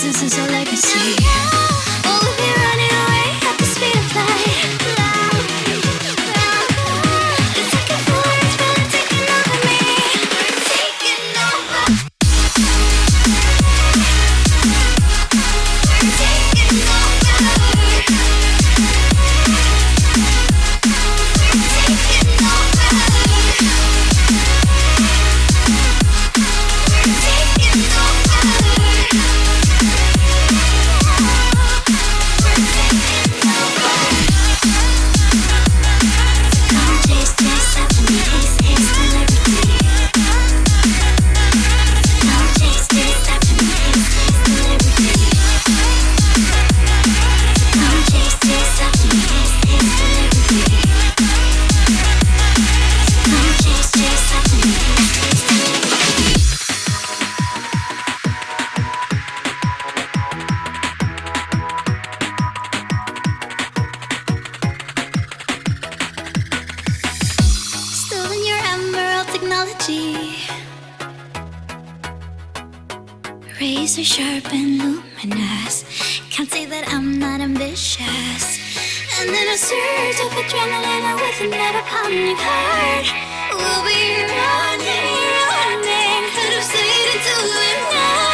This is our legacy. All of you running away at the speed of light. It's like a force really taking over me. We're taking over. We're taking over. We're taking over. We're taking over. Razor sharp and luminous. Can't say that I'm not ambitious. And then a surge of adrenaline with a metabolic heart. We'll be running out of sight into the night.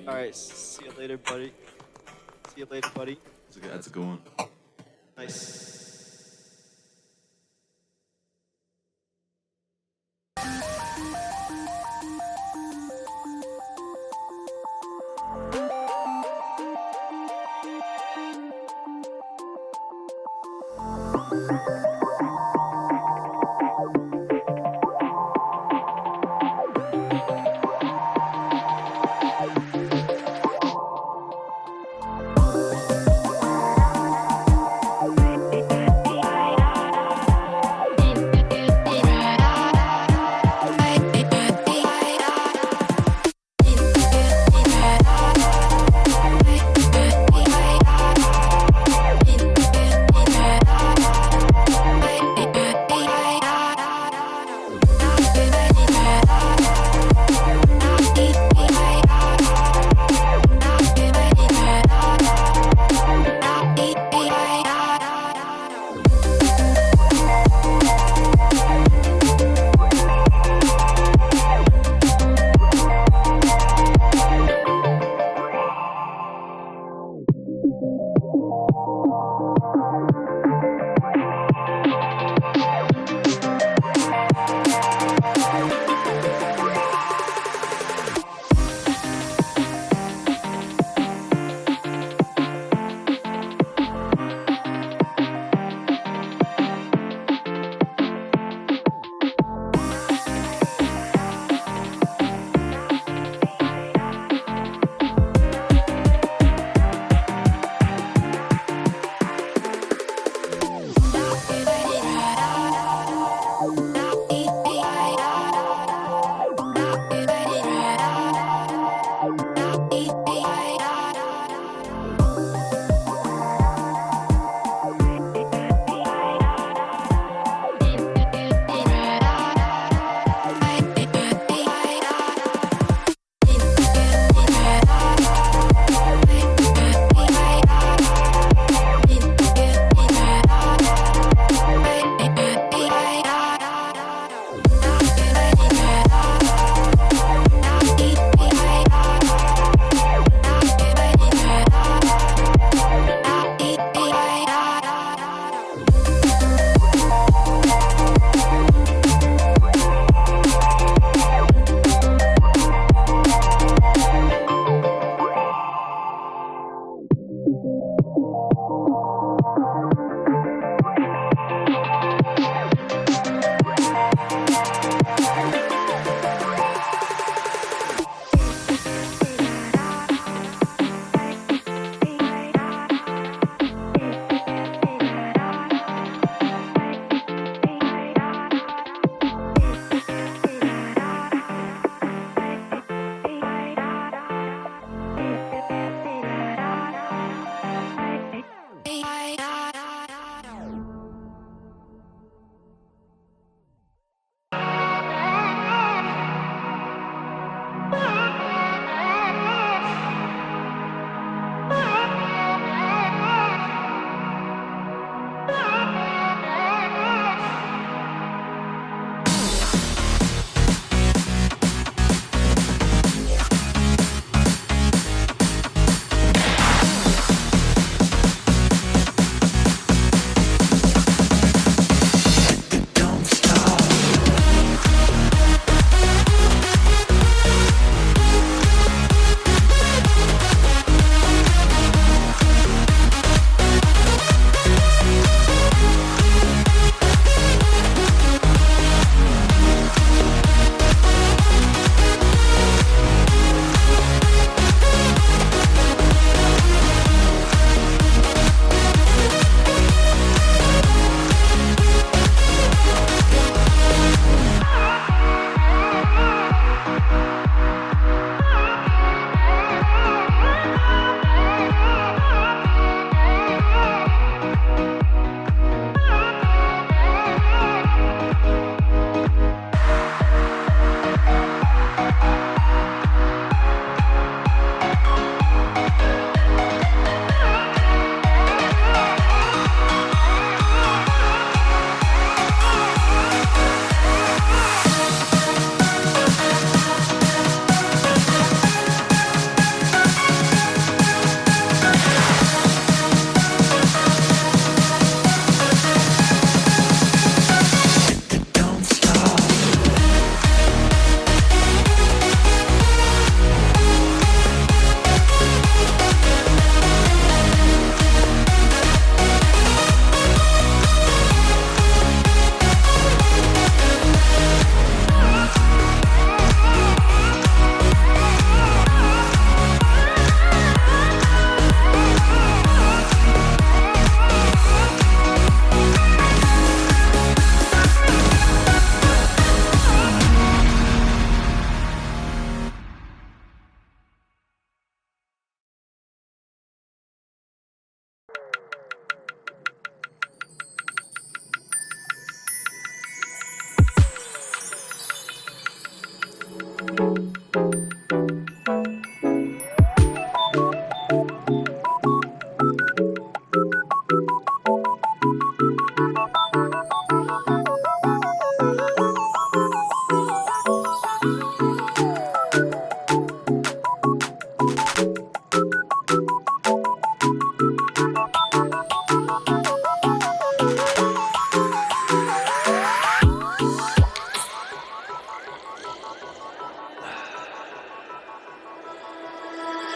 Alright, see you later, buddy. See you later, buddy. That's a good one. Nice.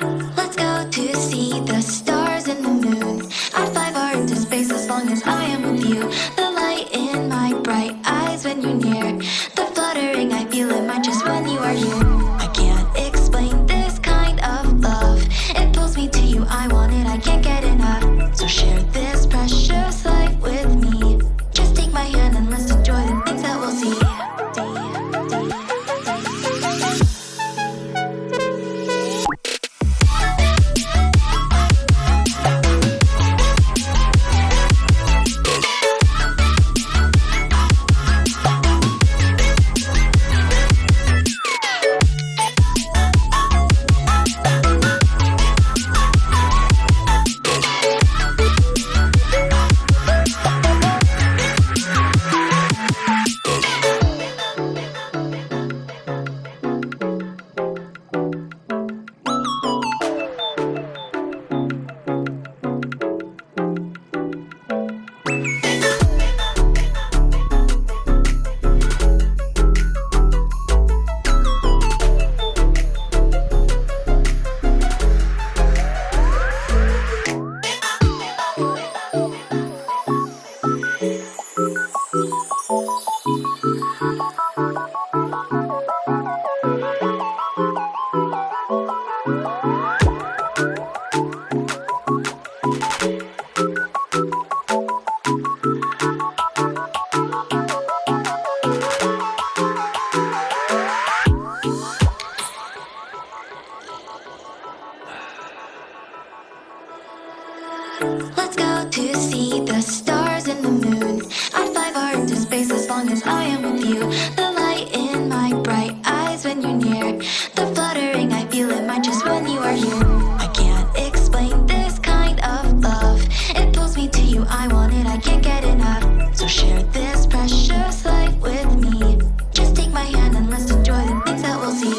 Let's go to see the stars and the moon. I'd fly far into space as long as I am with you. The light in my bright eyes when you're near. The fluttering I feel in my chest when you are here. I can't explain this kind of love. It pulls me to you, I want it, I can't get enough. So share this precious life with me. Just take my hand and let's enjoy the things that we'll see. Let's go to see the stars and the moon. I'd fly far into space as long as I am with you. The light in my bright eyes when you're near. The fluttering I feel in my chest when you are here. I can't explain this kind of love. It pulls me to you, I want it, I can't get enough. So share this precious life with me. Just take my hand and let's enjoy the things that we'll see.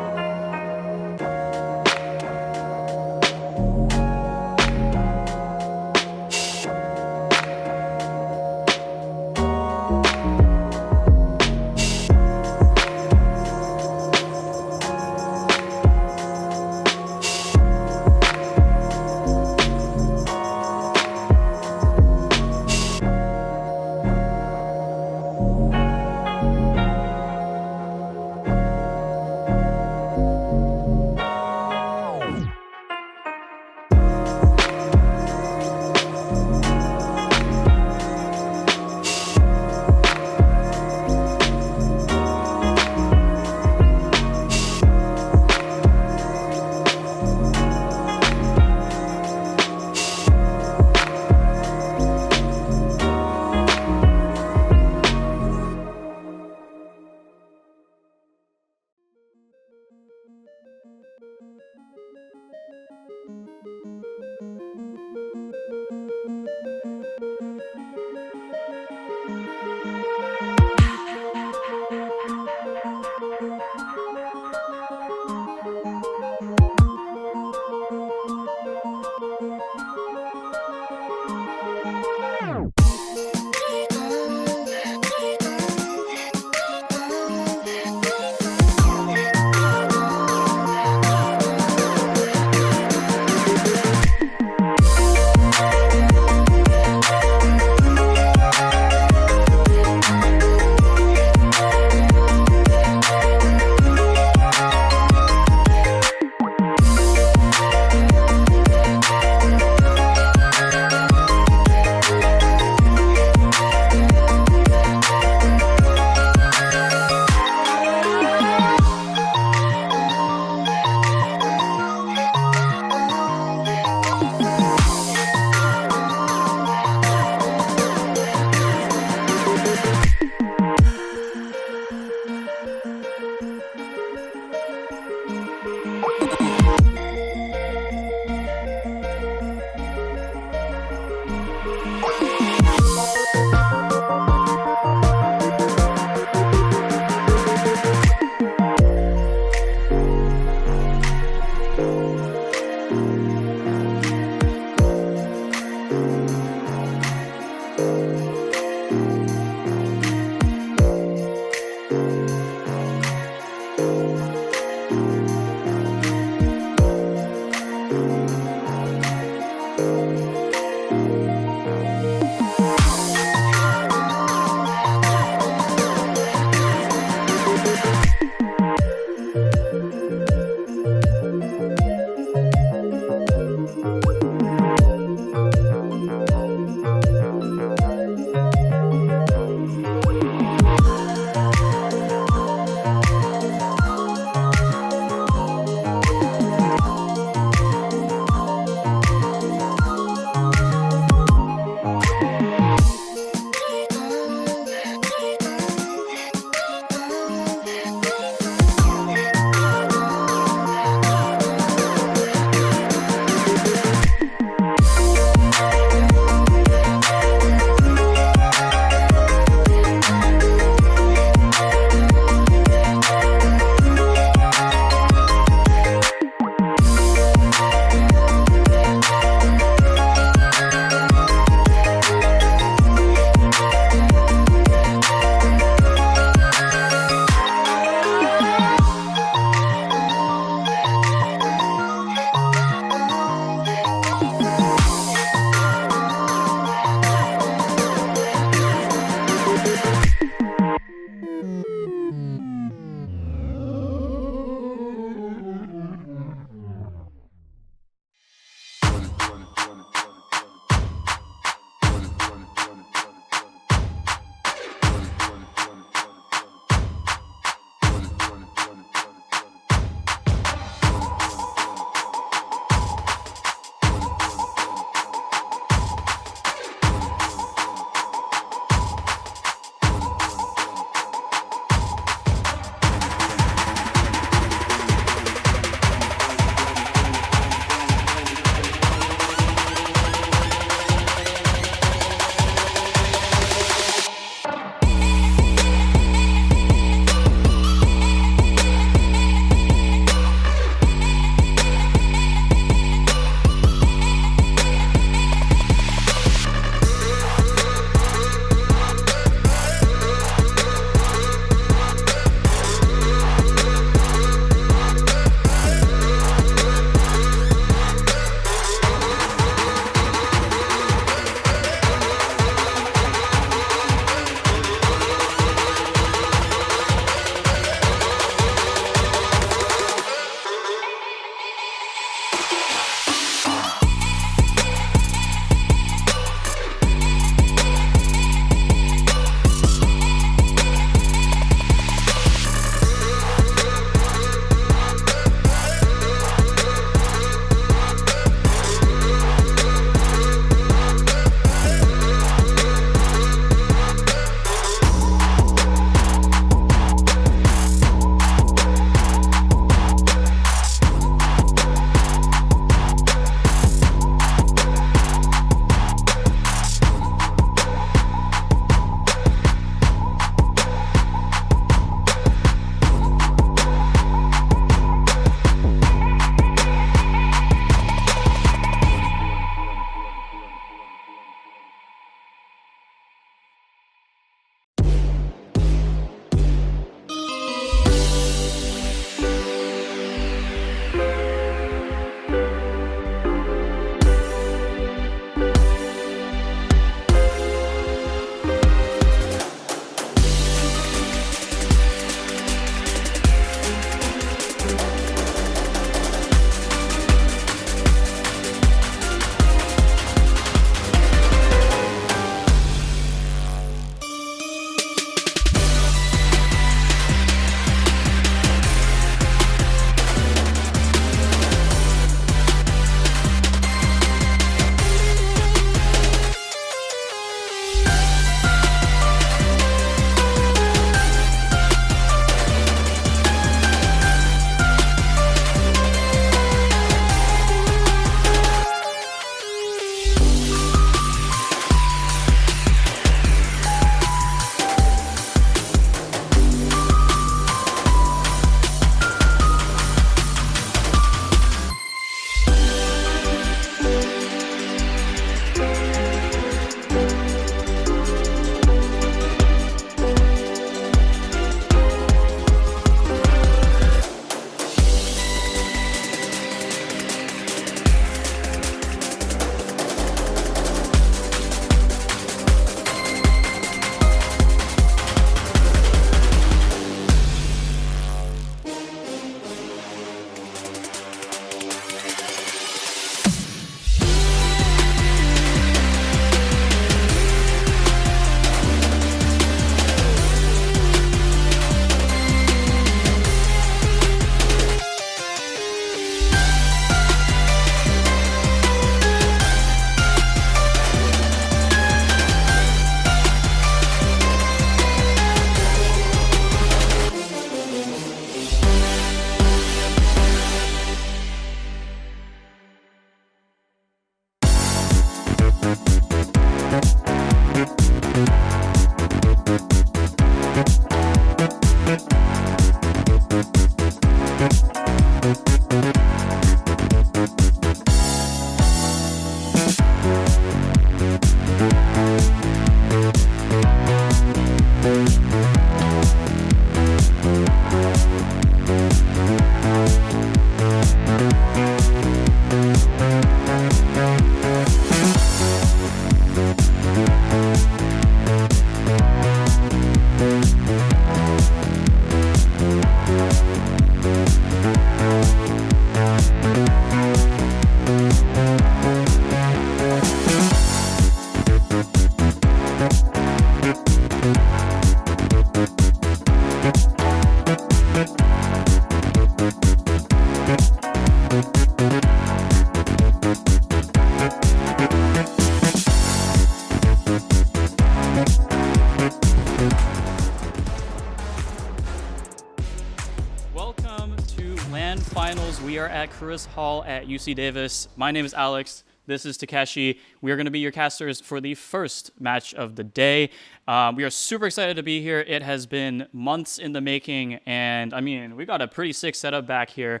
We are at Cruz Hall at UC Davis. My name is Alex. This is Takeshi. We are going to be your casters for the first match of the day. We are super excited to be here. It has been months in the making, and I mean, we got a pretty sick setup back here.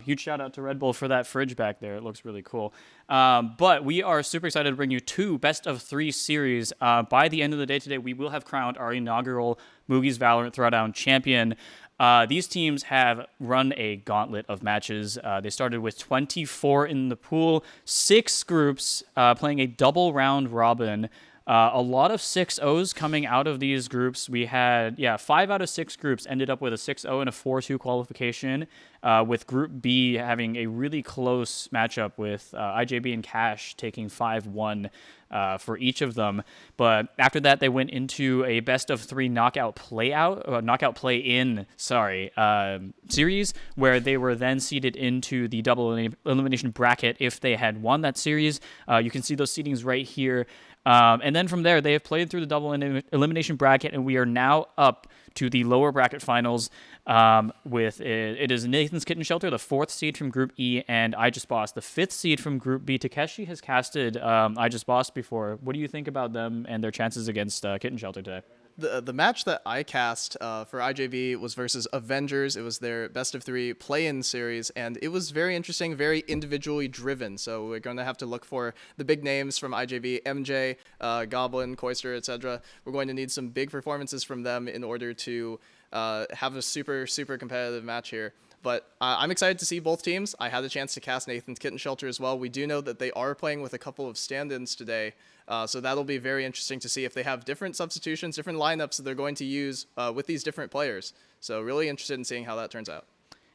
Huge shout out to Red Bull for that fridge back there. It looks really cool. But we are super excited to bring you 2 best of 3 series. By the end of the day today, we will have crowned our inaugural Moogie's VALORANT Throwdown champion. These teams have run a gauntlet of matches. They started with 24 in the pool, 6 groups playing a double round robin. A lot of 6-0s coming out of these groups. We had, 5 out of 6 groups ended up with a 6-0 and a 4-2 qualification, with Group B having a really close matchup with IJB and Cash taking 5-1 for each of them. But after that, they went into a best-of-3 knockout play-in series, where they were then seeded into the double elimination bracket if they had won that series. You can see those seedings right here. And then from there, they have played through the double elimination bracket, and we are now up to the lower bracket finals. With it is Nathan's Kitten Shelter, the 4th seed from Group E, and I Just Boss, the 5th seed from Group B. Takeshi has casted I Just Boss before. What do you think about them and their chances against Kitten Shelter today? The match that I cast for IJB was versus Avengers. It was their best-of-3 play-in series, and it was very interesting, very individually driven. So we're going to have to look for the big names from IJB, MJ, Goblin, Koister, etc. We're going to need some big performances from them in order to have a super, super competitive match here. But I'm excited to see both teams. I had a chance to cast Nathan's Kitten Shelter as well. We do know that they are playing with a couple of stand-ins today. So that'll be very interesting to see if they have different substitutions, different lineups that they're going to use with these different players. So really interested in seeing how that turns out.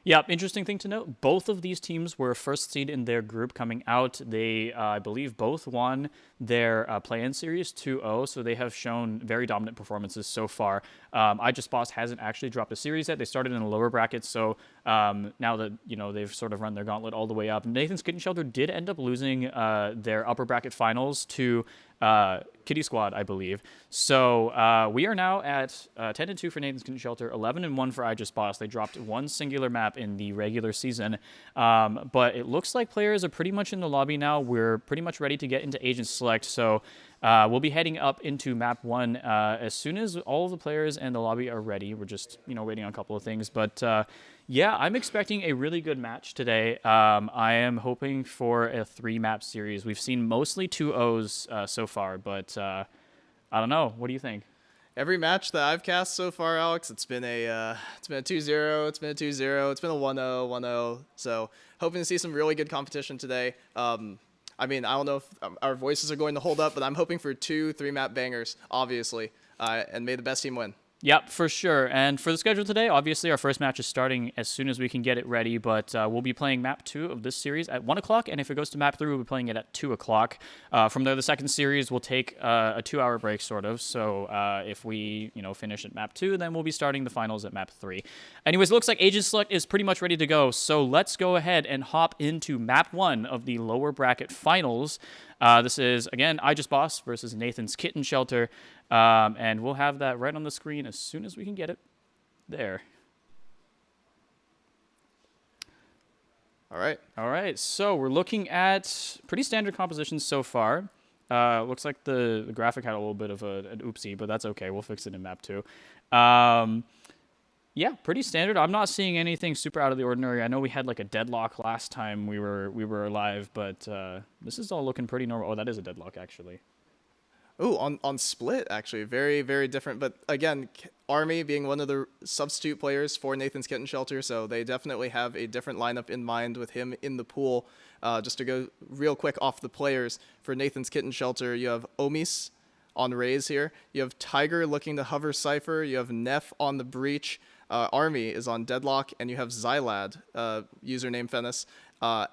Yeah, interesting thing to note, both of these teams were first seed in their group coming out. They, I believe, both won their play-in series 2-0, so they have shown very dominant performances so far. I Just Boss hasn't actually dropped a series yet. They started in the lower brackets, so now that they've sort of run their gauntlet all the way up. Nathan's Kitten Shelter did end up losing their upper bracket finals to Kitty Squad, I believe. So we are now at 10-2 for Nathan's Kitten Shelter, 11-1 for I Just Boss. They dropped one singular map in the regular season, but it looks like players are pretty much in the lobby now. We're pretty much ready to get into Agent Select, so we'll be heading up into Map 1 as soon as all of the players and the lobby are ready. We're just, waiting on a couple of things, but yeah, I'm expecting a really good match today. I am hoping for a 3-map series. We've seen mostly 2-0s so far, but I don't know. What do you think? Every match that I've cast so far, Alex, it's been a 2-0, it's been a 2-0, it's been a 1-0, 1-0. So hoping to see some really good competition today. I mean, I don't know if our voices are going to hold up, but I'm hoping for 2 3-map bangers, obviously, and may the best team win. Yep, for sure. And for the schedule today, obviously our first match is starting as soon as we can get it ready, but we'll be playing map 2 of this series at 1 o'clock, and if it goes to map 3, we'll be playing it at 2 o'clock. From there, the second series will take a 2-hour break, sort of, so if we, finish at map 2, then we'll be starting the finals at map 3. Anyways, it looks like Agent Select is pretty much ready to go, so let's go ahead and hop into map 1 of the lower bracket finals. This is, again, I Just Boss versus Nathan's Kitten Shelter, and we'll have that right on the screen as soon as we can get it there. All right, so we're looking at pretty standard compositions so far. Looks like the graphic had a little bit of an oopsie, but that's okay. We'll fix it in map 2. Yeah, pretty standard. I'm not seeing anything super out of the ordinary. I know we had like a deadlock last time we were live, but this is all looking pretty normal. Oh, that is a deadlock, actually. Ooh, on Split, actually. Very, very different. But again, Army being one of the substitute players for Nathan's Kitten Shelter, so they definitely have a different lineup in mind with him in the pool. Just to go real quick off the players, for Nathan's Kitten Shelter, you have Omis on Raze here. You have Tiger looking to hover Cypher. You have Neff on the Breach. Army is on Deadlock, and you have Xylad, username Fennis,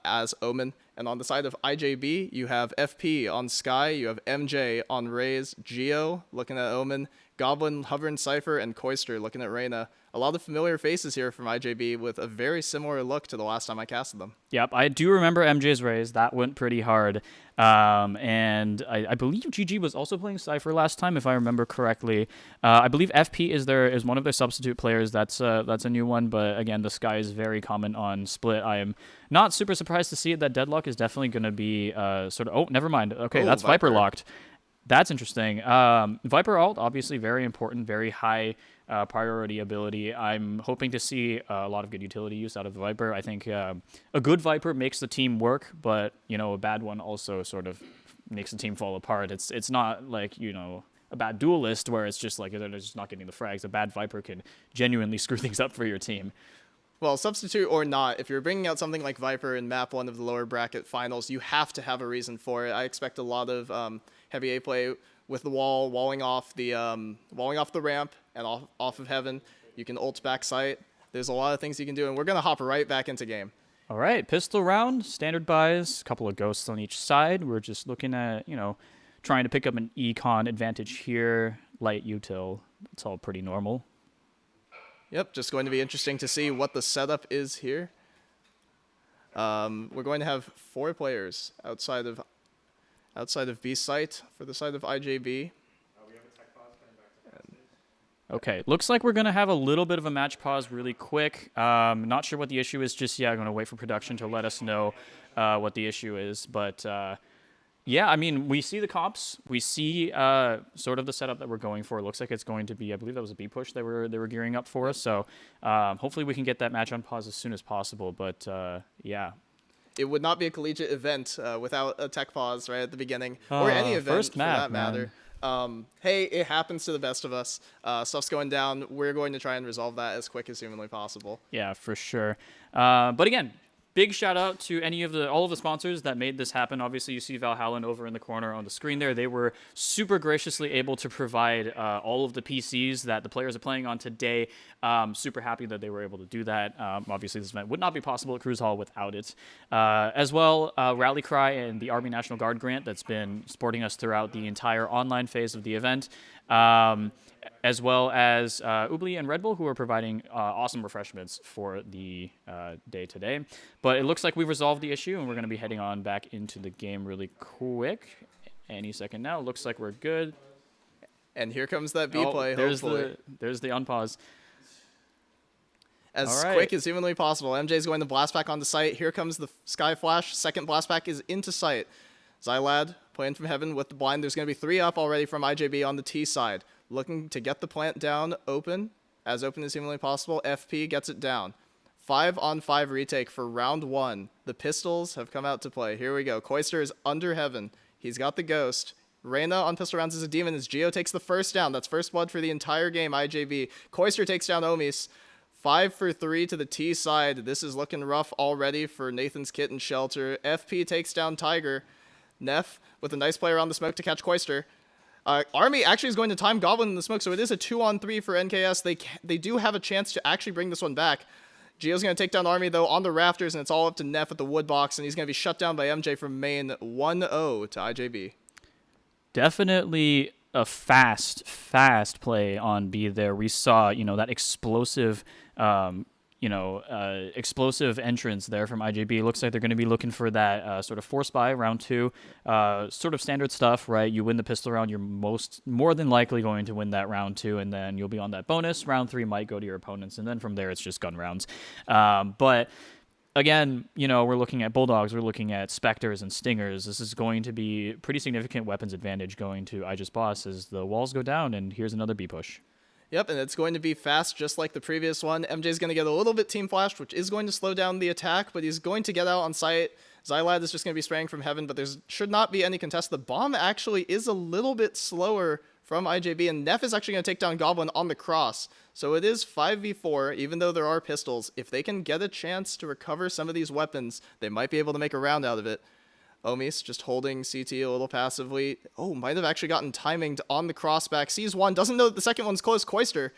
as Omen. And on the side of IJB, you have FP on Sky, you have MJ on Raze, Geo looking at Omen, Goblin, Hovering Cypher, and Koister looking at Reyna. A lot of familiar faces here from IJB with a very similar look to the last time I casted them. Yep, I do remember MJ's Raze. That went pretty hard. And I believe GG was also playing Cypher last time, if I remember correctly. I believe FP is one of their substitute players. That's a new one, but again, the Sky is very common on Split. I am not super surprised to see it. That Deadlock is definitely going to be sort of... Oh, never mind. Okay, that's Viper locked. That's interesting. Viper ult, obviously very important, very high priority ability. I'm hoping to see a lot of good utility use out of the Viper. I think a good Viper makes the team work, but a bad one also sort of makes the team fall apart. It's not like a bad duelist where it's just like they're just not getting the frags. A bad Viper can genuinely screw things up for your team. Well, substitute or not, if you're bringing out something like Viper in map 1 of the lower bracket finals, you have to have a reason for it. I expect a lot of heavy A play with the wall, walling off the ramp and off of Heaven. You can ult back sight. There's a lot of things you can do, and we're going to hop right back into game. All right, pistol round, standard buys, a couple of ghosts on each side. We're just looking at, trying to pick up an econ advantage here, light util. It's all pretty normal. Yep, just going to be interesting to see what the setup is here. We're going to have 4 players outside of B site for the side of IJB. Okay, looks like we're going to have a little bit of a match pause really quick. Not sure what the issue is just yet. I'm going to wait for production to let us know what the issue is. But yeah, I mean, we see the comps. We see sort of the setup that we're going for. It looks like it's going to be, I believe that was a B push they were gearing up for us. So hopefully we can get that match on pause as soon as possible. But yeah. It would not be a collegiate event without a tech pause right at the beginning, or any event for that matter. Hey, it happens to the best of us. Stuff's going down. We're going to try and resolve that as quick as humanly possible. Yeah, for sure. But again, big shout out to all of the sponsors that made this happen. Obviously, you see Valhalla over in the corner on the screen there. They were super graciously able to provide all of the PCs that the players are playing on today. Super happy that they were able to do that. Obviously, this event would not be possible at Cruise Hall without it. As well, Rally Cry and the Army National Guard grant that's been supporting us throughout the entire online phase of the event. As well as Ubli and Red Bull, who are providing awesome refreshments for the day today. But it looks like we've resolved the issue, and we're going to be heading on back into the game really quick. Any second now. Looks like we're good. And here comes that B play, there's hopefully. There's the unpause. As quick as humanly possible. MJ's going to blast back onto site. Here comes the Sky Flash. Second blast back is into site. Xylad playing from Heaven with the blind. There's going to be 3 up already from IJB on the T side. Looking to get the plant down open as humanly possible. FP gets it down. 5-on-5 retake for round 1. The pistols have come out to play. Here we go. Koister is under Heaven. He's got the ghost. Reyna on pistol rounds is a demon as Geo takes the first down. That's first blood for the entire game, IJB. Koister takes down Omis. 5 for 3 to the T side. This is looking rough already for Nathan's Kitten Shelter. FP takes down Tiger. Neff with a nice play around the smoke to catch Koister. Army actually is going to time Goblin in the smoke, so it is a 2-on-3 for NKS. They do have a chance to actually bring this one back. Geo's going to take down Army, though, on the rafters, and it's all up to Neff at the wood box, and he's going to be shut down by MJ from main. 1-0 to IJB. Definitely a fast play on B there. We saw, that explosive explosive entrance there from IJB. Looks like they're going to be looking for that sort of force buy round 2, sort of standard stuff, right? You win the pistol round, you're more than likely going to win that round 2, and then you'll be on that bonus. Round 3 might go to your opponents, and then from there it's just gun rounds. But again, we're looking at Bulldogs, we're looking at Spectres and Stingers. This is going to be pretty significant weapons advantage going to IJ's boss as the walls go down, and here's another B push. Yep, and it's going to be fast just like the previous one. MJ's going to get a little bit team flashed, which is going to slow down the attack, but he's going to get out on site. Xylad is just going to be spraying from Heaven, but there should not be any contest. The bomb actually is a little bit slower from IJB, and Neff is actually going to take down Goblin on the cross. So it is 5v4, even though there are pistols. If they can get a chance to recover some of these weapons, they might be able to make a round out of it. Omis just holding CT a little passively. Oh, might have actually gotten timing on the crossback. Sees one, doesn't know that the second one's close. Koister,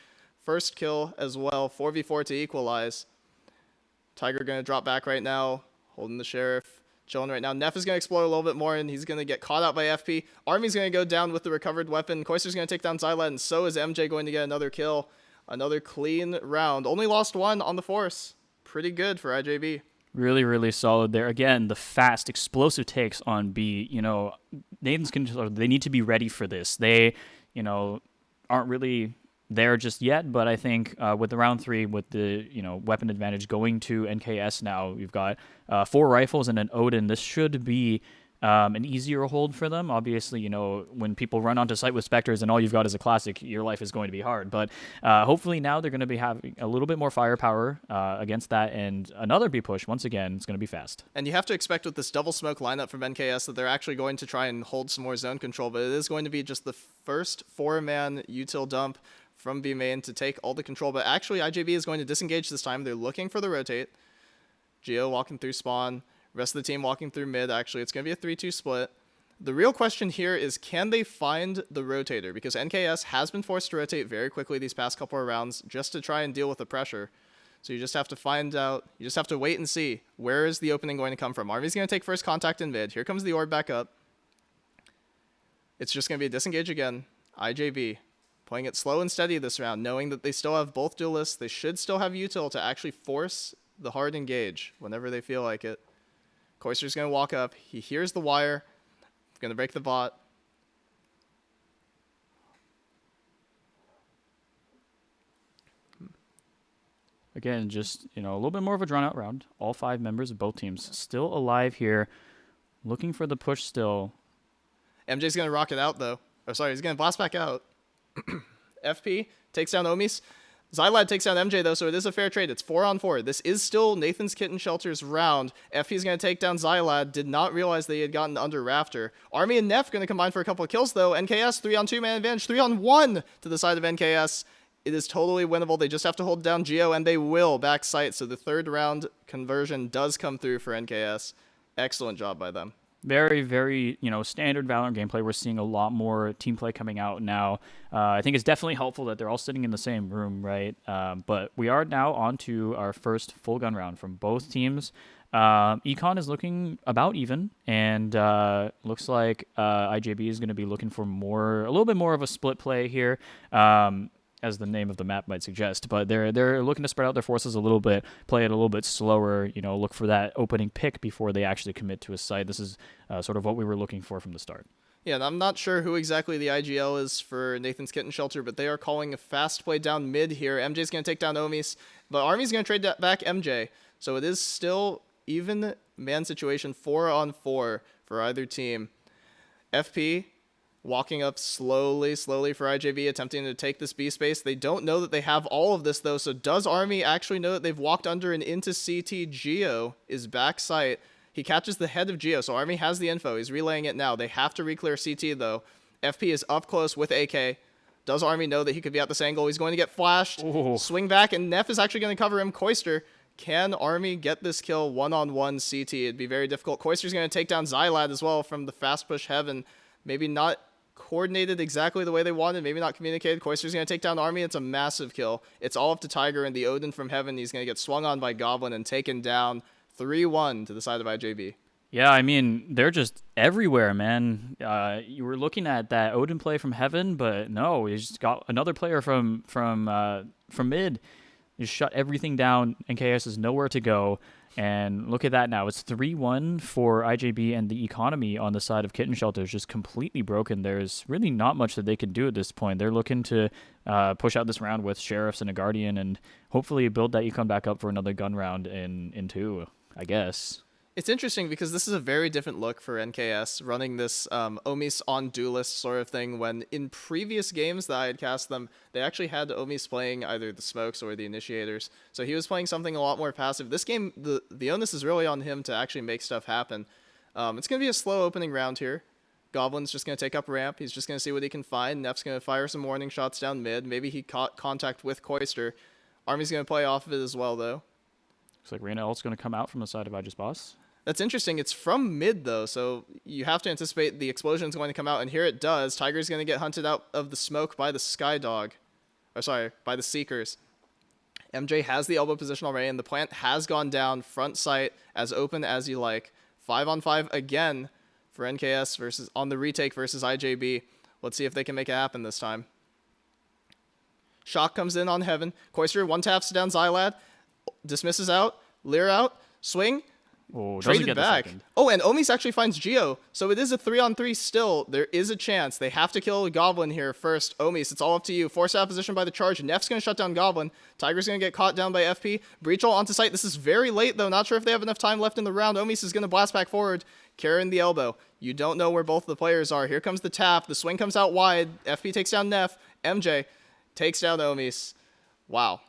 first kill as well. 4v4 to equalize. Tiger going to drop back right now, holding the Sheriff. chilling right now. Neff is going to explore a little bit more, and he's going to get caught out by FP. Army's going to go down with the recovered weapon. Koister's going to take down Xylad, and so is MJ going to get another kill. Another clean round. Only lost one on the Force. Pretty good for IJB. Really, really solid there. Again, the fast, explosive takes on B. You know, Nathan's controller, they need to be ready for this. They, you know, aren't really there just yet, but I think with the round 3, with the, you know, weapon advantage going to NKS now, we've got 4 rifles and an Odin. This should be an easier hold for them. Obviously, you know, when people run onto site with Spectres and all you've got is a classic, your life is going to be hard. But hopefully now they're going to be having a little bit more firepower against that, and another B push, once again, it's going to be fast. And you have to expect with this double smoke lineup from NKS that they're actually going to try and hold some more zone control, but it is going to be just the first 4-man util dump from B main to take all the control. But actually, IJB is going to disengage this time. They're looking for the rotate. Geo walking through spawn. Rest of the team walking through mid. Actually, it's going to be a 3-2 split. The real question here is, can they find the rotator? Because NKS has been forced to rotate very quickly these past couple of rounds just to try and deal with the pressure. So you just have to find out. You just have to wait and see. Where is the opening going to come from? Army's going to take first contact in mid. Here comes the orb back up. It's just going to be a disengage again. IJB playing it slow and steady this round, knowing that they still have both duelists. They should still have util to actually force the hard engage whenever they feel like it. Koister's going to walk up. He hears the wire. Going to break the bot. Again, just, you know, a little bit more of a drawn-out round. All 5 members of both teams still alive here, looking for the push still. MJ's going to rock it out, though. Oh, sorry, he's going to blast back out. FP takes down Omis. Xylad takes down MJ, though, so it is a fair trade. It's 4-on-4. This is still Nathan's Kitten Shelter's round. FP is going to take down Xylad. Did not realize they had gotten under Rafter. Army and Neff going to combine for a couple of kills, though. NKS, 3-on-2 man advantage. 3-on-1 to the side of NKS. It is totally winnable. They just have to hold down Geo, and they will back sight. So the 3rd round conversion does come through for NKS. Excellent job by them. Very, very, you know, standard Valorant gameplay. We're seeing a lot more team play coming out now. I think it's definitely helpful that they're all sitting in the same room, right? But we are now on to our first full gun round from both teams. Econ is looking about even, and looks like IJB is going to be looking for a little bit more of a split play here. As the name of the map might suggest, but they're looking to spread out their forces a little bit, play it a little bit slower, you know, look for that opening pick before they actually commit to a site. This is sort of what we were looking for from the start. Yeah, and I'm not sure who exactly the IGL is for Nathan's Kitten Shelter, but they are calling a fast play down mid here. MJ's going to take down Omis, but Army's going to trade that back MJ. So it is still even man situation, 4-on-4 for either team. FP walking up slowly for IJB, attempting to take this B space. They don't know that they have all of this, though, so does Army actually know that they've walked under and into CT? Geo is back sight. He catches the head of Geo, so Army has the info. He's relaying it now. They have to re-clear CT, though. FP is up close with AK. Does Army know that he could be at this angle? He's going to get flashed. Ooh. Swing back, and Neff is actually going to cover him. Koister, can Army get this kill 1-on-1 CT? It'd be very difficult. Koister's going to take down Xylad as well from the fast push heaven. Maybe not coordinated exactly the way they wanted, maybe not communicated. Koister's going to take down Army. It's a massive kill. It's all up to Tiger and the Odin from heaven. He's going to get swung on by Goblin and taken down 3-1 to the side of IJB. Yeah, I mean, they're just everywhere, man. You were looking at that Odin play from heaven, but no, he just got another player from mid. He just shut everything down. NKS is nowhere to go. And look at that now. It's 3-1 for IJB, and the economy on the side of Kitten Shelter is just completely broken. There's really not much that they can do at this point. They're looking to push out this round with Sheriffs and a Guardian and hopefully build that econ back up for another gun round in 2, I guess. It's interesting because this is a very different look for NKS, running this Omis on Duelist sort of thing, when in previous games that I had cast them, they actually had Omis playing either the Smokes or the Initiators. So he was playing something a lot more passive. This game, the onus is really on him to actually make stuff happen. It's going to be a slow opening round here. Goblin's just going to take up ramp. He's just going to see what he can find. Neff's going to fire some warning shots down mid. Maybe he caught contact with Koister. Army's going to play off of it as well, though. Looks like Reyna ult's going to come out from the side of IJ's boss. That's interesting. It's from mid, though, so you have to anticipate the explosion's going to come out, and here it does. Tiger's going to get hunted out of the smoke by the Skydog. Or sorry, by the Seekers. MJ has the elbow position already, and the plant has gone down front sight as open as you like. 5-on-5 again for NKS versus on the retake versus IJB. Let's see if they can make it happen this time. Shock comes in on Heaven. Koister one taps down Xylad. Dismisses out. Lear out. Swing. Oh, doesn't Traded get the back. second. Oh, and Omis actually finds Geo. So it is a 3-on-3 still. There is a chance. They have to kill Goblin here first. Omis, it's all up to you. Forced out of position by the charge. Nef's going to shut down Goblin. Tiger's going to get caught down by FP. Breach ult onto site. This is very late, though. Not sure if they have enough time left in the round. Omis is going to blast back forward. Carrying the elbow. You don't know where both the players are. Here comes the tap. The swing comes out wide. FP takes down Nef. MJ takes down Omis. Wow.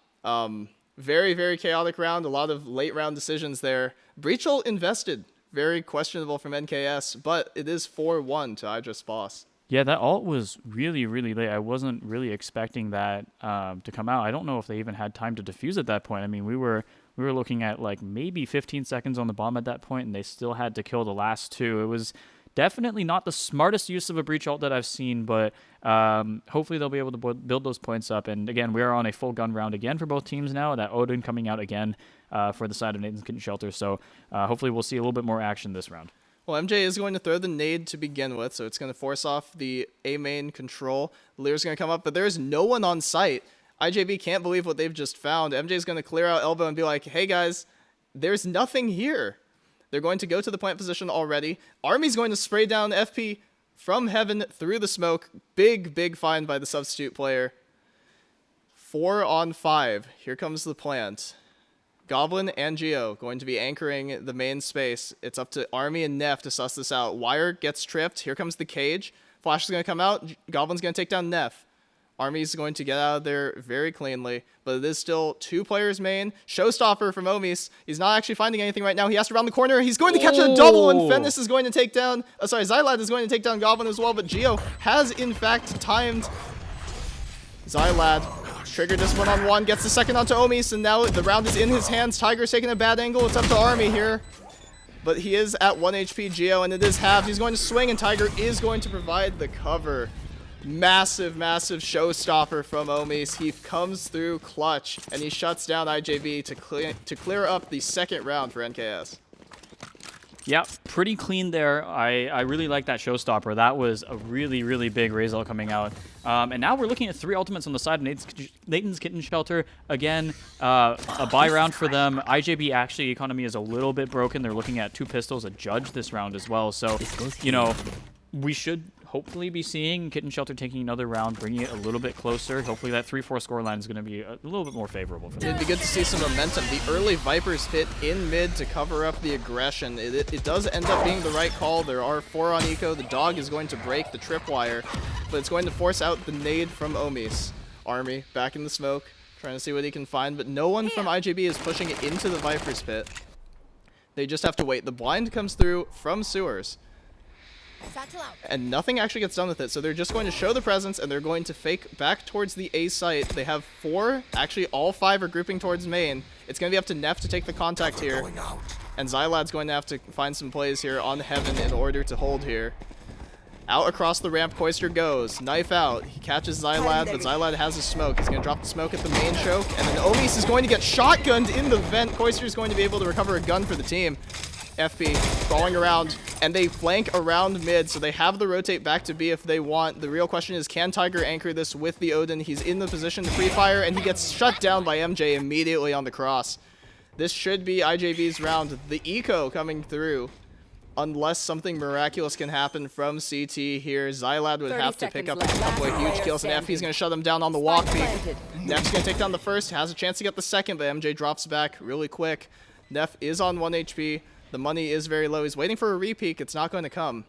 Very, very chaotic round. A lot of late round decisions there. Breach ult invested. Very questionable from NKS, but it is 4-1 to Idris Boss. Yeah, that ult was really, really late. I wasn't really expecting that to come out. I don't know if they even had time to defuse at that point. I mean, we were looking at like maybe 15 seconds on the bomb at that point, and they still had to kill the last two. It was definitely not the smartest use of a breach ult that I've seen, but hopefully they'll be able to build those points up. And again, we are on a full gun round again for both teams now. That Odin coming out again for the side of Nathan's Kitten Shelter. So hopefully we'll see a little bit more action this round. Well, MJ is going to throw the nade to begin with, so it's going to force off the A main control. Lear's going to come up, but there's no one on site. IJB can't believe what they've just found. MJ's going to clear out elbow and be like, hey guys, there's nothing here. They're going to go to the plant position already. Army's going to spray down FP from Heaven through the smoke. Big, big find by the substitute player. 4-on-5. Here comes the plant. Goblin and Geo going to be anchoring the main space. It's up to Army and Nef to suss this out. Wire gets tripped. Here comes the cage. Flash is going to come out. Goblin's going to take down Nef. Army's going to get out of there very cleanly, but it is still 2 players main. Showstopper from Omis. He's not actually finding anything right now. He has to round the corner. He's going to catch a double, and Fennis is going to take down... Xylad is going to take down Goblin as well, but Geo has, in fact, timed Xylad. Triggered this 1-on-1, gets the second onto Omis, and now the round is in his hands. Tiger's taking a bad angle. It's up to Army here. But he is at 1 HP Geo, and it is halved. He's going to swing, and Tiger is going to provide the cover. Massive, massive showstopper from Omis. He comes through clutch, and he shuts down IJB to clear up the second round for NKS. Yeah, pretty clean there. I really like that showstopper. That was a really, really big raise ult coming out. And now we're looking at 3 ultimates on the side of Nathan's Kitten Shelter. Again, a buy round for them. IJB actually economy is a little bit broken. They're looking at 2 pistols, a judge this round as well. So, you know, we should hopefully be seeing Kitten Shelter taking another round, bringing it a little bit closer. Hopefully that 3-4 scoreline is going to be a little bit more favorable for them. It'd be good to see some momentum. The early Vipers hit in mid to cover up the aggression. It does end up being the right call. There are 4 on eco. The dog is going to break the tripwire, but it's going to force out the nade from Omis. Army back in the smoke, trying to see what he can find, but no one from IJB is pushing it into the Vipers pit. They just have to wait. The blind comes through from sewers. And nothing actually gets done with it, so they're just going to show the presence, and they're going to fake back towards the A site. They have 4, actually all 5 are grouping towards main. It's going to be up to Nef to take the contact here, and Xylad's going to have to find some plays here on Heaven in order to hold here. Out across the ramp, Koister goes. Knife out. He catches Xylad, but Xylad has a smoke. He's going to drop the smoke at the main choke, and then Omis is going to get shotgunned in the vent. Koister is going to be able to recover a gun for the team. FP crawling around, and they flank around mid, so they have the rotate back to B if they want. The real question is, can Tiger anchor this with the Odin? He's in the position to free fire, and he gets shut down by MJ immediately on the cross. This should be IJB's round. The eco coming through, unless something miraculous can happen from CT here. Xylad would have to pick up a couple of huge kills, and FP's going to shut him down on the walk peak. Nef's going to take down the first, has a chance to get the second, but MJ drops back really quick. Nef is on 1 HP. The money is very low. He's waiting for a repeak. It's not going to come.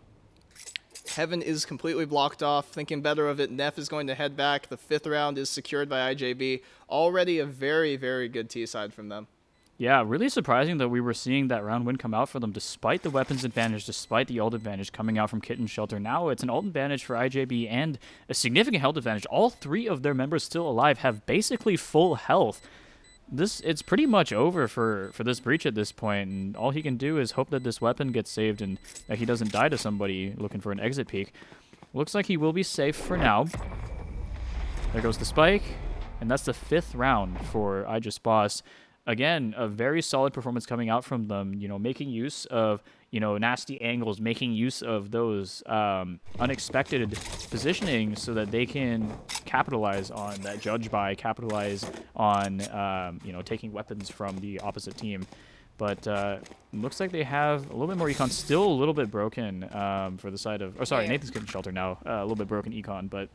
Heaven is completely blocked off. Thinking better of it, Nef is going to head back. The 5th round is secured by IJB. Already a very, very good T-side from them. Yeah, really surprising that we were seeing that round win come out for them despite the weapons advantage, despite the ult advantage coming out from Kitten Shelter. Now it's an ult advantage for IJB and a significant health advantage. All 3 of their members still alive have basically full health. It's pretty much over for this breach at this point, and all he can do is hope that this weapon gets saved and that he doesn't die to somebody looking for an exit peek. Looks like he will be safe for now. There goes the spike, and that's the 5th round for Idris Boss. Again, a very solid performance coming out from them, you know, making use of nasty angles, making use of those unexpected positioning so that they can capitalize on that judge buy, capitalize on taking weapons from the opposite team. But looks like they have a little bit more econ, still a little bit broken for the side of, Nathan's getting shelter now, a little bit broken econ, but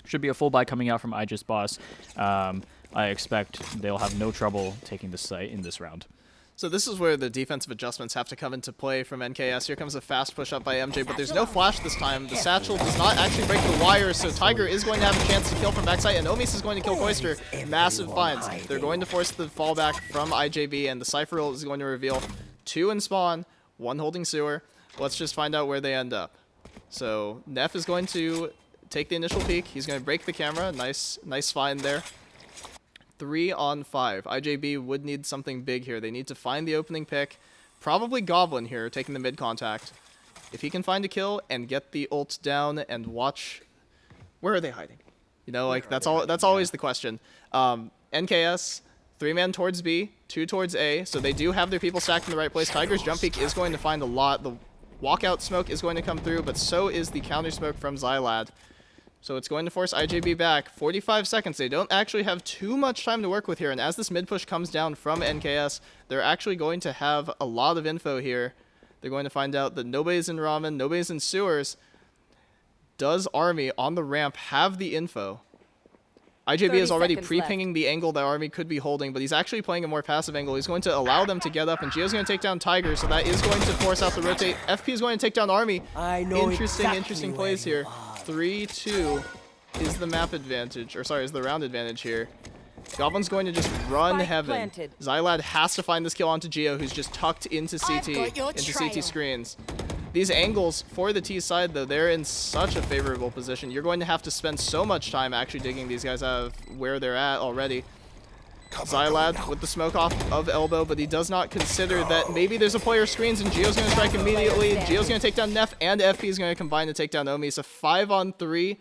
should be a full buy coming out from IJ's boss. I expect they'll have no trouble taking the site in this round. So this is where the defensive adjustments have to come into play from NKS. Here comes a fast push up by MJ, but there's no flash this time. The satchel does not actually break the wire, so Tiger is going to have a chance to kill from backside, and Omis is going to kill Koister. Massive finds. They're going to force the fallback from IJB, and the Cypher ult is going to reveal 2 in spawn, 1 holding sewer. Let's just find out where they end up. So Neff is going to take the initial peek. He's going to break the camera. Nice find there. 3 on 5. IJB would need something big here. They need to find the opening pick. Probably Goblin here, taking the mid contact. If he can find a kill and get the ult down and watch... Where are they hiding? That's always the question. NKS, 3-man towards B, 2 towards A, so they do have their people stacked in the right place. Tiger's jump peek is going to find a lot. The walkout smoke is going to come through, but so is the counter smoke from Xylad. So it's going to force IJB back. 45 seconds. They don't actually have too much time to work with here. And as this mid push comes down from NKS, they're actually going to have a lot of info here. They're going to find out that nobody's in Ramen, nobody's in sewers. Does Army on the ramp have the info? IJB is already pre-pinging the angle that Army could be holding, but he's actually playing a more passive angle. He's going to allow them to get up, and Gio's going to take down Tiger, so that is going to force out the rotate. FP is going to take down Army. Interesting plays here. 3-2 is the map advantage, is the round advantage here. Goblin's going to just run heaven. Xylad has to find this kill onto Gio, who's just tucked into CT screens. These angles for the T side, though, they're in such a favorable position. You're going to have to spend so much time actually digging these guys out of where they're at already. Xylad with the smoke off of elbow, but he does not consider that maybe there's a player screens and Gio's going to strike immediately. Gio's going to take down Neff, and FP is going to combine to take down Omi. It's a 5-on-3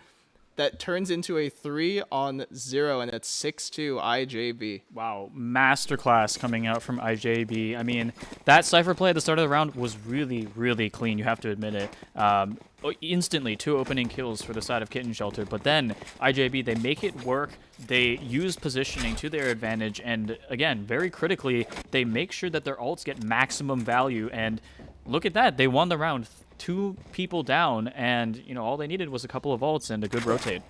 that turns into a 3-on-0, and it's 6-2 IJB. Wow, masterclass coming out from IJB. I mean, that Cypher play at the start of the round was really, really clean. You have to admit it. Instantly, 2 opening kills for the side of Kitten Shelter, but then IJB, they make it work. They use positioning to their advantage, and again, very critically, they make sure that their ults get maximum value, and look at that. They won the round. 2 people down, and all they needed was a couple of ults and a good rotate.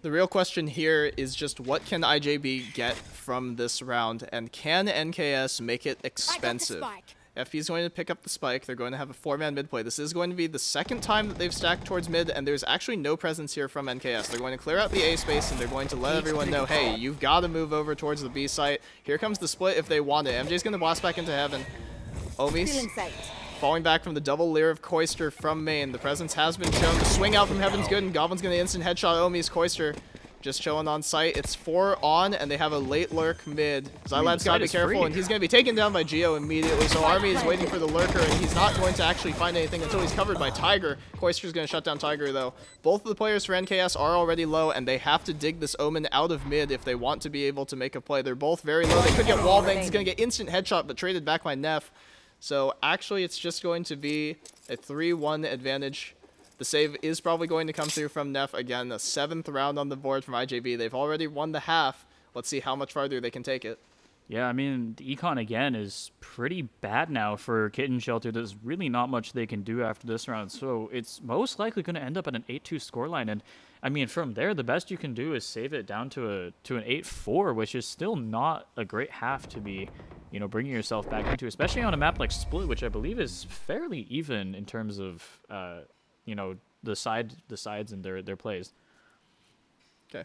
The real question here is just what can IJB get from this round, and can NKS make it expensive? FP is going to pick up the spike. They're going to have a 4-man mid play. This is going to be the second time that they've stacked towards mid, and there's actually no presence here from NKS. They're going to clear out the A space, and they're going to let everyone know, hey, you've got to move over towards the B site. Here comes the split if they want it. MJ's going to blast back into heaven. Omis falling back from the double leer of Koister from main. The presence has been shown. The swing out from heaven's good, and Goblin's going to instant headshot Omis. Koister just chilling on site. It's 4 on, and they have a late lurk mid. Xylad's got to be careful, and he's going to be taken down by Gio immediately. So Army is waiting for the lurker, and he's not going to actually find anything until he's covered by Tiger. Koister's going to shut down Tiger, though. Both of the players for NKS are already low, and they have to dig this Omen out of mid if they want to be able to make a play. They're both very low. They could get wall banged. He's going to get instant headshot, but traded back by Neff. So actually, it's just going to be a 3-1 advantage. The save is probably going to come through from Neff. Again, a 7th round on the board from IJB. They've already won the half. Let's see how much farther they can take it. Yeah, I mean, the econ, again, is pretty bad now for Kitten Shelter. There's really not much they can do after this round. So it's most likely going to end up at an 8-2 scoreline. And, I mean, from there, the best you can do is save it down to an 8-4, which is still not a great half to be, bringing yourself back into, especially on a map like Split, which I believe is fairly even in terms of, the sides and their plays. Okay.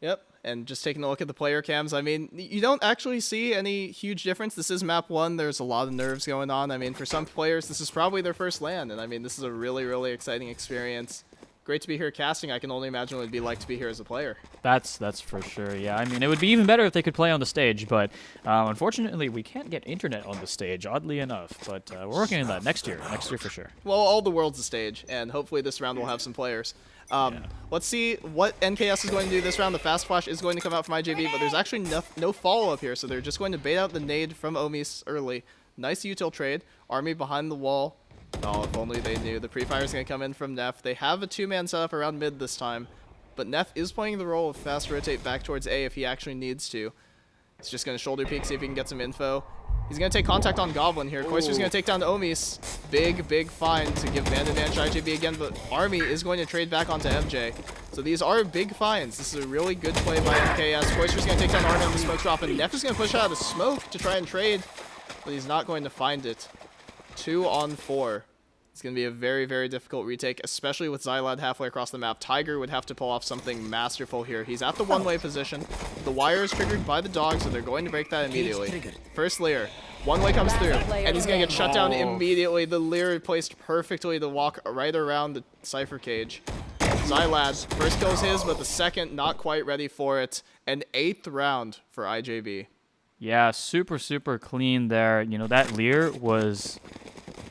Yep, and just taking a look at the player cams, I mean, you don't actually see any huge difference. This is map 1. There's a lot of nerves going on. I mean, for some players, this is probably their first LAN, and I mean, this is a really, really exciting experience. Great to be here casting. I can only imagine what it'd be like to be here as a player. That's for sure, yeah. I mean, it would be even better if they could play on the stage, but unfortunately, we can't get internet on the stage, oddly enough. But we're working on that next year for sure. Well, all the world's a stage, and hopefully this round will have some players. Let's see what NKS is going to do this round. The fast flash is going to come out from IJB, but there's actually no follow-up here, so they're just going to bait out the nade from Omis early. Nice util trade. Army behind the wall. Oh, if only they knew. The pre-fire is going to come in from Neff. They have a 2-man setup around mid this time. But Neff is playing the role of fast rotate back towards A if he actually needs to. He's just going to shoulder peek, see if he can get some info. He's going to take contact on Goblin here. Koister's going to take down Omis. Big find to give man advantage to IJB again, but Army is going to trade back onto MJ. So these are big finds. This is a really good play by MKS. Koister's going to take down Army on the smoke drop, and Neff is going to push out of the smoke to try and trade, but he's not going to find it. 2 on 4. It's going to be a very difficult retake, especially with Xylad halfway across the map. Tiger would have to pull off something masterful here. He's at the one-way position. The wire is triggered by the dog, so they're going to break that immediately. First Lear. One-way comes through, and he's going to get shut down immediately. The Lear placed perfectly to walk right around the Cypher cage. Xylad, first kill is his, but the second not quite ready for it. An 8th round for IJB. Yeah, super clean there. You know, that Lear was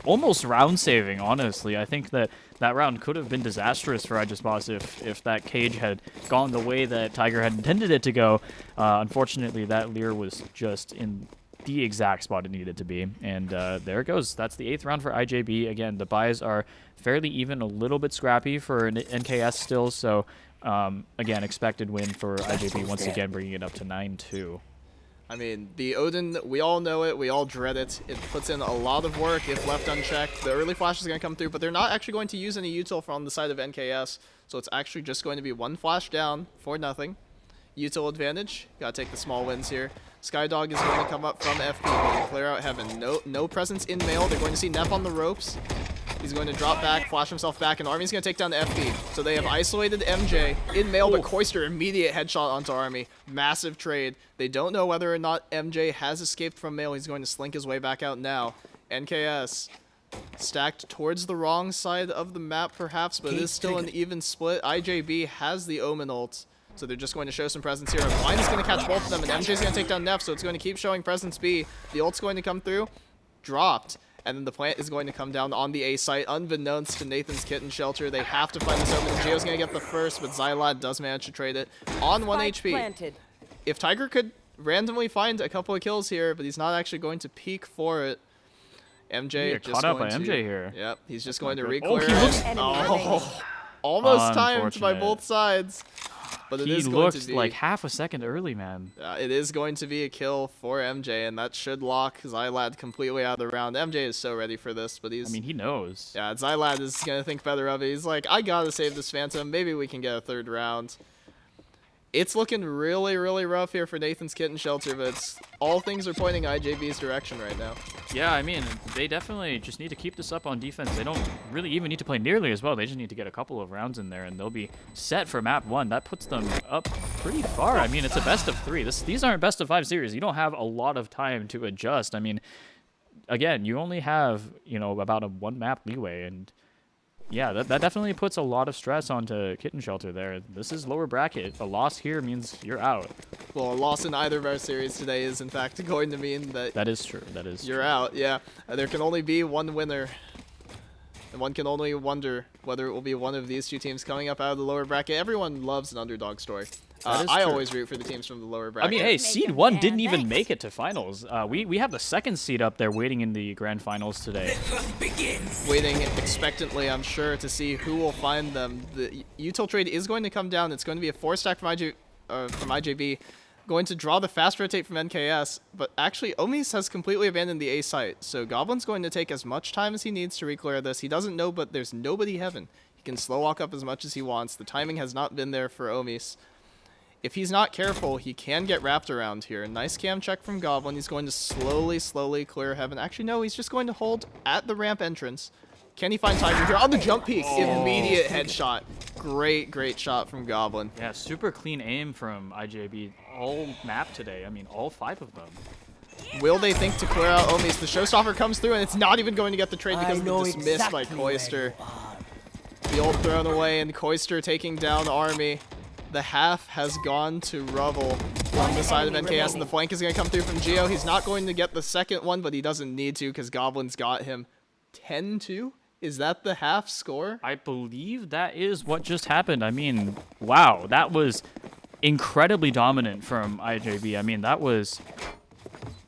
almost round saving, honestly. I think that round could have been disastrous for IJBoss if that cage had gone the way that Tiger had intended it to go. Unfortunately, that Lear was just in the exact spot it needed to be. And there it goes. That's the 8th round for IJB. Again, the buys are fairly even, a little bit scrappy for NKS still. So, again, expected win for IJB once again, bringing it up to 9-2. I mean, the Odin, we all know it, we all dread it. It puts in a lot of work if left unchecked. The early flash is going to come through, but they're not actually going to use any util from the side of NKS, so it's actually just going to be 1 flash down for nothing. Util advantage, gotta take the small wins here. Skydog is going to come up from FP, going to clear out Heaven. No presence in mail, they're going to see Neff on the ropes. He's going to drop back, flash himself back, and Army's going to take down the FP. So they have isolated MJ in mail, but Koister, immediate headshot onto Army. Massive trade. They don't know whether or not MJ has escaped from mail. He's going to slink his way back out now. NKS stacked towards the wrong side of the map, perhaps, but it is still an even split. IJB has the Omen ult, so they're just going to show some presence here. Blind is going to catch both of them, and MJ's going to take down Neff, so it's going to keep showing presence B. The ult's going to come through. Dropped. And then the plant is going to come down on the A site, unbeknownst to Nathan's Kitten shelter. They have to find this open. Geo's going to get the first, but Xylad does manage to trade it on 1 HP. Planted. If Tiger could randomly find a couple of kills here, but he's not actually going to peek for it. MJ just caught up by going MJ here. Yep, he's just going to good. reclear he looks- almost timed by Unfortunate. both sides. But it He is going to looked be like half a second early, man. it is going to be a kill for MJ, and that should lock Xylad completely out of the round. MJ is so ready for this, but he's... I mean, he knows. Yeah, Xylad is going to think better of it. He's like, I got to save this Phantom. Maybe we can get a 3rd round. It's looking really rough here for Nathan's Kitten shelter, but all things are pointing IJB's direction right now. Yeah, I mean, they definitely just need to keep this up on defense. They don't really even need to play nearly as well. They just need to get a couple of rounds in there, and they'll be set for map 1. That puts them up pretty far. I mean, it's a best of 3. These aren't best of 5 series. You don't have a lot of time to adjust. I mean, again, you only have, you know, about a 1 map leeway, and yeah, that definitely puts a lot of stress onto Kitten Shelter there. This is lower bracket. A loss here means you're out. Well, a loss in either of our series today is, in fact, going to mean that... That is true. That is You're true. out, yeah. There can only be one winner. And one can only wonder whether it will be one of these two teams coming up out of the lower bracket. Everyone loves an underdog story. That is I true. always root for the teams from the lower I bracket. mean, hey, Make seed him 1 fan, didn't even thanks. make it to finals. We have the 2nd seed up there waiting in the grand finals today. Waiting expectantly, I'm sure, to see who will find them. The util trade is going to come down. It's going to be a 4-stack from IJB. Going to draw the fast rotate from NKS, but actually Omis has completely abandoned the A site, so Goblin's going to take as much time as he needs to reclear this. He doesn't know, but there's nobody heaven. He can slow walk up as much as he wants. The timing has not been there for Omis. If he's not careful, he can get wrapped around here. Nice cam check from Goblin. He's going to slowly clear heaven. Actually, no, he's just going to hold at the ramp entrance. Can he find Tiger here? On the jump peek, immediate headshot. Great shot from Goblin. Yeah, super clean aim from IJB all map today. I mean, all 5 of them. Will they think to clear out Omis? The showstopper comes through, and it's not even going to get the trade because of the dismiss by Koister. The ult thrown away, and Koister taking down Army. The half has gone to Rubble on the side of NKS, and the flank is going to come through from Geo. He's not going to get the second one, but he doesn't need to because Goblin's got him. 10-2? Is that the half score? I believe that is what just happened. I mean, wow, that was incredibly dominant from IJB. I mean, that was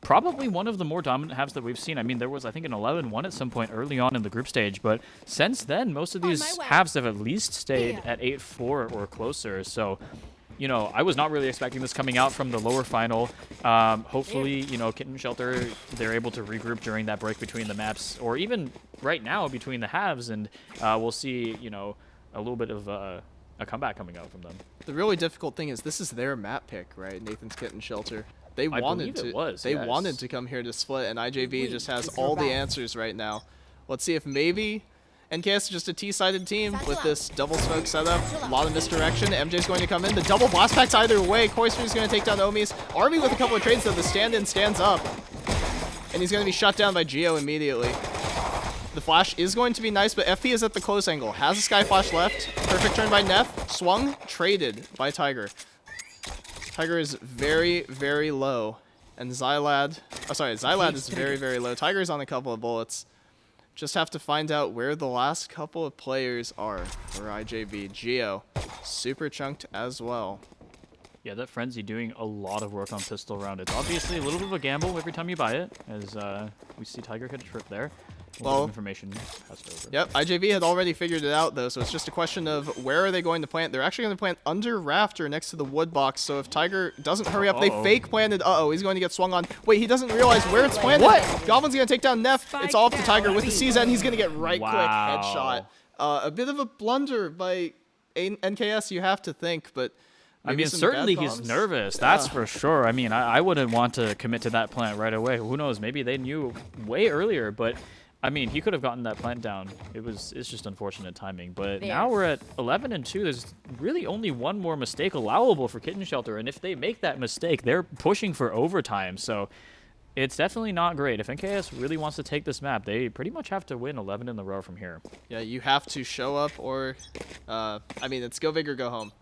probably one of the more dominant halves that we've seen. I mean, there was, I think, an 11-1 at some point early on in the group stage, but since then, most of these halves have at least stayed at 8-4 or closer. So, you know, I was not really expecting this coming out from the lower final. Hopefully, you know, Kitten Shelter, they're able to regroup during that break between the maps, or even right now between the halves, and we'll see, you know, a little bit of a comeback coming out from them. The really difficult thing is this is their map pick, right? Nathan's Kitten Shelter. They wanted to come here to split, and IJV just has all the answers right now. Let's see if maybe NKS is just a T-sided team with this double smoke setup. A lot of misdirection. MJ's going to come in. The double blast packs either way. Koister's going to take down Omi's. Army with a couple of trades, though. The stand-in stands up, and he's going to be shut down by Geo immediately. The flash is going to be nice, but FP is at the close angle. Has a sky flash left. Perfect turn by Neff. Swung, traded by Tiger. Tiger is very, very low. And Xylad is very, very low. Tiger's on a couple of bullets. Just have to find out where the last couple of players are for IJV. Geo, super chunked as well. Yeah, that Frenzy doing a lot of work on pistol round. It's obviously a little bit of a gamble every time you buy it, as we see Tiger hit a trip there. Well, information passed over. Yep, IJV had already figured it out, though, so it's just a question of where are they going to plant. They're actually going to plant under Rafter next to the wood box, so if Tiger doesn't hurry up, they fake planted. He's going to get swung on. Wait, he doesn't realize where it's planted. What? Goblin's going to take down Neff. It's all up to Tiger with the CZ. He's going to get right-click headshot. A bit of a blunder by NKS, you have to think, but I mean, certainly he's nervous. That's for sure. I mean, I wouldn't want to commit to that plant right away. Who knows? Maybe they knew way earlier, but I mean, he could have gotten that plant down. It's just unfortunate timing. But now we're at 11-2. There's really only one more mistake allowable for Kitten Shelter, and if they make that mistake, they're pushing for overtime. So it's definitely not great. If NKS really wants to take this map, they pretty much have to win 11 in a row from here. Yeah, you have to show up, or I mean, it's go big or go home.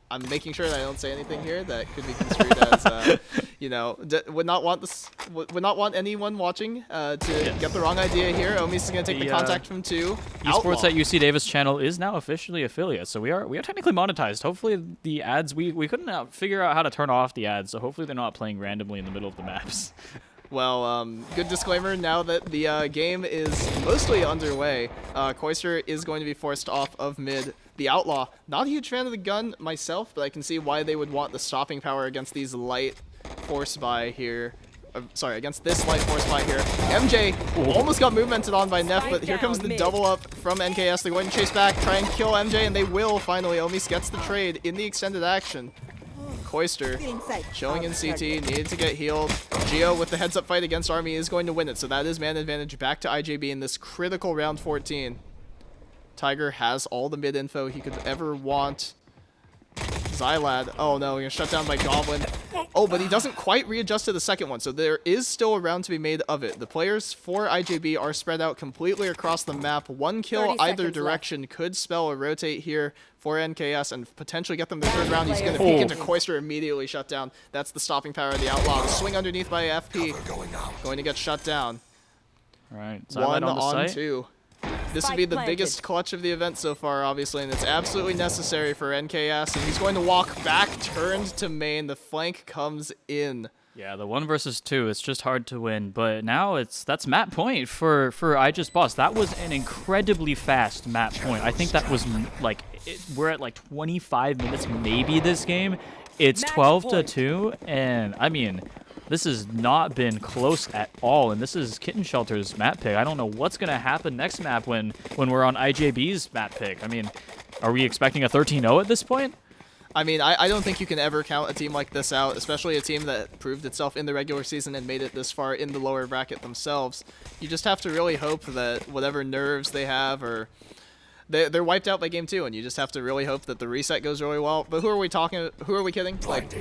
I'm making sure that I don't say anything here that could be construed as, you know, would not want anyone watching to get the wrong idea here. Omis is going to take the contact from 2. Esports at UC Davis channel is now officially affiliate, so we are technically monetized. Hopefully the ads, we couldn't figure out how to turn off the ads, so hopefully they're not playing randomly in the middle of the maps. Well, good disclaimer, now that the game is mostly underway, Koister is going to be forced off of mid. The Outlaw, not a huge fan of the gun myself, but I can see why they would want the stopping power against these light force buy here. Against this light force buy here. MJ almost got movemented on by Neff, but here comes the double up from NKS. They're going to chase back, try and kill MJ, and they will finally. Omis gets the trade in the extended action. Koister showing in CT, needed to get healed. Geo with the heads-up fight against Army is going to win it, so that is man advantage back to IJB in this critical round 14. Tiger has all the mid info he could ever want. Xylad, oh no, you're shut down by Goblin. Oh, but he doesn't quite readjust to the second one, so there is still a round to be made of it. The players for IJB are spread out completely across the map. One kill either direction could spell a rotate here for NKS and potentially get them the third round. He's going to peek into Koister, immediately shut down. That's the stopping power of the Outlaw. The swing underneath by FP, going to get shut down. All right, One on 2. This would be the biggest clutch of the event so far, obviously, and it's absolutely necessary for NKS. And he's going to walk back, turned to main. The flank comes in. Yeah, the 1 versus 2, it's just hard to win. But now that's map point for iJustBoss. That was an incredibly fast map point. I think that was like, we're at like 25 minutes maybe this game. It's 12-2, and I mean, this has not been close at all, and this is Kitten Shelter's map pick. I don't know what's going to happen next map when we're on IJB's map pick. I mean, are we expecting a 13-0 at this point? I mean, I don't think you can ever count a team like this out, especially a team that proved itself in the regular season and made it this far in the lower bracket themselves. You just have to really hope that whatever nerves they have, or they're wiped out by game 2, and you just have to really hope that the reset goes really well. But who are we kidding? Like,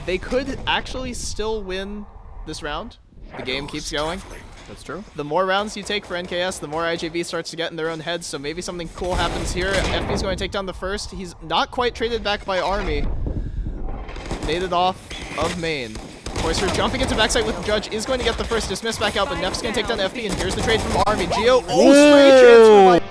they could actually still win this round. The game keeps going. That's true. The more rounds you take for NKS, the more IJV starts to get in their own heads, so maybe something cool happens here. FP's going to take down the first. He's not quite traded back by Army. Naded off of main. Koister jumping into backside with the Judge is going to get the first dismiss back out, but Neff's going to take down FP, and here's the trade from Army. Geo, spray transfer by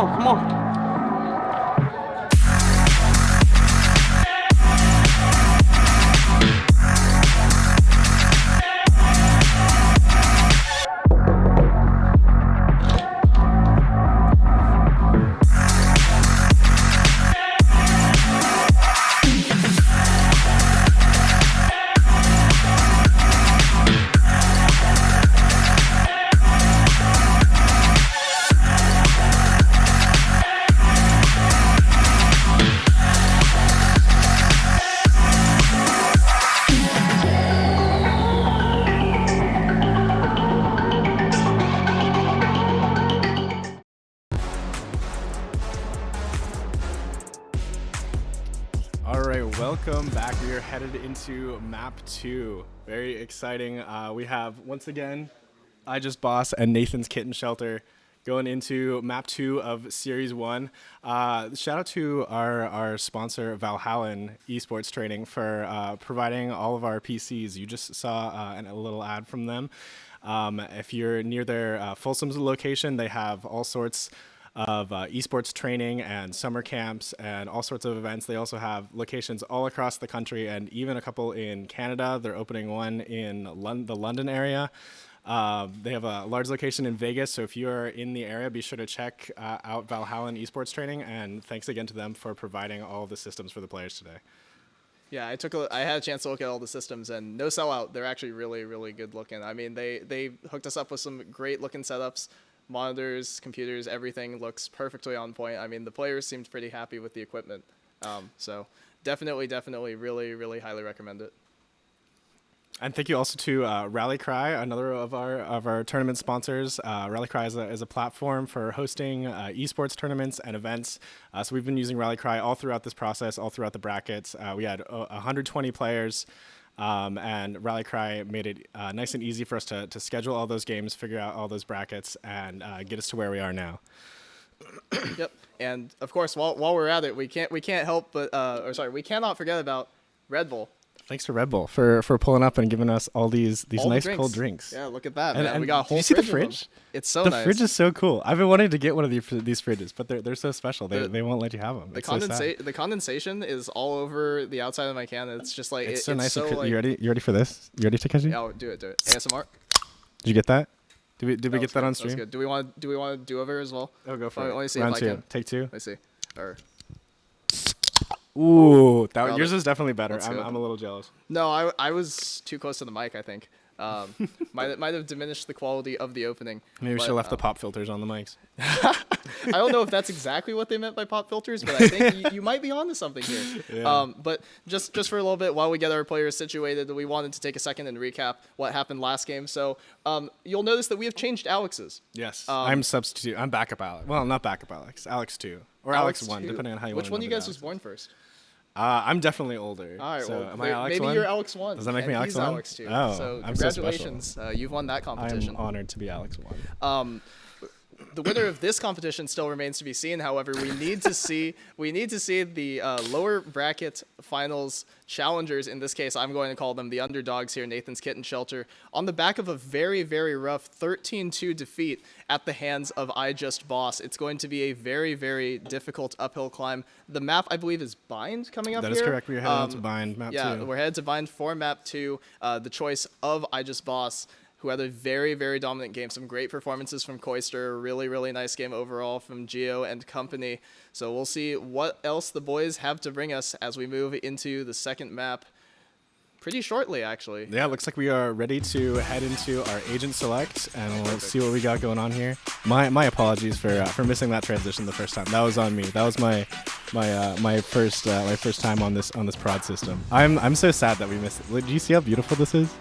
on, come on. Welcome back. We are headed into map 2. Very exciting. We have, once again, I Just Boss and Nathan's Kitten Shelter going into map 2 of Series 1. Shout out to our sponsor, Valorant Esports Training, for providing all of our PCs. You just saw a little ad from them. If you're near their Folsom's location, they have all sorts of esports training and summer camps and all sorts of events. They also have locations all across the country and even a couple in Canada. They're opening one in the London area. They have a large location in Vegas, so if you're in the area, be sure to check out Valorant Esports Training, and thanks again to them for providing all the systems for the players today. Yeah, I had a chance to look at all the systems, and no sellout. They're actually really, really good looking. I mean, they hooked us up with some great looking setups. Monitors, computers, everything looks perfectly on point. I mean, the players seemed pretty happy with the equipment. So definitely, really, really highly recommend it. And thank you also to Rally Cry, another of our tournament sponsors. Rally Cry is a platform for hosting esports tournaments and events. So we've been using Rally Cry all throughout this process, all throughout the brackets. We had 120 players. And Rally Cry made it nice and easy for us to schedule all those games, figure out all those brackets, and get us to where we are now. Yep. And of course, while we're at it, we can't help but we cannot forget about Red Bull. Thanks to Red Bull for pulling up and giving us all these all nice the cold drinks. Yeah, look at that, man. And We got a whole did you see the fridge of fridge? them. It's so the nice. fridge is so cool. I've been wanting to get one of these fridges, but they're so special. They won't let you have them. The condensation is all over the outside of my can. It's just like it's so nice. So like, you ready for this? You ready, Takeshi? Yeah, do it. ASMR. Did you get that? Did we get that on stream? That was good. Do we want to do over as well? Oh, go for it. Let me see Round if I 2. can. Take 2. Let me see. Ooh, yours is definitely better. I'm a little jealous. No, I was too close to the mic, I think. Might have diminished the quality of the opening. Maybe we should have left the pop filters on the mics. I don't know if that's exactly what they meant by pop filters, but I think you might be onto something here. Yeah. But just for a little bit, while we get our players situated, we wanted to take a second and recap what happened last game. So you'll notice that we have changed Alex's. Yes, I'm substitute. I'm backup Alex. Well, not backup Alex. Alex 2. Or Alex 1, depending on how you want to Which one of you guys Alex. was born first? I'm definitely older. All right, so well, am I Alex maybe 1? you're Alex 1. Does that make me Alex he's 1? Alex 2. Oh, so I'm congratulations. So special. You've won that competition. I'm honored to be Alex 1. The winner of this competition still remains to be seen. However, we need to see the lower bracket finals challengers. In this case, I'm going to call them the underdogs here, Nathan's Kitten Shelter, on the back of a very, very rough 13-2 defeat at the hands of I Just Boss. It's going to be a very, very difficult uphill climb. The map, I believe, is Bind coming up here. That is correct. We're headed to Bind map 2. Yeah, we're headed to Bind for map 2. The choice of I Just Boss, who had a very, very dominant game. Some great performances from Koister. Really, really nice game overall from Geo and company. So we'll see what else the boys have to bring us as we move into the second map pretty shortly, actually. Yeah, looks like we are ready to head into our agent select, and let's see what we got going on here. My apologies for missing that transition the first time. That was on me. That was my first time on this prod system. I'm so sad that we missed it. Do you see how beautiful this is?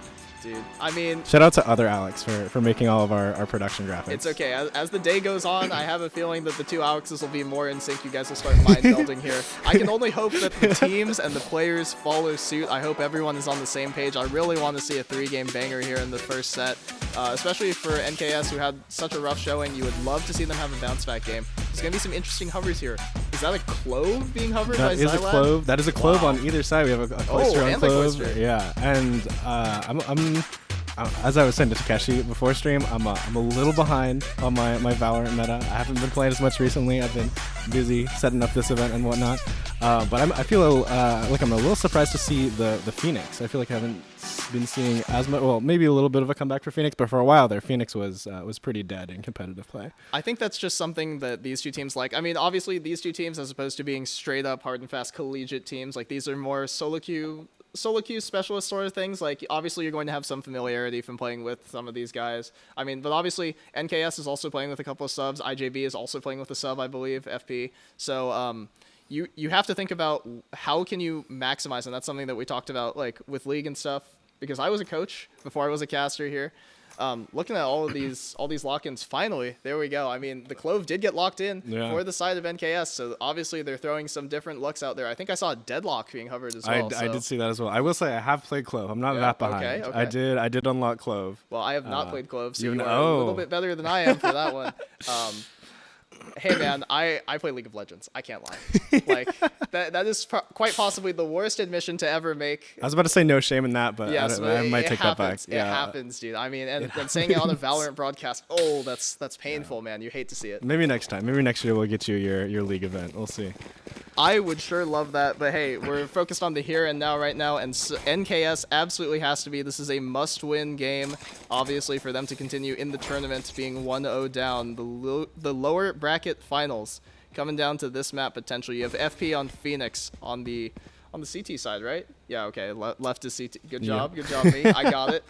Dude, I mean, shout out to other Alex for making all of our production graphics. It's okay. As the day goes on, I have a feeling that the two Alexes will be more in sync. You guys will start mind melding here. I can only hope that the teams and the players follow suit. I hope everyone is on the same page. I really want to see a 3-game banger here in the first set, especially for NKS, who had such a rough showing. You would love to see them have a bounce back game. There's going to be some interesting hovers here. Is that a clove being hovered by Xylab? That is a clove. That is a clove on either side. We have a Cloister on and clove. the Cloister. Yeah, and as I was saying to Takeshi before stream, I'm a little behind on my Valorant meta. I haven't been playing as much recently. I've been busy setting up this event and whatnot. But I feel like I'm a little surprised to see the Phoenix. I feel like I haven't been seeing as much. Well, maybe a little bit of a comeback for Phoenix, but for a while there, Phoenix was pretty dead in competitive play. I think that's just something that these two teams like. I mean, obviously these two teams, as opposed to being straight up hard and fast collegiate teams, like these are more solo queue specialist sort of things. Like obviously you're going to have some familiarity from playing with some of these guys. I mean, but obviously NKS is also playing with a couple of subs. IJB is also playing with a sub, I believe, FP. So you have to think about how can you maximize, and that's something that we talked about like with League and stuff, because I was a coach before I was a caster here. Looking at all these lock-ins, finally, there we go. I mean, the Clove did get locked in for the side of NKS, so obviously they're throwing some different looks out there. I think I saw a Deadlock being hovered as well. I did see that as well. I will say I have played Clove. I'm not that behind. Okay. I did unlock Clove. Well, I have not played Clove, so you you are are a little bit better than I am for that one. Hey man, I play League of Legends. I can't lie. Like that is quite possibly the worst admission to ever make. I was about to say no shame in that, but yes, I might take that back. It happens, dude. I mean, and saying it on a Valorant broadcast, that's painful, man. You hate to see it. Maybe next time. Maybe next year we'll get you your League event. We'll see. I would sure love that, but hey, we're focused on the here and now right now, and NKS absolutely has to be. This is a must-win game, obviously, for them to continue in the tournament, being 1-0 down. The lower bracket finals coming down to this map potentially. You have FP on Phoenix on the CT side, right? Yeah, okay. Left is CT. Good job, Good job, me. I got it.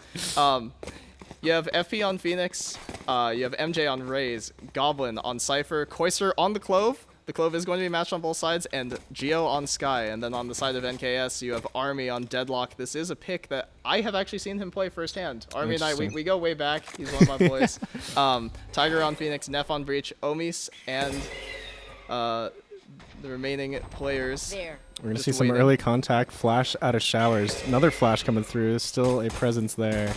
You have FP on Phoenix. You have MJ on Raze, Goblin on Cypher, Koiser on the Clove. The Clove is going to be matched on both sides, and Geo on Sky. And then on the side of NKS, you have Army on Deadlock. This is a pick that I have actually seen him play firsthand. Army and I, we go way back. He's one of my boys. Tiger on Phoenix, Neff on Breach, Omis, and the remaining players. We're going to see some early contact, flash out of showers. Another flash coming through. Still a presence there.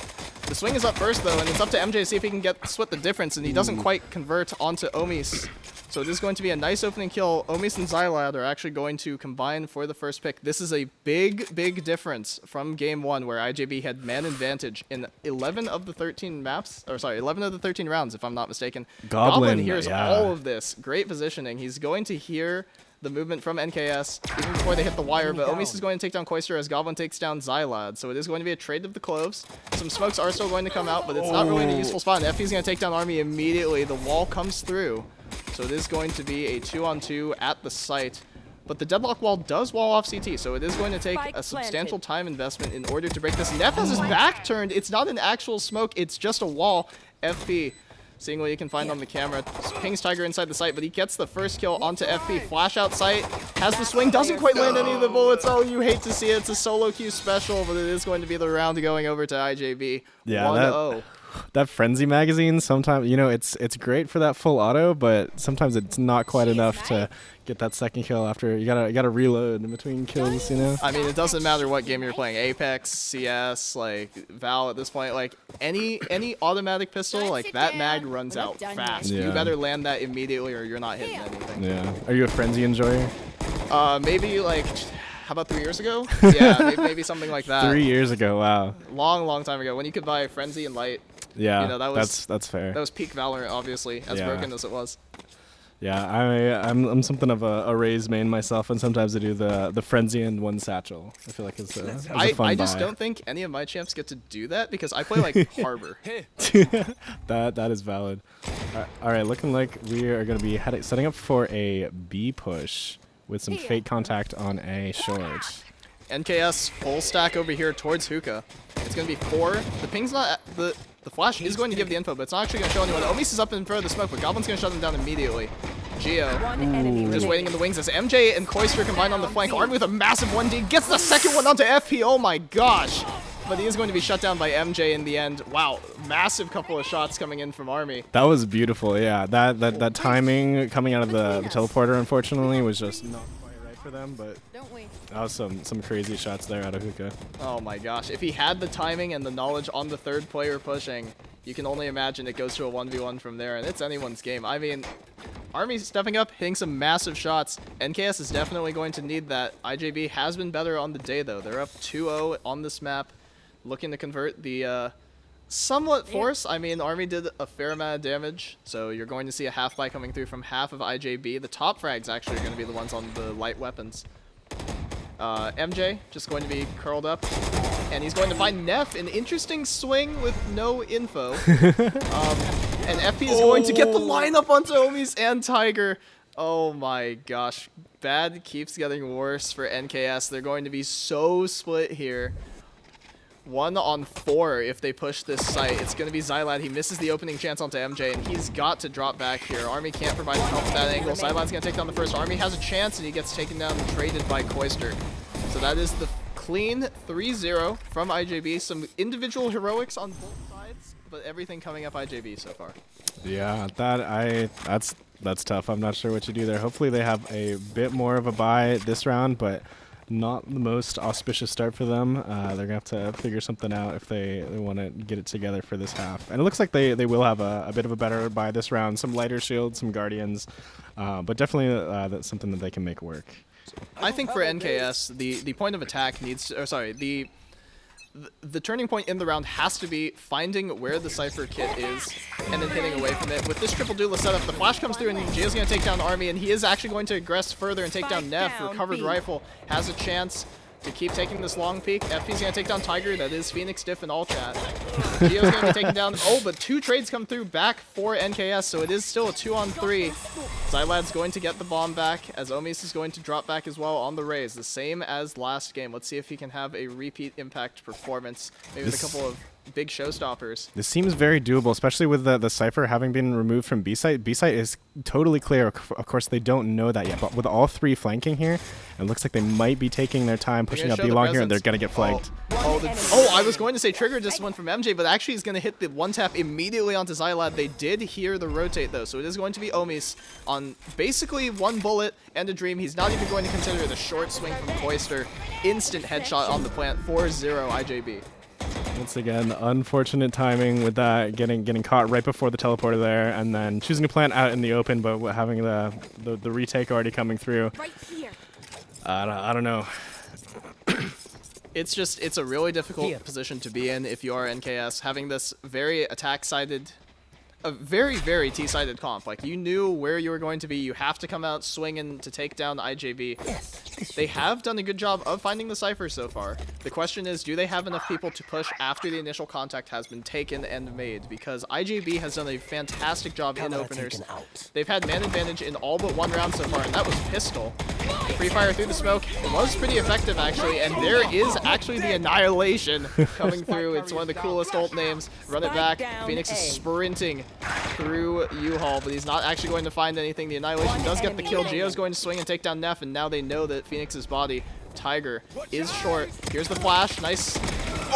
The swing is up first, though, and it's up to MJ to see if he can split the difference, and he doesn't quite convert onto Omis. So it is going to be a nice opening kill. Omis and Xylad are actually going to combine for the first pick. This is a big difference from game one, where IJB had man advantage in 11 of the 13 maps, or sorry, 11 of the 13 rounds, if I'm not mistaken. Goblin hears all of this. Great positioning. He's going to hear the movement from NKS even before they hit the wire, but Omis is going to take down Koister as Goblin takes down Xylad. So it is going to be a trade of the Cloves. Some smokes are still going to come out, but it's not really a useful spot. And FP's going to take down Army immediately. The wall comes through. So it is going to be a 2-on-2 at the site. But the Deadlock wall does wall off CT, so it is going to take a substantial time investment in order to break this. Neff has his back turned. It's not an actual smoke, it's just a wall. FP, seeing what he can find on the camera, pings Tiger inside the site, but he gets the first kill onto FP. Flash out sight, has the swing, doesn't quite land any of the bullets. Oh, you hate to see it. It's a solo queue special, but it is going to be the round going over to IJB. Yeah, 1-0. That Frenzy magazine, sometimes, you know, it's great for that full auto, but sometimes it's not quite enough to get that second kill after you gotta reload in between kills, you know? I mean, it doesn't matter what game you're playing, Apex, CS, like Val at this point, like any automatic pistol, like that mag runs out fast. Yeah. You better land that immediately or you're not hitting anything. Yeah. Are you a Frenzy enjoyer? Maybe like, how about 3 years ago? Yeah, maybe something like that. 3 years ago, wow. Long time ago, when you could buy Frenzy and Light. Yeah, you know, that's fair. That was peak Valorant, obviously, as broken as it was. Yeah, I'm something of a Raze main myself, and sometimes I do the Frenzy and one Satchel. I feel like it's a fun I just buy. don't think any of my champs get to do that because I play like Harbor. That is valid. All right, looking like we are going to be setting up for a B push with some fake contact on A short. NKS full stack over here towards Hookah. It's going to be 4. The ping's not... The flash is going to give the info, but it's not actually going to show anyone. Omis is up in front of the smoke, but Goblin's going to shut them down immediately. Geo just waiting in the wings as MJ and Koister combine on the flank. Army with a massive 1D gets the second one onto FP. Oh my gosh. But he is going to be shut down by MJ in the end. Wow, massive couple of shots coming in from Army. That was beautiful, yeah. That timing coming out of the teleporter, unfortunately, was just not quite right for them, but that was some crazy shots there out of Hookah. Oh my gosh. If he had the timing and the knowledge on the third player pushing, you can only imagine it goes to a 1v1 from there, and it's anyone's game. I mean, Army stepping up, hitting some massive shots. NKS is definitely going to need that. IJB has been better on the day, though. They're up 2-0 on this map, looking to convert the somewhat forced. I mean, Army did a fair amount of damage, so you're going to see a half buy coming through from half of IJB. The top frags actually are going to be the ones on the light weapons. MJ just going to be curled up, and he's going to find Neff. An interesting swing with no info. And FP is going to get the lineup onto Omis and Tiger. Oh my gosh. Bad keeps getting worse for NKS. They're going to be so split here. 1 on 4 if they push this site. It's going to be Xylad. He misses the opening chance onto MJ, and he's got to drop back here. Army can't provide him help with that angle. Xylad's going to take down the first. Army has a chance, and he gets taken down and traded by Koister. So that is the clean 3-0 from IJB. Some individual heroics on both sides, but everything coming up IJB so far. Yeah, that's tough. I'm not sure what you do there. Hopefully they have a bit more of a buy this round, but not the most auspicious start for them. They're going to have to figure something out if they want to get it together for this half. And it looks like they will have a bit of a better buy this round. Some lighter shields, some guardians, but definitely that's something that they can make work. I think for NKS, the point of attack needs to, the turning point in the round has to be finding where the Cypher kit is and then hitting away from it. With this triple duelist setup, the flash comes through and Gio's going to take down Army, and he is actually going to aggress further and take down Neff. Recovered rifle has a chance to keep taking this long peek. FP's going to take down Tiger. That is Phoenix Diff in all chat. Gio's going to be taken down. Oh, but 2 trades come through back for NKS, so it is still a 2-on-3. Xylad's going to get the bomb back, as Omis is going to drop back as well on the Raze. The same as last game. Let's see if he can have a repeat impact performance. Maybe with a couple of big showstoppers. This seems very doable, especially with the Cypher having been removed from B-site. B-site is totally clear. Of course, they don't know that yet, but with all 3 flanking here, it looks like they might be taking their time, pushing up B-long here, and they're going to get flanked. I was going to say trigger discipline from MJ, but actually he's going to hit the 1-tap immediately onto Xylad. They did hear the rotate, though, so it is going to be Omis on basically 1 bullet and a dream. He's not even going to consider the short swing from Koister. Instant headshot on the plant, 4-0 IJB. Once again, unfortunate timing with that, getting caught right before the teleporter there, and then choosing to plant out in the open, but having the retake already coming through. Right here. I don't know. It's a really difficult position to be in if you are NKS, having this very attack-sided, a very, very T-sided comp. Like, you knew where you were going to be. You have to come out swinging to take down IJB. They have done a good job of finding the Cypher so far. The question is, do they have enough people to push after the initial contact has been taken and made? Because IJB has done a fantastic job in openers. They've had man advantage in all but 1 round so far, and that was Pistol. The free fire through the smoke was pretty effective, actually, and there is actually the Annihilation coming through. It's one of the coolest ult names. Run it back. Phoenix is sprinting through U-Haul, but he's not actually going to find anything. The Annihilation does get the kill. Gio's going to swing and take down Neff, and now they know that Phoenix's body, Tiger, is short. Here's the flash. Nice.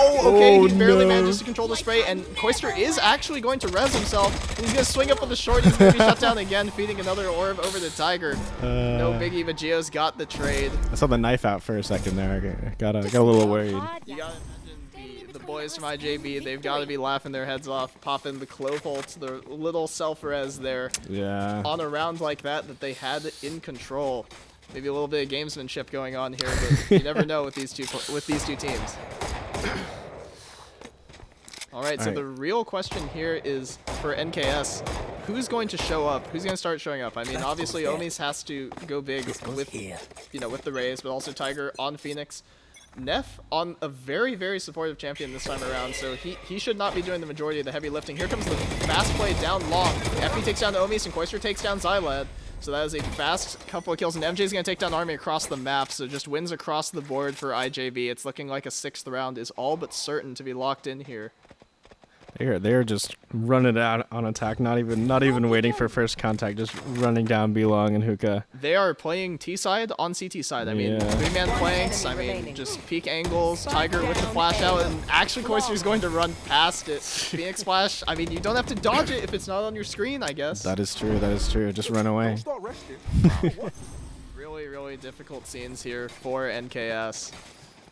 Oh, okay. He barely manages to control the spray, and Koister is actually going to res himself. And he's going to swing up with the short. He's going to be shut down again, feeding another orb over to Tiger. No biggie, but Gio's got the trade. I saw the knife out for a second there. I got a little worried. You gotta imagine the boys from IJB, they've got to be laughing their heads off, popping the clove ult, the little self-res there. Yeah. On a round like that they had in control. Maybe a little bit of gamesmanship going on here, but you never know with these two teams. All right, so the real question here is for NKS, who's going to show up? Who's going to start showing up? I mean, obviously Omis has to go big with, with the Raze, but also Tiger on Phoenix. Neff on a very, very supportive champion this time around, so he should not be doing the majority of the heavy lifting. Here comes the fast play down long. FP takes down Omis, and Koister takes down Xylad. So that is a fast couple of kills, and MJ's going to take down Army across the map, so just wins across the board for IJB. It's looking like a 6th round is all but certain to be locked in here. They're just running out on attack, not even waiting for first contact, just running down B-long and hookah. They are playing T-side on CT side. I mean, 3-man flanks, I mean, just peak angles, Tiger with the flash out, and actually Koister is going to run past it. Phoenix flash, I mean, you don't have to dodge it if it's not on your screen, I guess. That is true, just run away. Really, really difficult scenes here for NKS.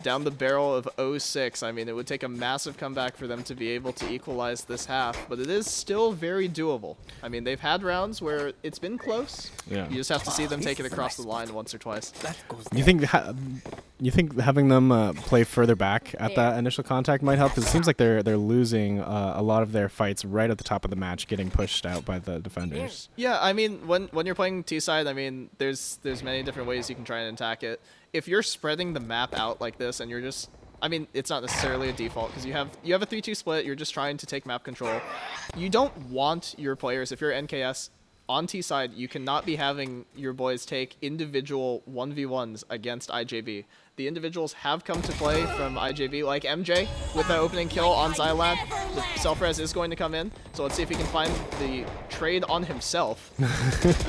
Down the barrel of 06. I mean, it would take a massive comeback for them to be able to equalize this half, but it is still very doable. I mean, they've had rounds where it's been close. Yeah. You just have to see them take it across the line once or twice. You think you think having them play further back at that initial contact might help? Because it seems like they're losing a lot of their fights right at the top of the match, getting pushed out by the defenders. Yeah, I mean, when you're playing T-side, I mean, there's many different ways you can try and attack it. If you're spreading the map out like this and you're just, I mean, it's not necessarily a default because you have a 3-2 split. You're just trying to take map control. You don't want your players, if you're NKS, on T-side, you cannot be having your boys take individual 1v1s against IJB. The individuals have come to play from IJB, like MJ with the opening kill on Xylad. The self-res is going to come in, so let's see if he can find the trade on himself.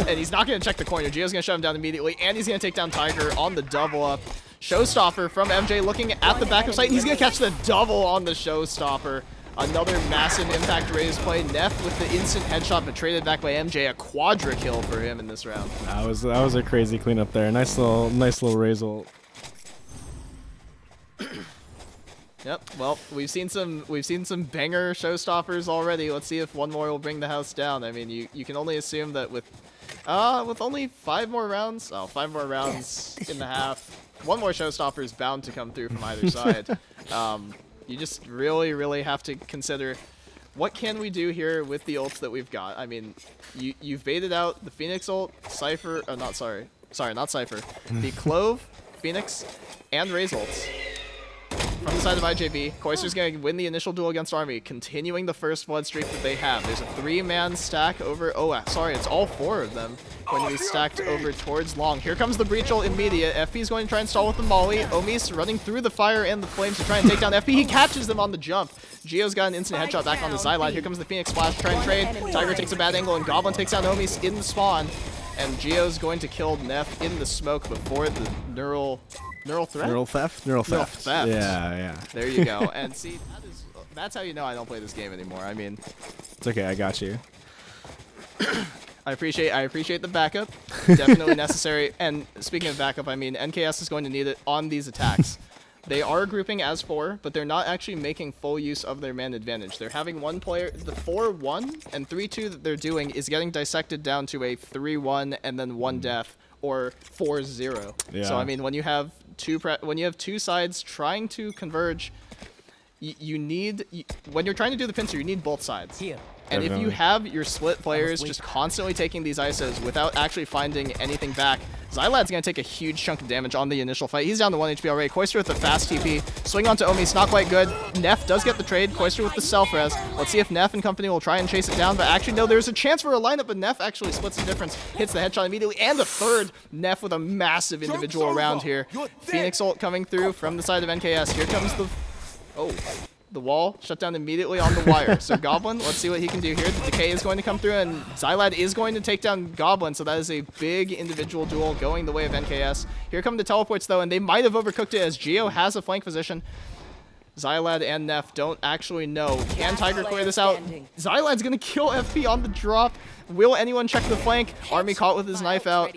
And he's not going to check the corner. Gio's going to shut him down immediately, and he's going to take down Tiger on the double up. Showstopper from MJ looking at the back of sight. He's going to catch the double on the Showstopper. Another massive impact raise play. Neff with the instant headshot, but traded back by MJ. A quadra kill for him in this round. That was a crazy cleanup there. Nice little raise ult. Yep. Well, we've seen some banger Showstoppers already. Let's see if one more will bring the house down. I mean, you can only assume that with only 5 more rounds. Oh, 5 more rounds in the half. One more Showstopper is bound to come through from either side. You just really have to consider what can we do here with the ults that we've got. I mean, you've baited out the Phoenix ult, Cypher, not Cypher, the Clove, Phoenix, and Raze ults. From the side of IJB, Koister's going to win the initial duel against Army, continuing the first blood streak that they have. There's a 3-man stack over... Oh, sorry, it's all 4 of them going to be stacked over towards Long. Here comes the breach ult immediate. FP's going to try and stall with the molly. Omis running through the fire and the flames to try and take down FP. He catches them on the jump. Gio's got an instant headshot back on the sideline. Here comes the Phoenix Splash to try and trade. Tiger takes a bad angle, and Goblin takes down Omis in the spawn. And Gio's going to kill Neff in the smoke before the neural threat? Neural theft? Neural theft. Yeah. There you go. And see, that's how you know I don't play this game anymore. I mean, it's okay. I got you. I appreciate the backup. Definitely necessary. And speaking of backup, I mean, NKS is going to need it on these attacks. They are grouping as 4, but they're not actually making full use of their man advantage. They're having one player, the 4-1 and 3-2 that they're doing is getting dissected down to a 3-1 and then 1 death, or 4-0. Yeah. So I mean, when you have two sides trying to converge, when you're trying to do the pincer, you need both sides. Here. And if you have your split players just constantly taking these ISOs without actually finding anything back, Xylad's going to take a huge chunk of damage on the initial fight. He's down to 1 HP already. Koister with the fast TP. Swing onto Omis, not quite good. Neff does get the trade. Koister with the self-res. Let's see if Neff and company will try and chase it down. But actually, no, there's a chance for a lineup, but Neff actually splits the difference. Hits the headshot immediately. And a third. Neff with a massive individual round here. Phoenix ult coming through from the side of NKS. Here comes the... Oh. The wall shut down immediately on the wire. So Goblin, let's see what he can do here. The decay is going to come through, and Xylad is going to take down Goblin, so that is a big individual duel going the way of NKS. Here come the teleports, though, and they might have overcooked it as Gio has a flank position. Xylad and Neff don't actually know. Can Tiger clear this out? Xylad's going to kill FP on the drop. Will anyone check the flank? Army caught with his knife out.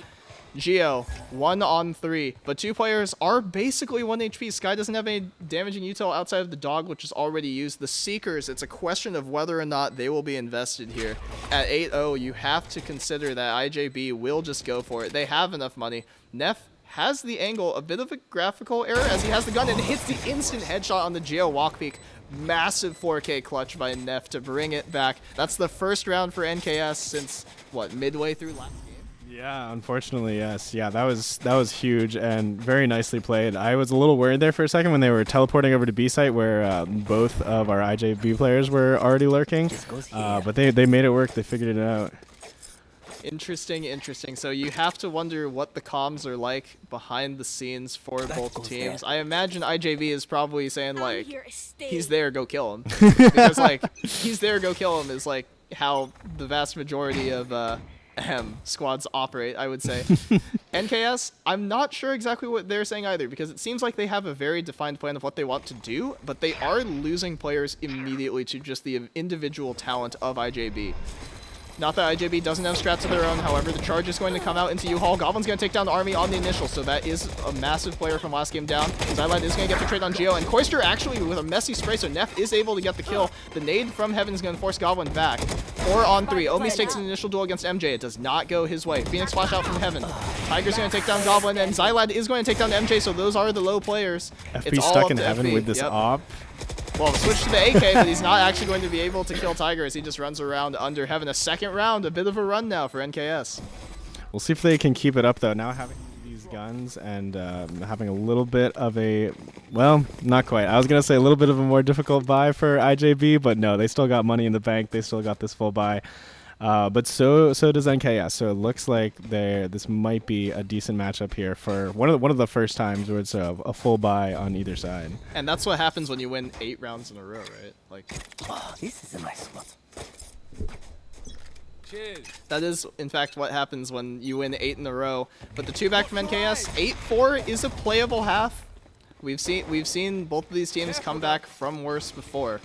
Gio, 1 on 3, but 2 players are basically 1 HP. Sky doesn't have any damaging util outside of the dog, which is already used. The Seekers, it's a question of whether or not they will be invested here. At 8-0, you have to consider that IJB will just go for it. They have enough money. Neff has the angle, a bit of a graphical error as he has the gun and hits the instant headshot on the Gio walk peak. Massive 4K clutch by Neff to bring it back. That's the first round for NKS since, what, midway through last game? Yeah, unfortunately, yes. Yeah, that was huge and very nicely played. I was a little worried there for a second when they were teleporting over to B site where both of our IJB players were already lurking, but they made it work. They figured it out. Interesting. So you have to wonder what the comms are like behind the scenes for both teams. I imagine IJV is probably saying, like, he's there, go kill him. Because, like, he's there, go kill him is, like, how the vast majority of squads operate, I would say. NKS, I'm not sure exactly what they're saying either, because it seems like they have a very defined plan of what they want to do, but they are losing players immediately to just the individual talent of IJB. Not that IJB doesn't have strats of their own, however, the charge is going to come out into U-Haul. Goblin's going to take down the Army on the initial, so that is a massive player from last game down. Xylad is going to get the trade on Gio, and Koister actually with a messy spray, so Neff is able to get the kill. The nade from Heaven is going to force Goblin back. 4 on 3. Omis takes an initial duel against MJ. It does not go his way. Phoenix flash out from heaven. Tiger's going to take down Goblin, and Xylad is going to take down MJ, so those are the low players. FP It's all stuck up in to heaven FP. with this op. Well, switch to the AK, but he's not actually going to be able to kill Tiger as he just runs around under heaven. A second round, a bit of a run now for NKS. We'll see if they can keep it up, though. Now having these guns and having a little bit of a, well, not quite. I was going to say a little bit of a more difficult buy for IJB, but no, they still got money in the bank. They still got this full buy. But so does NKS. So it looks like this might be a decent matchup here for one of the first times where it's a full buy on either side. And that's what happens when you win 8 rounds in a row, right? Like, Oh, this is a nice spot. that is, in fact, what happens when you win 8 in a row. But the 2 back from NKS, 8-4 is a playable half. We've seen both of these teams come back from worse before.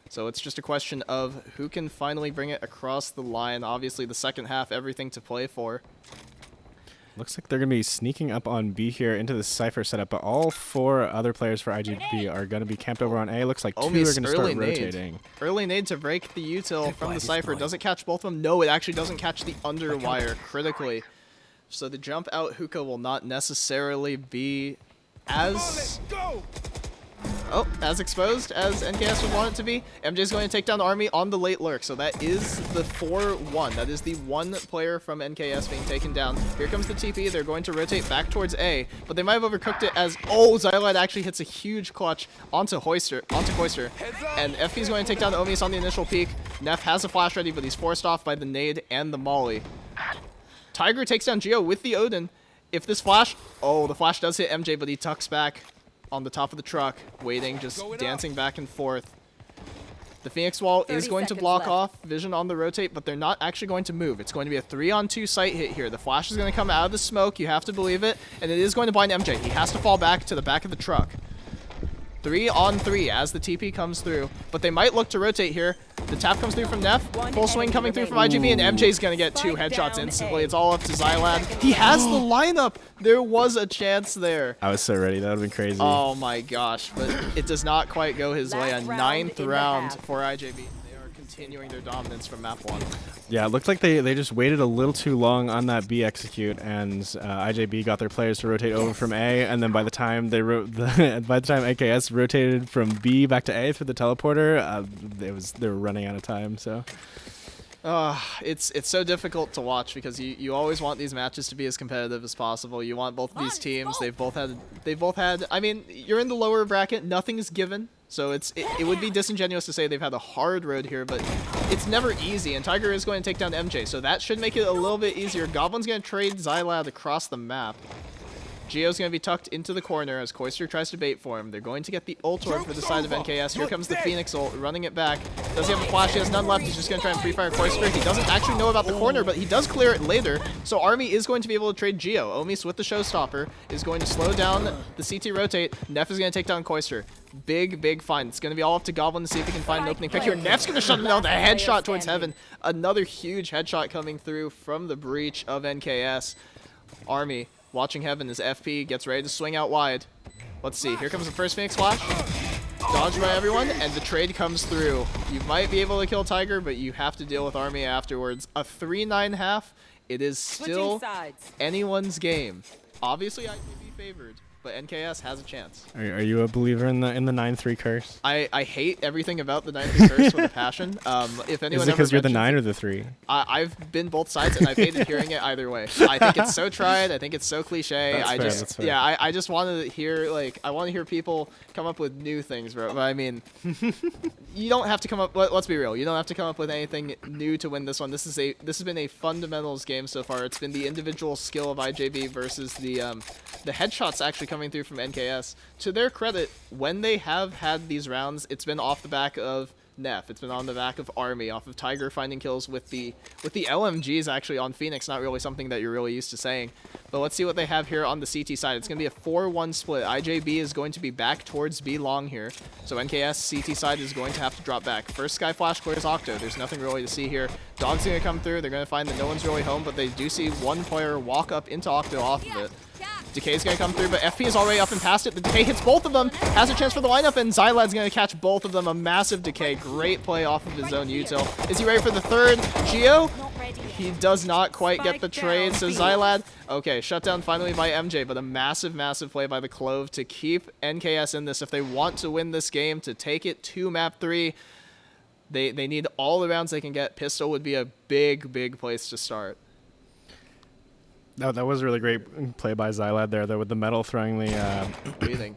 So it's just a question of who can finally bring it across the line. Obviously, the second half, everything to play for. Looks like they're going to be sneaking up on B here into the Cypher setup, but all 4 other players for IGB are going to be camped over on A. Looks like 2 are going to start rotating. Early nade to break the util from the Cypher. Does it catch both of them? No, it actually doesn't catch the underwire critically. So the jump out hookah will not necessarily be as exposed as NKS would want it to be. MJ's going to take down Army on the late lurk, so that is the 4-1. That is the 1 player from NKS being taken down. Here comes the TP. They're going to rotate back towards A, but they might have overcooked it as, Xylad actually hits a huge clutch onto Hoister, and FP's going to take down Omis on the initial peek. Neff has a flash ready, but he's forced off by the nade and the molly. Tiger takes down Geo with the Odin. If this flash, the flash does hit MJ, but he tucks back on the top of the truck, waiting, just dancing back and forth. The Phoenix wall is going to block off Vision on the rotate, but they're not actually going to move. It's going to be a 3-on-2 sight hit here. The flash is going to come out of the smoke, you have to believe it, and it is going to blind MJ. He has to fall back to the back of the truck. 3-on-3 as the TP comes through, but they might look to rotate here. The tap comes through from Neff, full swing coming through from IGB, and MJ's going to get 2 headshots instantly. It's all up to Xylad. He has the lineup. There was a chance there. I was so ready. That would have been crazy. Oh my gosh, but it does not quite go his way. A 9th round for IJB. They are continuing their dominance from map 1. Yeah, it looked like they just waited a little too long on that B execute, and IJB got their players to rotate over from A, and then by the time they AKS rotated from B back to A through the teleporter, they were running out of time. So. It's so difficult to watch because you always want these matches to be as competitive as possible. You want both of these teams. They've both had. I mean, you're in the lower bracket. Nothing's given. So it would be disingenuous to say they've had a hard road here, but it's never easy, and Tiger is going to take down MJ, so that should make it a little bit easier. Goblin's going to trade Xylad across the map. Geo's going to be tucked into the corner as Koister tries to bait for him. They're going to get the ult orb for the side of NKS. Here comes the Phoenix ult, running it back. Does he have a flash? He has none left. He's just going to try and free-fire Koister. He doesn't actually know about the corner, but he does clear it later. So Army is going to be able to trade Geo. Omis with the showstopper is going to slow down the CT rotate. Neff is going to take down Koister. Big find. It's going to be all up to Goblin to see if he can find an opening pick here. Neff's going to shut him down. The headshot towards heaven. Another huge headshot coming through from the breach of NKS. Army watching heaven as FP gets ready to swing out wide. Let's see. Here comes the first Phoenix flash. Dodged by everyone, and the trade comes through. You might be able to kill Tiger, but you have to deal with Army afterwards. A 3-9 half. It is still anyone's game. Obviously, IGB favored, but NKS has a chance. Are you a believer in the 9-3 curse? I hate everything about the 9-3 curse with a passion. If anyone Is it because you're the mentions 9 or the 3? I've been both sides, and I've hated hearing it either way. I think it's so tried. I think it's so cliche. That's fair. Yeah, I just wanted to hear, like, I want to hear people come up with new things, bro. But I mean, you don't have to come up. Let's be real. You don't have to come up with anything new to win this one. This has been a fundamentals game so far. It's been the individual skill of IJB versus the headshots actually coming through from NKS. To their credit, when they have had these rounds, it's been off the back of Neff. It's been on the back of Army, off of Tiger finding kills with the LMGs actually on Phoenix. Not really something that you're really used to saying. But let's see what they have here on the CT side. It's going to be a 4-1 split. IJB is going to be back towards B long here. So NKS CT side is going to have to drop back. First Sky Flash clears Octo. There's nothing really to see here. Dog's going to come through. They're going to find that no one's really home, but they do see one player walk up into Octo off of it. Decay's going to come through, but FP is already up and past it. The Decay hits both of them, has a chance for the lineup, and Xylad's going to catch both of them. A massive Decay. Great play off of his own util. Is he ready for the third? Geo? He does not quite get the trade, so Xylad, okay, shut down finally by MJ, but a massive, massive play by the Clove to keep NKS in this if they want to win this game, to take it to map 3. They need all the rounds they can get. Pistol would be a big, big place to start. That was a really great play by Xylad there, though, with the metal throwing the Breathing.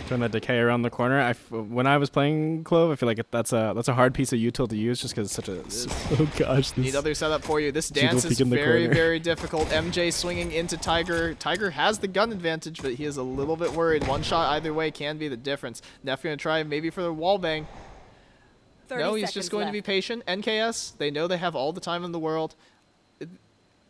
throwing that Decay around the corner. When I was playing Clove, I feel like that's a hard piece of util to use just because it's such a oh gosh. Need other setup for you. This dance is very, very difficult. MJ swinging into Tiger. Tiger has the gun advantage, but he is a little bit worried. One shot either way can be the difference. Neff going to try maybe for the wall bang. No, he's just going to be patient. NKS, they know they have all the time in the world.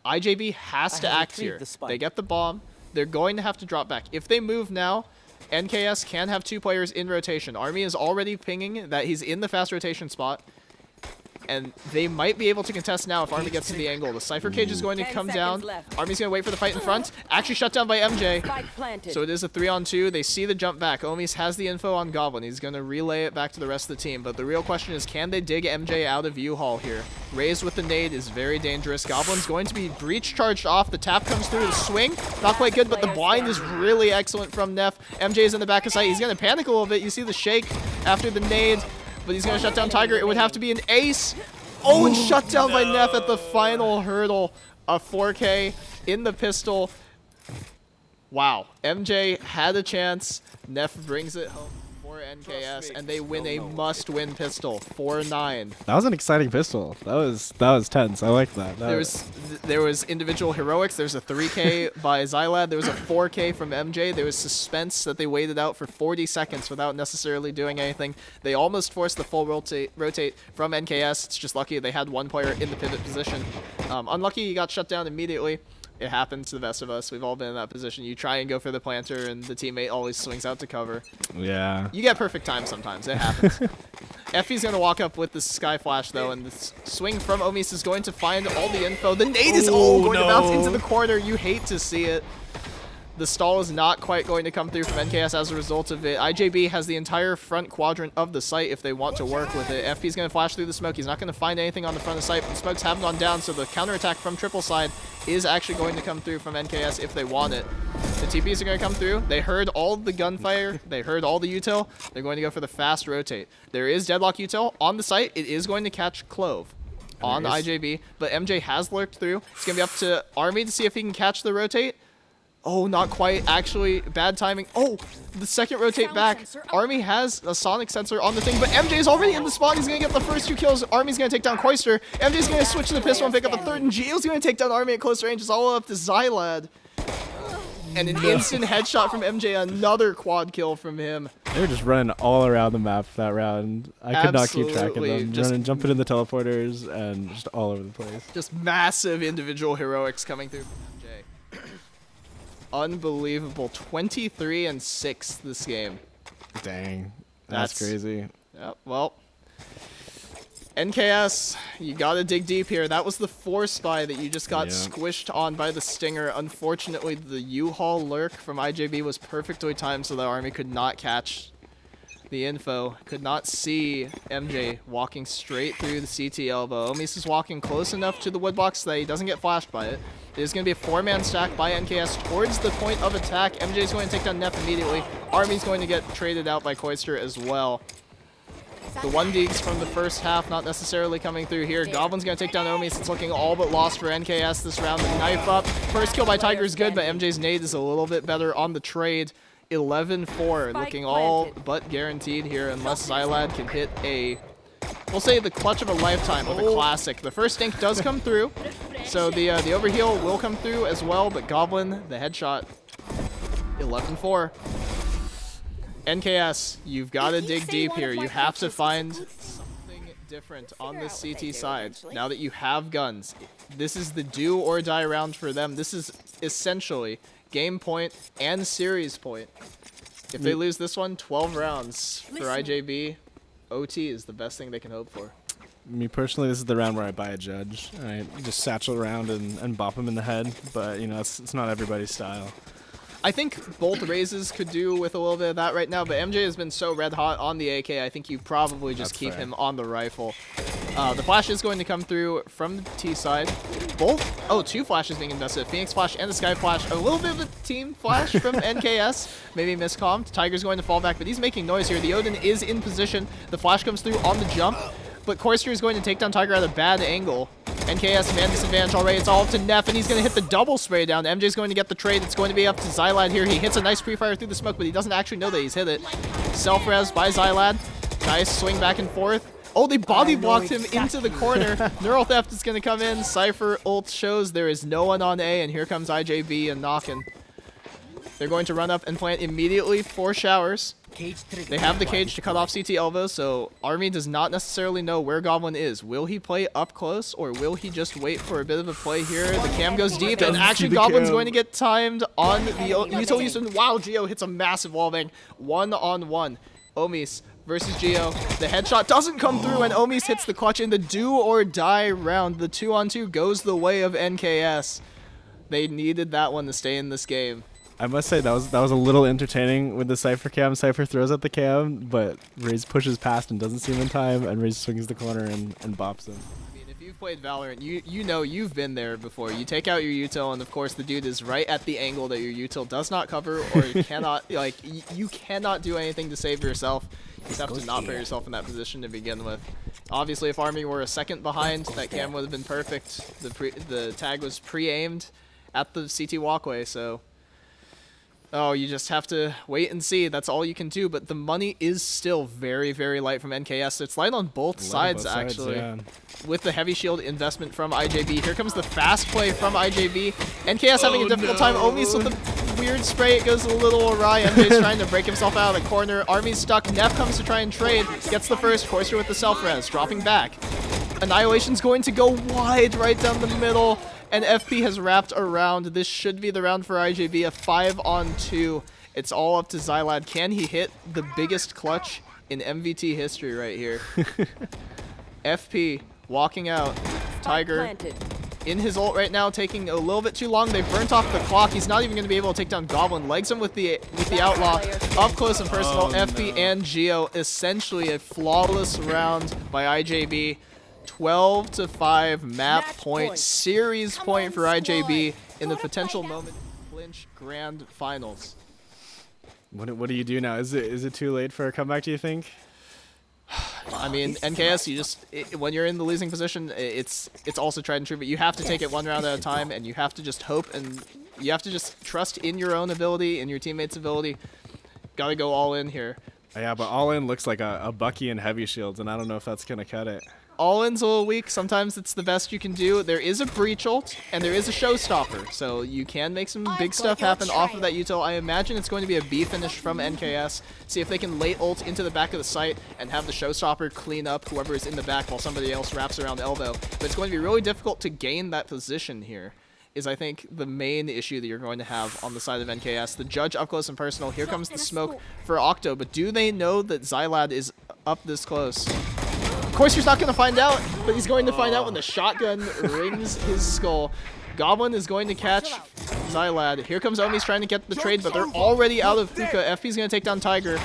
IJB has to act here. They get the bomb. They're going to have to drop back. If they move now, NKS can have 2 players in rotation. Army is already pinging that he's in the fast rotation spot. And they might be able to contest now if Army gets to the angle. The Cypher Cage is going to come down. Army's going to wait for the fight in front. Actually shut down by MJ. So it is a 3-on-2. They see the jump back. Omis has the info on Goblin. He's going to relay it back to the rest of the team. But the real question is, can they dig MJ out of U-Haul here? Raised with the nade is very dangerous. Goblin's going to be breach charged off. The tap comes through. The swing, not quite good, but the blind is really excellent from Neff. MJ is in the back of sight. He's going to panic a little bit. You see the shake after the nade. But he's going to shut down Tiger. It would have to be an ace. Oh, and shut down by Neff at the final hurdle. A 4K in the pistol. Wow. MJ had a chance. Neff brings it home for NKS, and they win a must-win pistol. 4-9. That was an exciting pistol. That was tense. I like that. There was individual heroics. There's a 3K by Xylad. There was a 4K from MJ. There was suspense that they waited out for 40 seconds without necessarily doing anything. They almost forced the full rotate from NKS. It's just lucky they had one player in the pivot position. Unlucky he got shut down immediately. It happens to the best of us. We've all been in that position. You try and go for the planter, and the teammate always swings out to cover. Yeah. You get perfect time sometimes. It happens. Effie's going to walk up with the Sky Flash, though, and the swing from Omis is going to find all the info. The nade is going to bounce into the corner. You hate to see it. The stall is not quite going to come through from NKS as a result of it. IJB has the entire front quadrant of the site if they want to work with it. FP's going to flash through the smoke. He's not going to find anything on the front of the site, but the smokes have gone down, so the counterattack from triple side is actually going to come through from NKS if they want it. The TPs are going to come through. They heard all the gunfire. They heard all the util. They're going to go for the fast rotate. There is deadlock util on the site. It is going to catch Clove on the IJB, but MJ has lurked through. It's going to be up to Army to see if he can catch the rotate. Oh, not quite. Actually, bad timing. Oh, the second rotate back. Army has a sonic sensor on the thing, but MJ's already in the spawn. He's going to get the first 2 kills. Army's going to take down Koister. MJ's going to switch to the pistol and pick up the third, and Geo's going to take down Army at close range. It's all up to Xylad. And an instant headshot from MJ. Another quad kill from him. They were just running all around the map that round. I could not keep track of them. Just jumping in the teleporters and just all over the place. Just massive individual heroics coming through from MJ. Unbelievable. 23-6 this game. Dang. That's crazy. Yep, well, NKS, you gotta dig deep here. That was the 4 spy that you just got squished on by the Stinger. Unfortunately, the U-Haul lurk from IJB was perfectly timed so the Army could not catch the info. Could not see MJ walking straight through the CT elbow. Omis is walking close enough to the woodbox that he doesn't get flashed by it. There's going to be a 4-man stack by NKS towards the point of attack. MJ's going to take down Neff immediately. Army's going to get traded out by Koister as well. The 1-digs from the first half not necessarily coming through here. Goblin's going to take down Omis. It's looking all but lost for NKS this round. The knife up. First kill by Tiger is good, but MJ's nade is a little bit better on the trade. 11-4, looking all but guaranteed here unless Xylad can hit a, we'll say the clutch of a lifetime with a classic. The first dink does come through, so the overheal will come through as well, but Goblin, the headshot, 11-4. NKS, you've got to dig deep here. You have to find something different on the CT side. Now that you have guns, this is the do or die round for them. This is essentially game point and series point. If they lose this one, 12 rounds for IJB. OT is the best thing they can hope for. Me personally, this is the round where I buy a judge. I just satchel around and bop him in the head, but you know, it's not everybody's style. I think both raises could do with a little bit of that right now, but MJ has been so red hot on the AK, I think you probably just keep him on the rifle. The flash is going to come through from the T side. Two flashes being invested. Phoenix flash and the Sky flash. A little bit of a team flash from NKS. Maybe miscommed. Tiger's going to fall back, but he's making noise here. The Odin is in position. The flash comes through on the jump, but Corster is going to take down Tiger at a bad angle. NKS man disadvantage already. It's all up to Neff, and he's going to hit the double spray down. MJ's going to get the trade. It's going to be up to Xylad here. He hits a nice pre-fire through the smoke, but he doesn't actually know that he's hit it. Self-res by Xylad. Nice swing back and forth. Oh, they body blocked him into the corner. Neural Theft is going to come in. Cypher ult shows there is no one on A, and here comes IJB and knocking. They're going to run up and plant immediately for showers. They have the cage to cut off CT elbows, so Army does not necessarily know where Goblin is. Will he play up close, or will he just wait for a bit of a play here? The cam goes deep, and actually Goblin's going to get timed on the util use. Wow, Geo hits a massive wallbang. 1-on-1. Omis versus Geo. The headshot doesn't come through, and Omis hits the clutch in the do-or-die round. The 2-on-2 goes the way of NKS. They needed that one to stay in this game. I must say that was a little entertaining with the Cypher cam. Cypher throws at the cam, but Raze pushes past and doesn't see him in time, and Raze swings the corner and bops him. I mean, if you've played Valorant, you know you've been there before. You take out your util, and of course the dude is right at the angle that your util does not cover, or you cannot you cannot do anything to save yourself. You just have to not put yourself in that position to begin with. Obviously, if Army were a second behind, that cam would have been perfect. The tag was pre-aimed at the CT walkway, so. Oh, you just have to wait and see. That's all you can do. But the money is still very, very light from NKS. It's light on both sides, actually. Yeah. With the heavy shield investment from IJB. Here comes the fast play from IJB. NKS having a difficult time. Omis with the weird spray. It goes a little awry. MJ's trying to break himself out of the corner. Army's stuck. Neff comes to try and trade. Gets the first. Corsair with the self-res. Dropping back. Annihilation's going to go wide right down the middle. And FP has wrapped around. This should be the round for IJB, a 5-on-2. It's all up to Xylad. Can he hit the biggest clutch in MVT history right here? FP walking out. Tiger in his ult right now, taking a little bit too long. They burnt off the clock. He's not even going to be able to take down Goblin. Legs him with the Outlaw. Up close and personal. FP and Geo. Essentially a flawless round by IJB. 12-5 map point, series point for IJB in the potential moment clinch grand finals. What do you do now? Is it too late for a comeback, do you think? I mean, NKS, when you're in the losing position, it's also tried and true, but you have to take it one round at a time, and you have to just hope, and you have to just trust in your own ability, in your teammates' ability. Gotta go all in here. Yeah, but all in looks like a Bucky and heavy shields, and I don't know if that's gonna cut it. All-in's a little weak. Sometimes it's the best you can do. There is a breach ult, and there is a showstopper, so you can make some big stuff happen off of that util. I imagine it's going to be a B finish from NKS. See if they can late ult into the back of the site and have the showstopper clean up whoever is in the back while somebody else wraps around elbow. But it's going to be really difficult to gain that position here, is I think the main issue that you're going to have on the side of NKS. The judge up close and personal. Here comes the smoke for Octo, but do they know that Xylad is up this close? Of course, he's not going to find out, but he's going to find out when the shotgun rings his skull. Goblin is going to catch Xylad. Here comes Omi's trying to get the trade, but they're already out of hookah. FP's going to take down Tiger.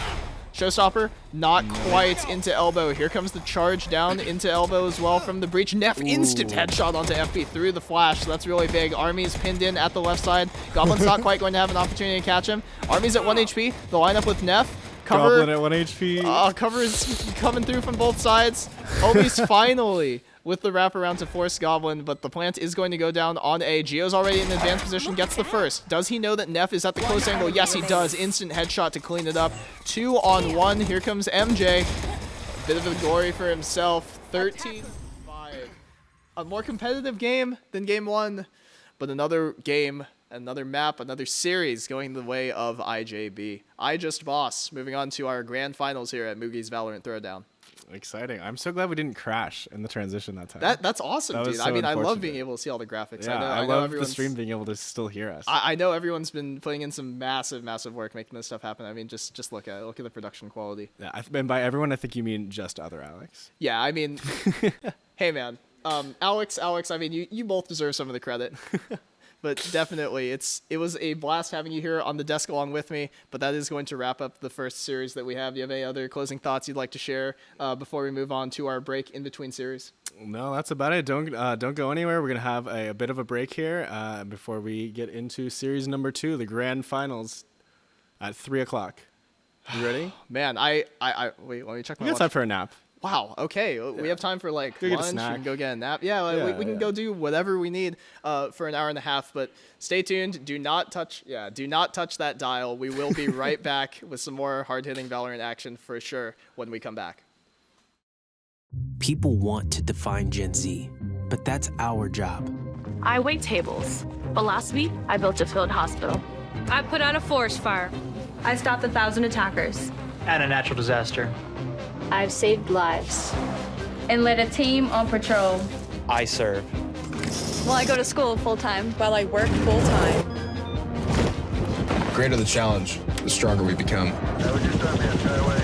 Showstopper, not quite into elbow. Here comes the charge down into elbow as well from the breach. Neff, instant headshot onto FP through the flash. So that's really big. Army's pinned in at the left side. Goblin's not quite going to have an opportunity to catch him. Army's at 1 HP. The lineup with Neff. Cover, Goblin at 1 HP. Cover is coming through from both sides. Omi's finally with the wraparound to force Goblin, but the plant is going to go down on A. Geo's already in advanced position, gets the first. Does he know that Neff is at the close angle? Yes, he does. Instant headshot to clean it up. 2-on-1. Here comes MJ. A bit of a glory for himself. 13-5. A more competitive game than game one, but another game, another map, another series going the way of IJB. I just boss. Moving on to our grand finals here at Moogie's Valorant Throwdown. Exciting. I'm so glad we didn't crash in the transition that time. That's awesome, dude. So I mean, I love being able to see all the graphics. Yeah, I love the stream being able to still hear us. I know everyone's been putting in some massive work making this stuff happen. I mean, just look at it. Look at the production quality. Yeah, and by everyone, I think you mean just other Alex. Yeah, I mean, hey, man. Alex, I mean, you both deserve some of the credit. but definitely it was a blast having you here on the desk along with me. But that is going to wrap up the first series that we have. Do you have any other closing thoughts you'd like to share before we move on to our break in between series? No, that's about it. Don't go anywhere. We're gonna have a bit of a break here before we get into series number 2, the grand finals, at 3:00. You ready? Man, I wait. Let me check my We got watch. time for a nap. Wow. Okay. We have time for like Go get a lunch. We snack. can go get a nap. Yeah. We can go do whatever we need for an hour and a half. But stay tuned. Do not touch that dial. We will be right back with some more hard-hitting Valorant action for sure when we come back. People want to define Gen Z, but that's our job. I wait tables, but last week I built a field hospital. I put out a forest fire. I stopped 1,000 attackers. And a natural disaster. I've saved lives. And led a team on patrol. I serve. While I go to school full-time. While I work full-time. The greater the challenge, the stronger we become. That was your time, man. Try away.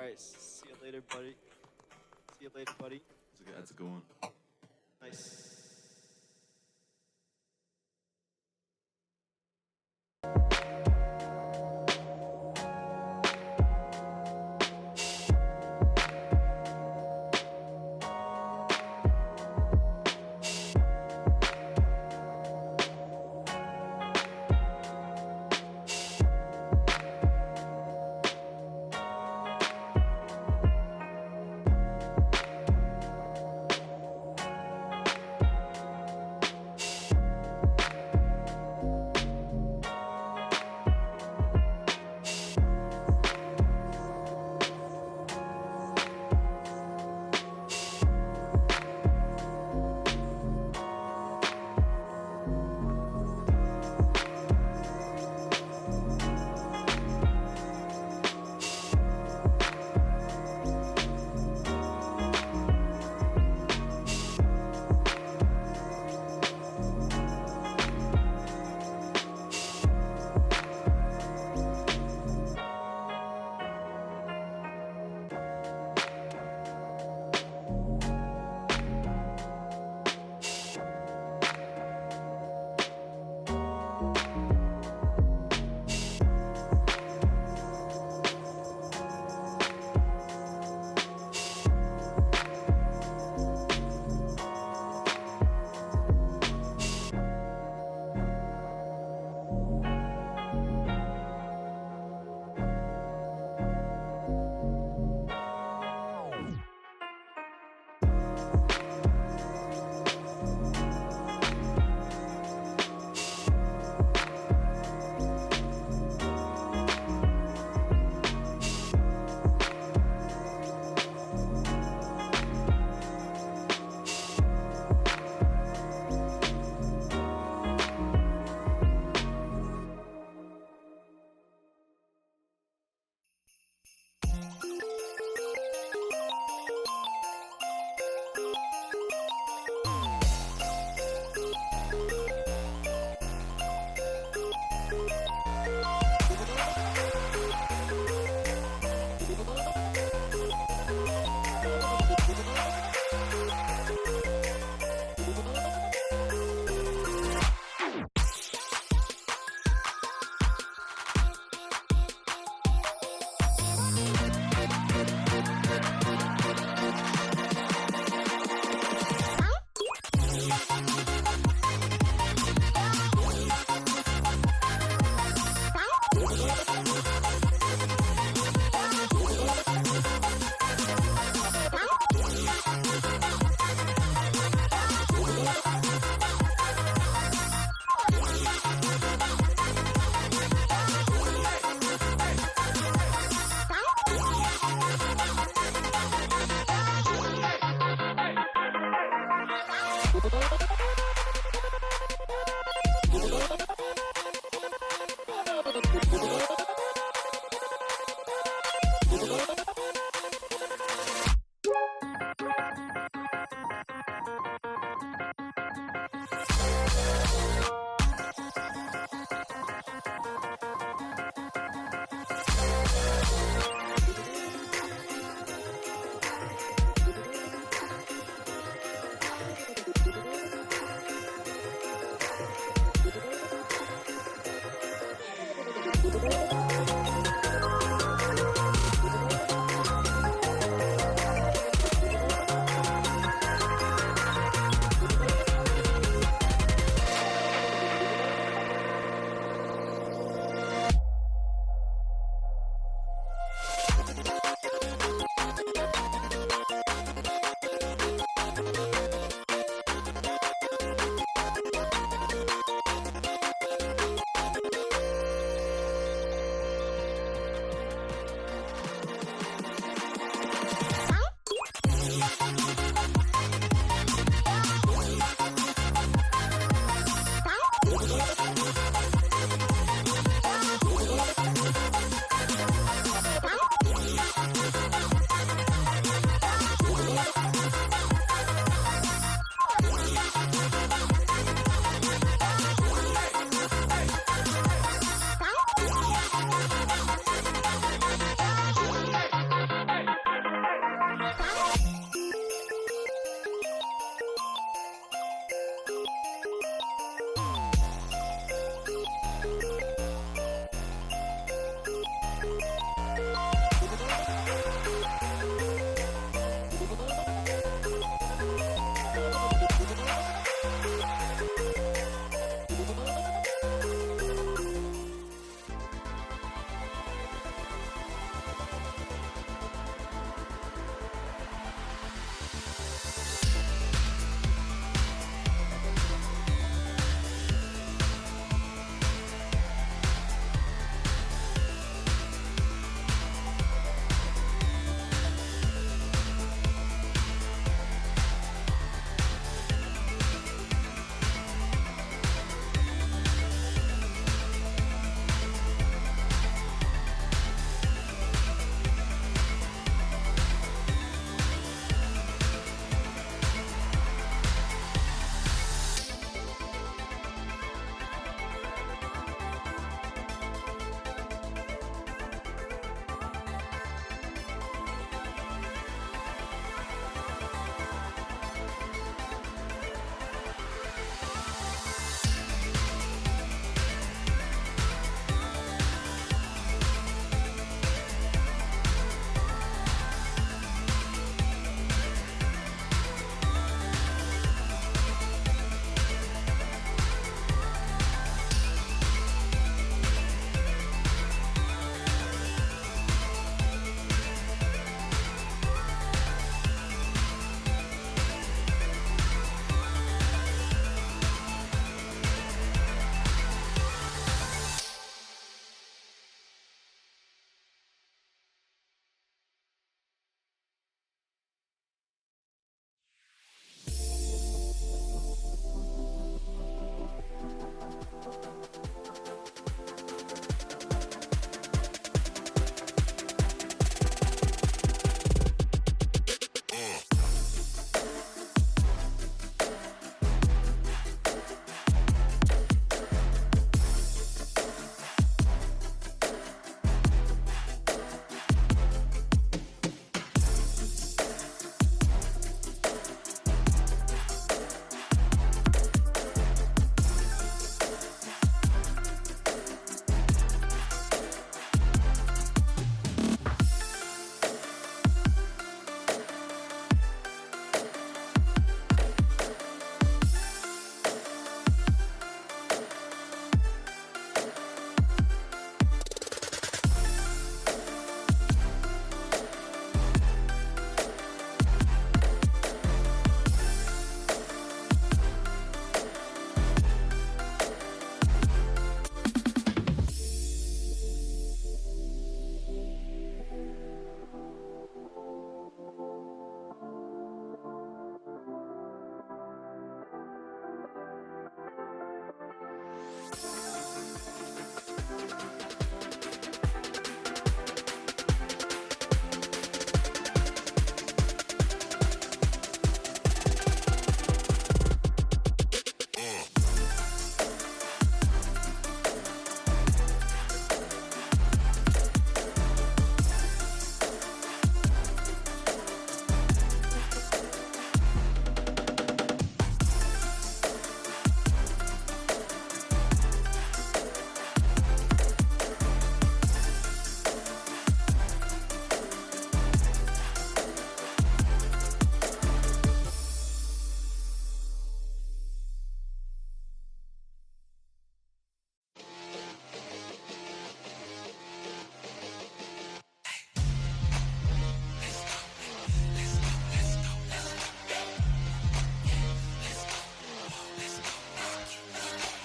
Alright, see you later, buddy. See you later, buddy. That's a good one. Nice.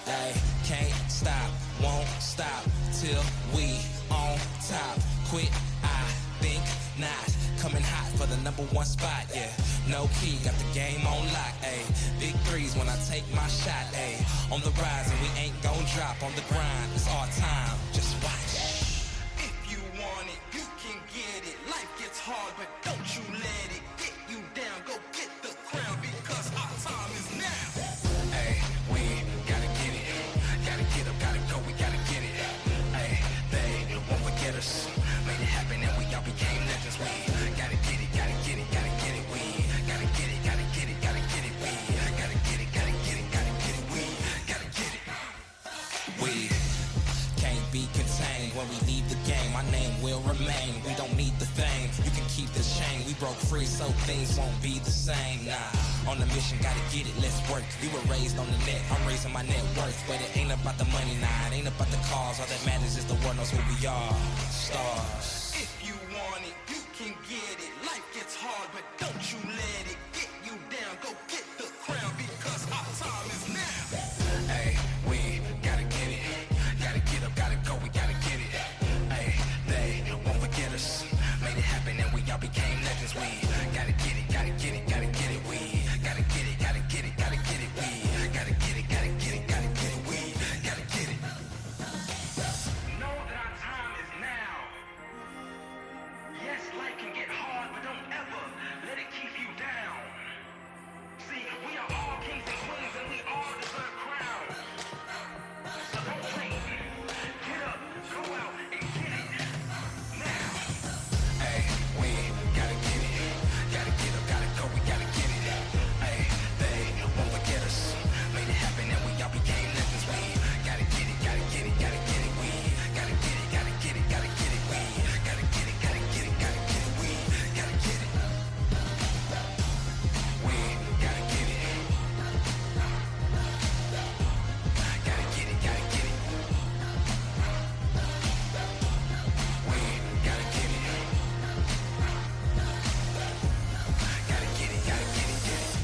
Ay, can't stop, won't stop till we on top. Quit, I think not. Coming hot for the #1 spot, yeah. No key, got the game on lock, ayy. Big threes when I take my shot, ayy. On the rise and we ain't gon' drop on the grind. It's our time, just watch. If you want it, you can get it. Life gets hard, but don't you let it get you down. Go get the crown because our time is now. Ayy, we gotta get it. Gotta get up, gotta go, we gotta get it. Ayy, they won't forget us. Made it happen and we all became legends. We gotta get it, gotta get it, gotta get it. We gotta get it, gotta get it, gotta get it. We gotta get it, gotta get it, gotta get it. We gotta get it. We can't be contained when we leave the game. My name will remain. We don't need the fame. You can keep this chain. We broke free, so things won't be the same. Nah, on the mission, gotta get it. Let's work. We were raised on the net. I'm raising my net worth, but it ain't about the money. Nah, it ain't about the cause. All that matters is the world knows who we are. Stars. If you want it, you can get it. Life gets hard, but don't you let it get you down. Go get the crown because our time is now. Hey, we gotta get it. Gotta get up, gotta go, we gotta get it. Hey, they won't forget us. Made it happen and we all became legends. We gotta get it, gotta get it, gotta get it. We gotta get it, gotta get it, gotta get it. We gotta get it, gotta get it, gotta get it. We gotta get it. Know that our time is now. Yes, life can get hard, but don't ever let it keep you down. See, we are all kings and queens and we all deserve crowns. So don't wait. Get up, go out and get it. Now. Hey, we gotta get it. Gotta get up, gotta go, we gotta get it. Hey, they won't forget us. Made it happen and we all became legends. We gotta get it, gotta get it, gotta get it. We gotta get it, gotta get it, gotta get it. We gotta get it, gotta get it, gotta get it. We gotta get it. We gotta get it. Gotta get it, gotta get it. We gotta get it. Gotta get it, gotta get it, get it.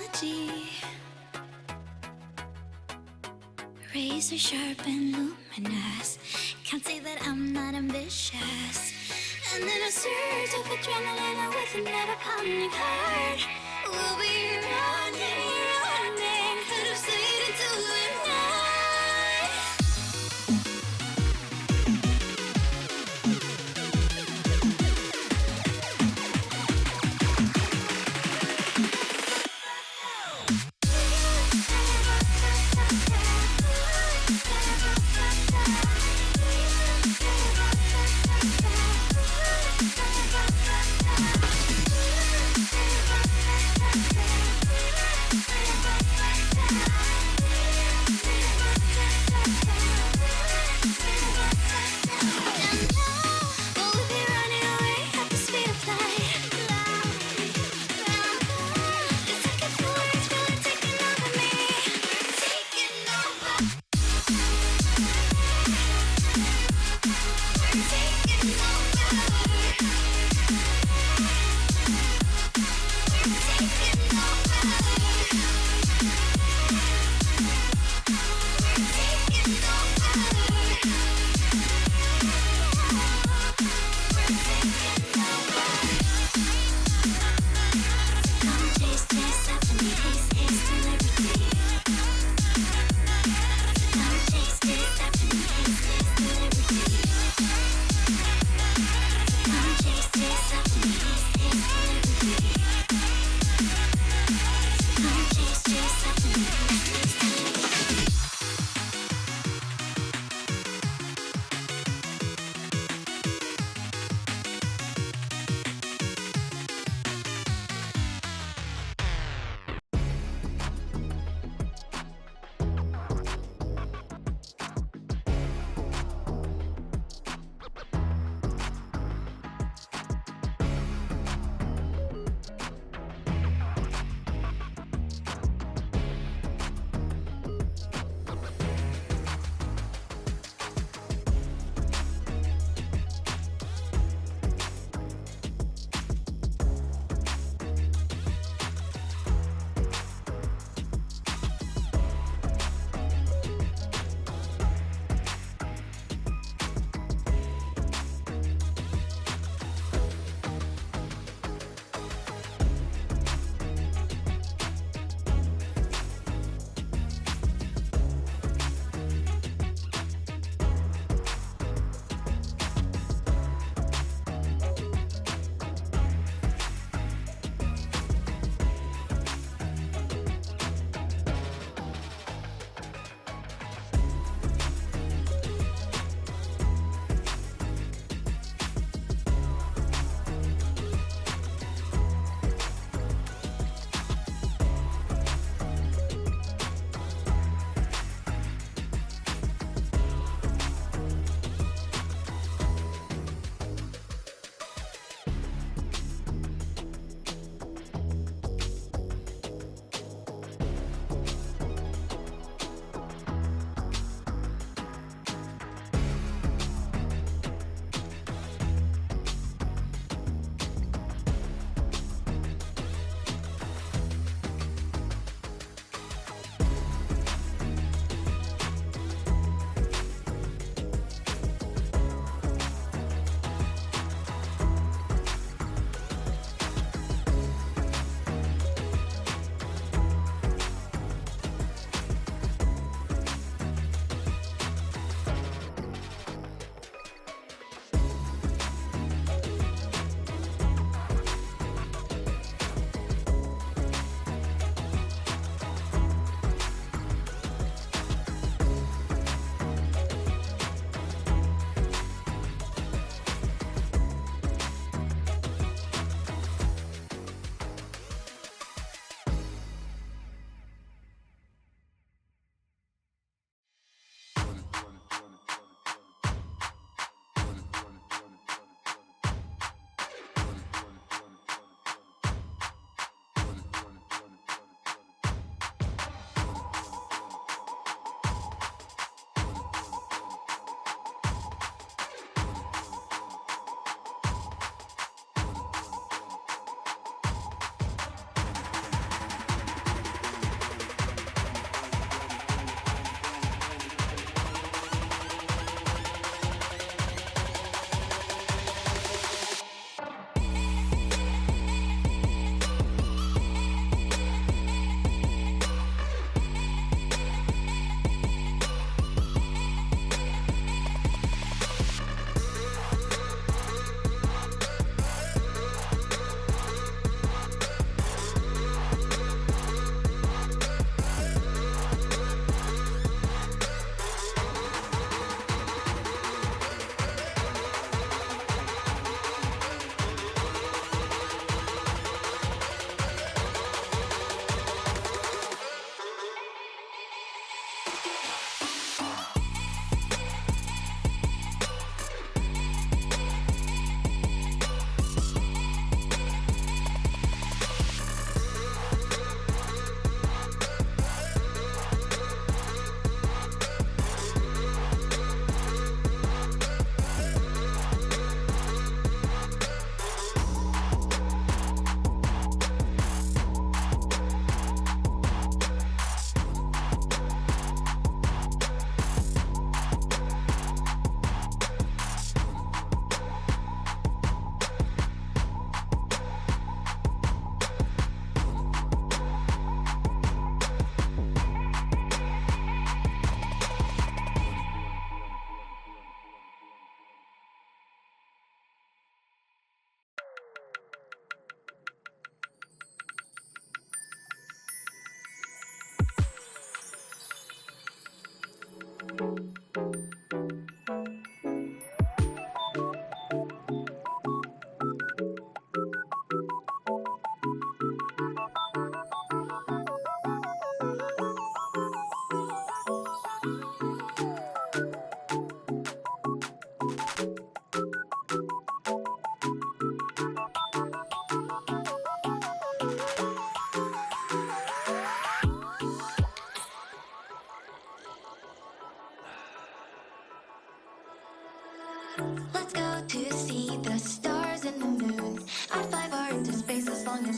analogy. Razor sharp and luminous. Can't say that I'm not ambitious. And then a surge of adrenaline with a never pounding heart. We'll be running, could have stayed until the night.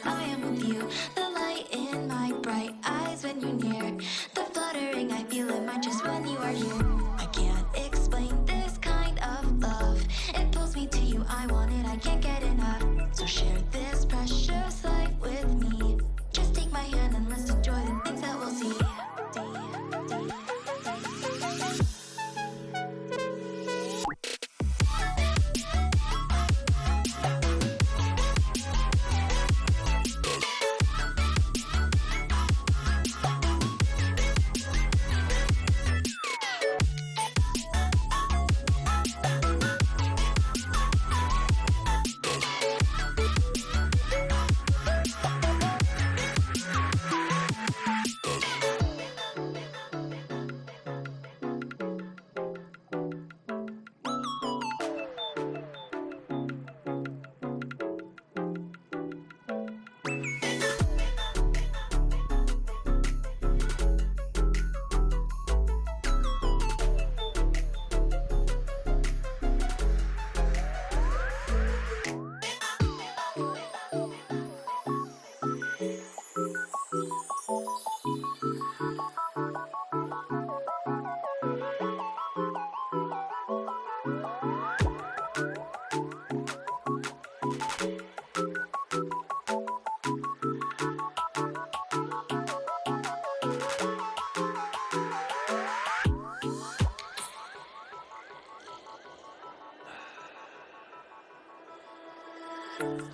I am with you. The light in my bright eyes when you're near. The fluttering I feel in my chest when you are here. I can't explain this kind of love. It pulls me to you, I want it, I can't get enough. So share this precious life with me. Just take my hand and let's enjoy the things that we'll see.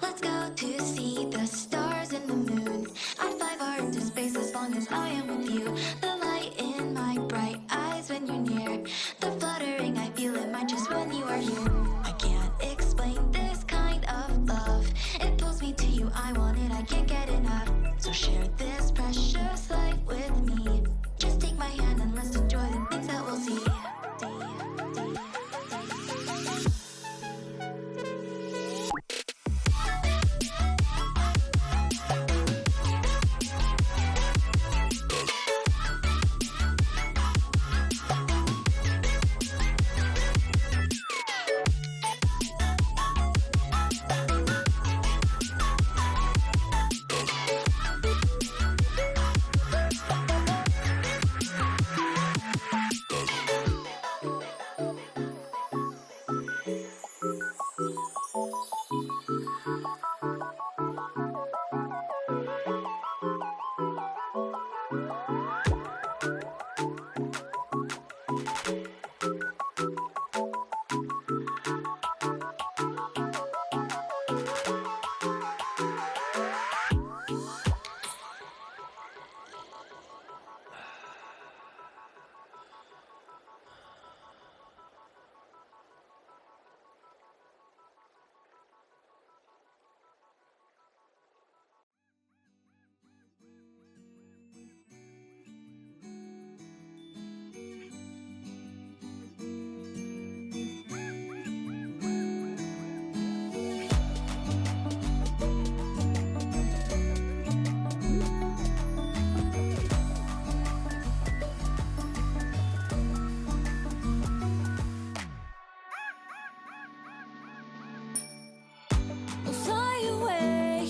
Let's go to see the stars and the moon. I'd fly far into space as long as I am with you. The light in my bright eyes when you're near. The fluttering I feel in my chest when you are here. I can't explain this kind of love. It pulls me to you, I want it, I can't get enough. So share this precious life with me. Just take my hand and let's enjoy the things that we'll see.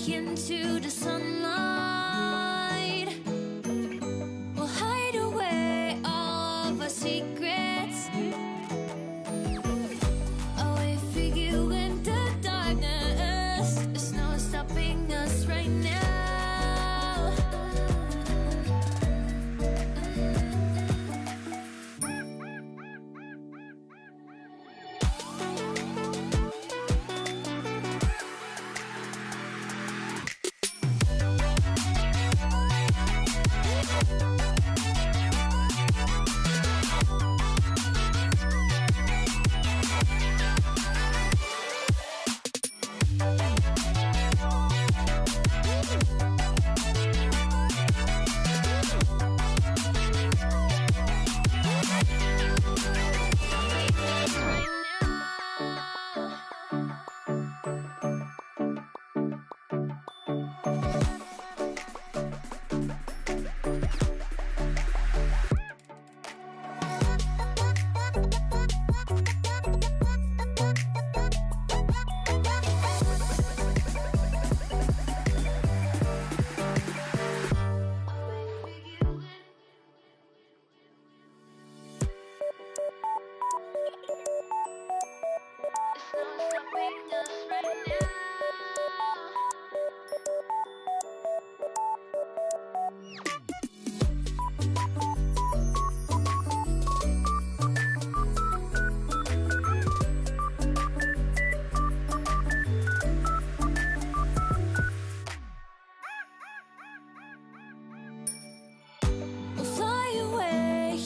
Into the sunlight, we'll hide away all of our secrets. I'll wait for you in the darkness. There's no stopping us right now.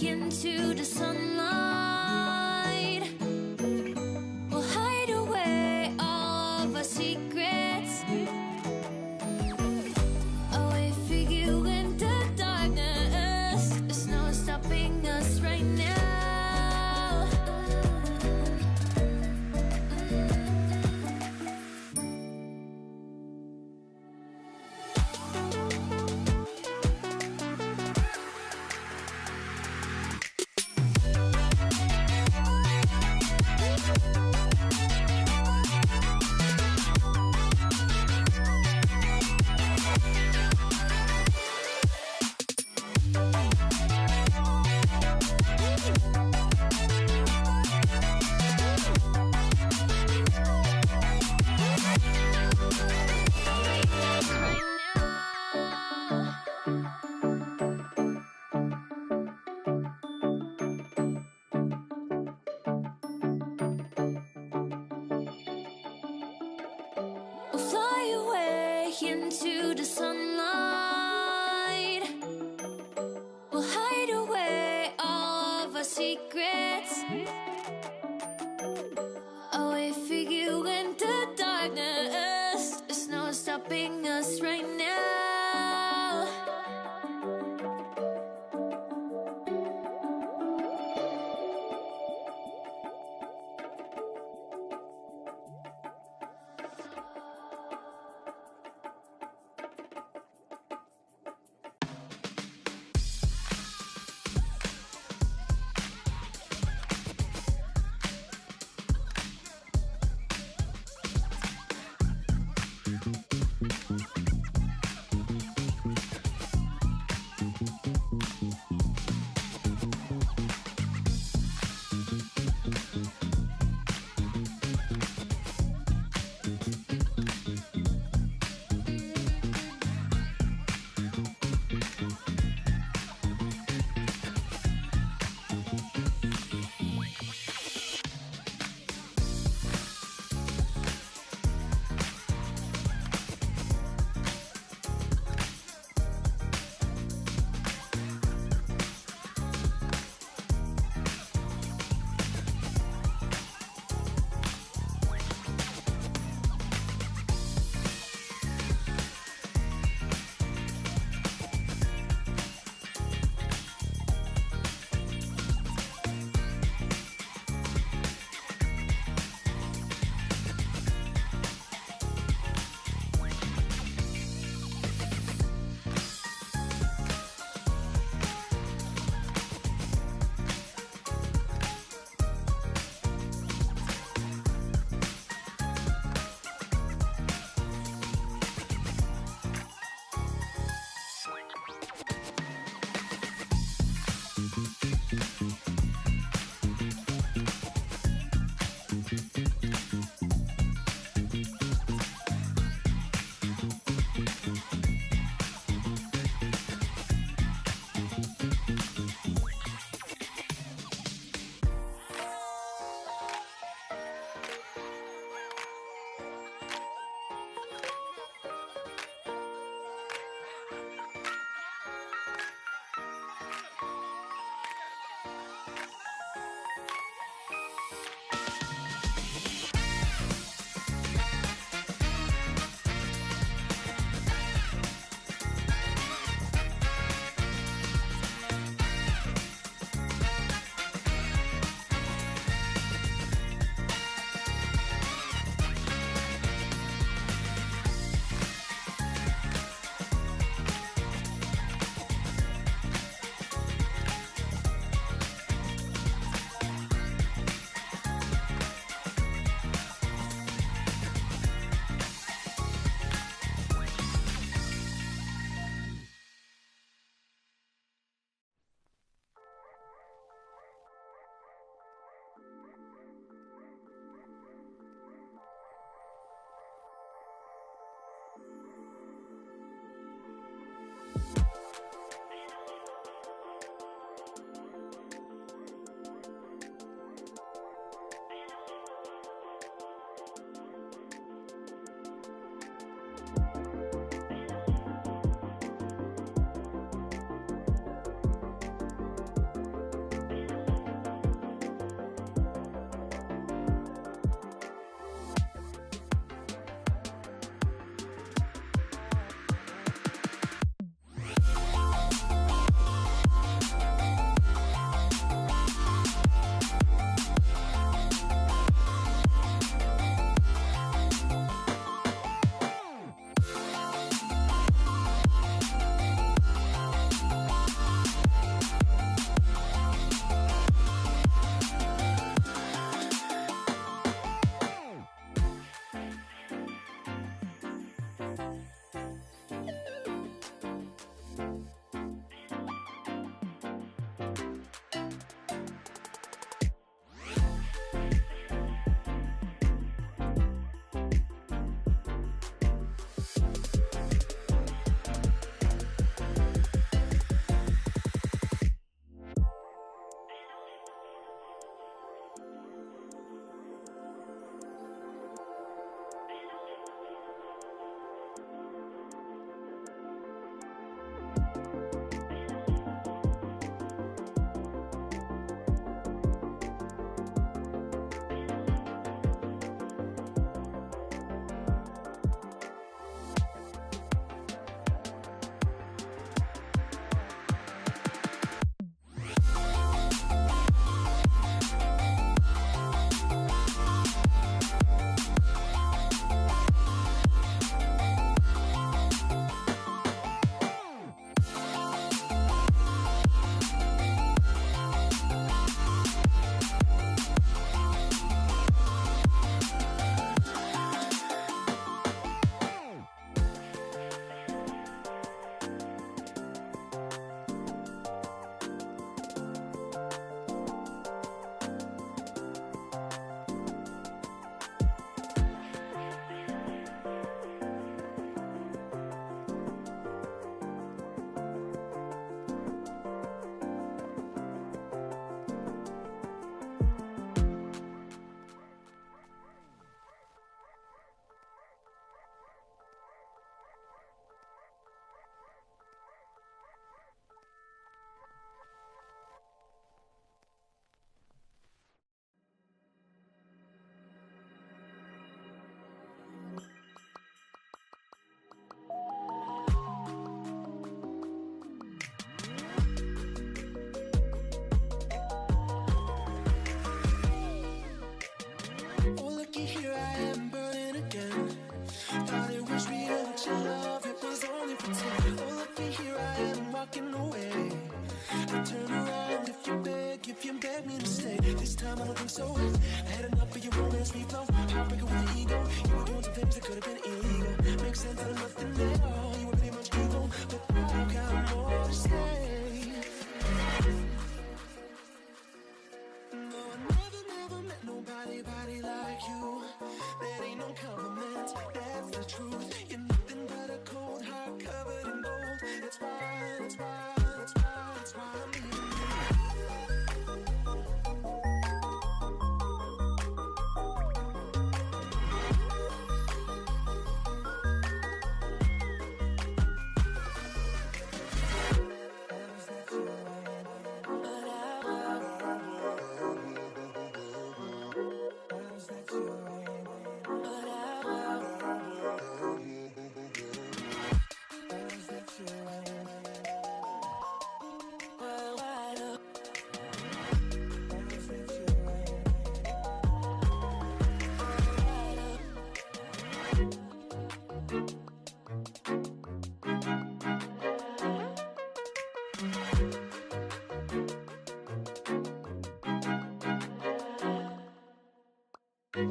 into the sunlight. We'll hide away all of our secrets. Away for you in the darkness. There's no stopping us right now. We'll fly away into the sunlight. We'll hide away all of our secrets. Away for you in the darkness. There's no stopping us right now. looky here, I am walking away. I turn around if you beg me to stay. This time I don't think so. I had enough of your romance reflow. Heartbreaker with the ego. You were doing some things that could have been illegal. Makes sense out of nothing at all. You were pretty much evil, but I've got more to say. No, I never met nobody like you. That ain't no compliment, that's the truth. You're nothing but a cold heart covered in gold. That's why I'm leaving you.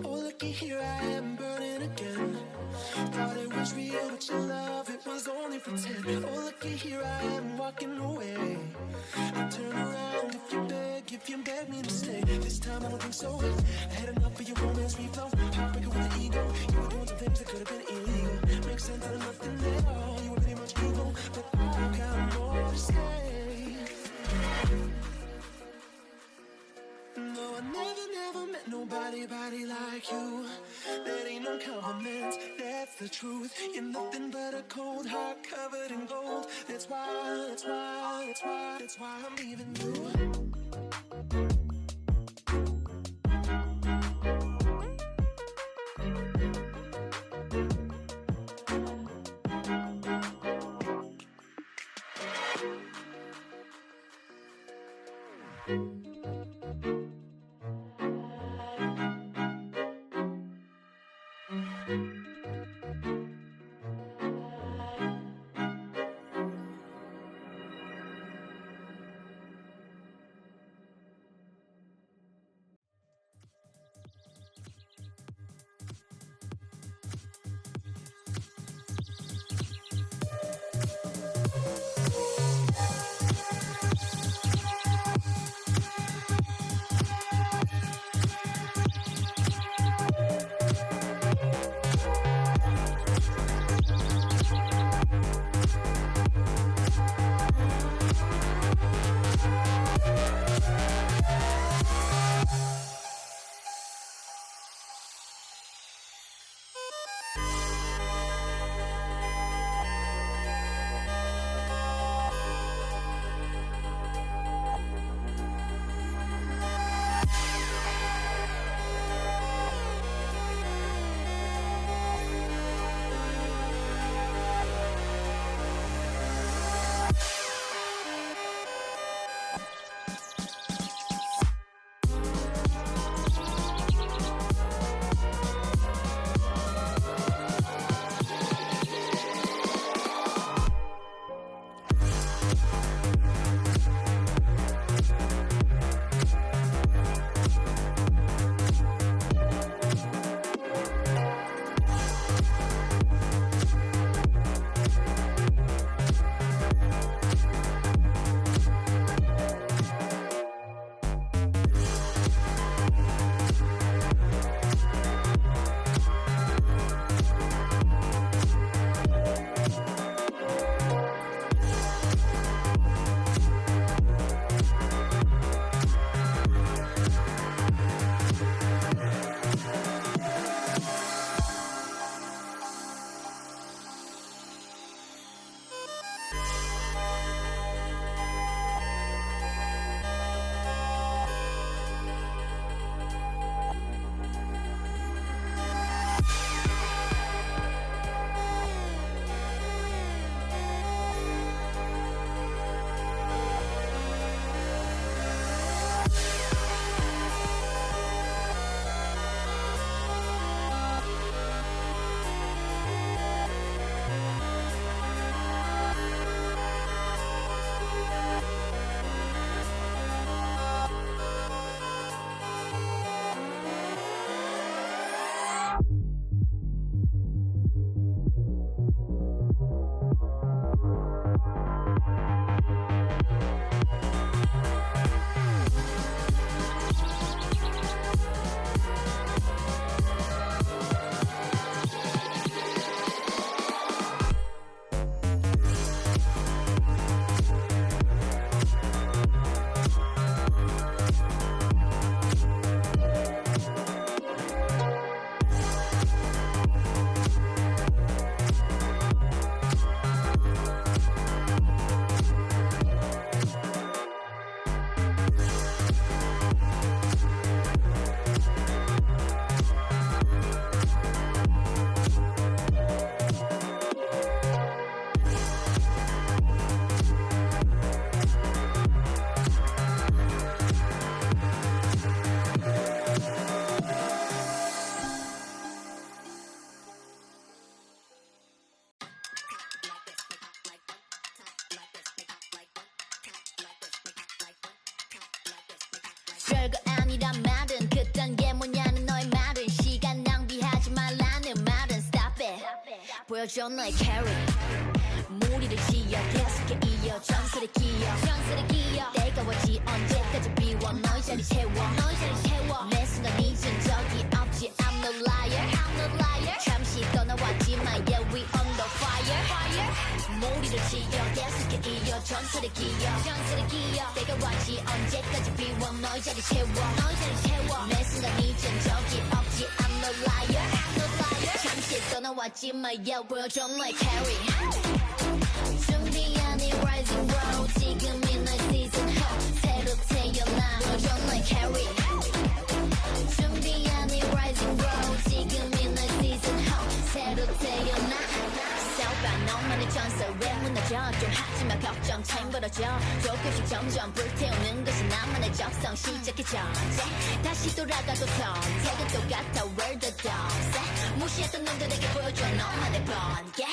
Oh, looky here, I am burning again. Thought it was real, but your love, it was only pretend. Oh, looky here, I am walking away. I turn around if you beg me to stay. This time I don't think so. I had enough of your romance reflow. Heartbreaker with the ego. You were doing some things that could have been illegal. Makes sense out of nothing at all. You were pretty much evil, but I've got more to say. No, I never met nobody like you. That ain't no compliment, that's the truth. You're nothing but a cold heart covered in gold. That's why I'm leaving you. 별거 아니란 말은 그딴 게 뭐냐는 너의 말은 시간 낭비하지 말라는 말은 Stop it 보여줘 너의 carry 무리를 지어 계속해 이어 전설의 기억 때가 왔지 언제까지 비워 너의 자리 채워 내 순간 잊은 적이 없지 I'm no liar 잠시 떠나왔지만 yeah we on the fire 무리를 지어 계속해 이어 전설의 기억 때가 왔지 언제까지 비워 너의 자리 채워 내 순간 잊은 적이 없지 I'm no liar 잠시 떠나왔지만 yeah 보여줘 너의 carry 준비한 이 rising road 지금이 너의 season 새로 태어나 보여줘 너의 carry 준비한 이 rising road 지금이 너의 season 새로 태어나 싸우다 너만의 전설 왜 무너져 좀 하지마 걱정 차임 벌어져 조금씩 점점 불태우는 것이 나만의 적성 시작해 전쟁 다시 돌아가도 선택은 똑같아 Where the dogs 무시했던 놈들에게 보여줘 너만의 번개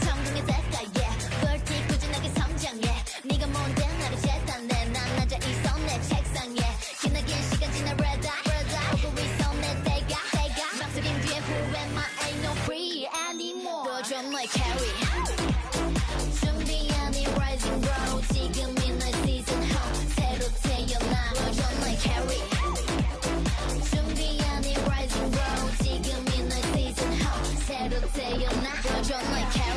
성공의 대가 yeah 벌티 꾸준하게 성장해 네가 뭔데 나를 재단해 난 앉아 있어 내 책상에 기나긴 시간 지나 red eye 오고 있어 내 때가 막소린 뒤에 who am I ain't no free anymore 보여줘 너의 carry 준비한 이 rising road 지금이 너의 season 새로 태어나 보여줘 너의 carry 준비한 이 rising road 지금이 너의 season 새로 태어나 보여줘 너의 carry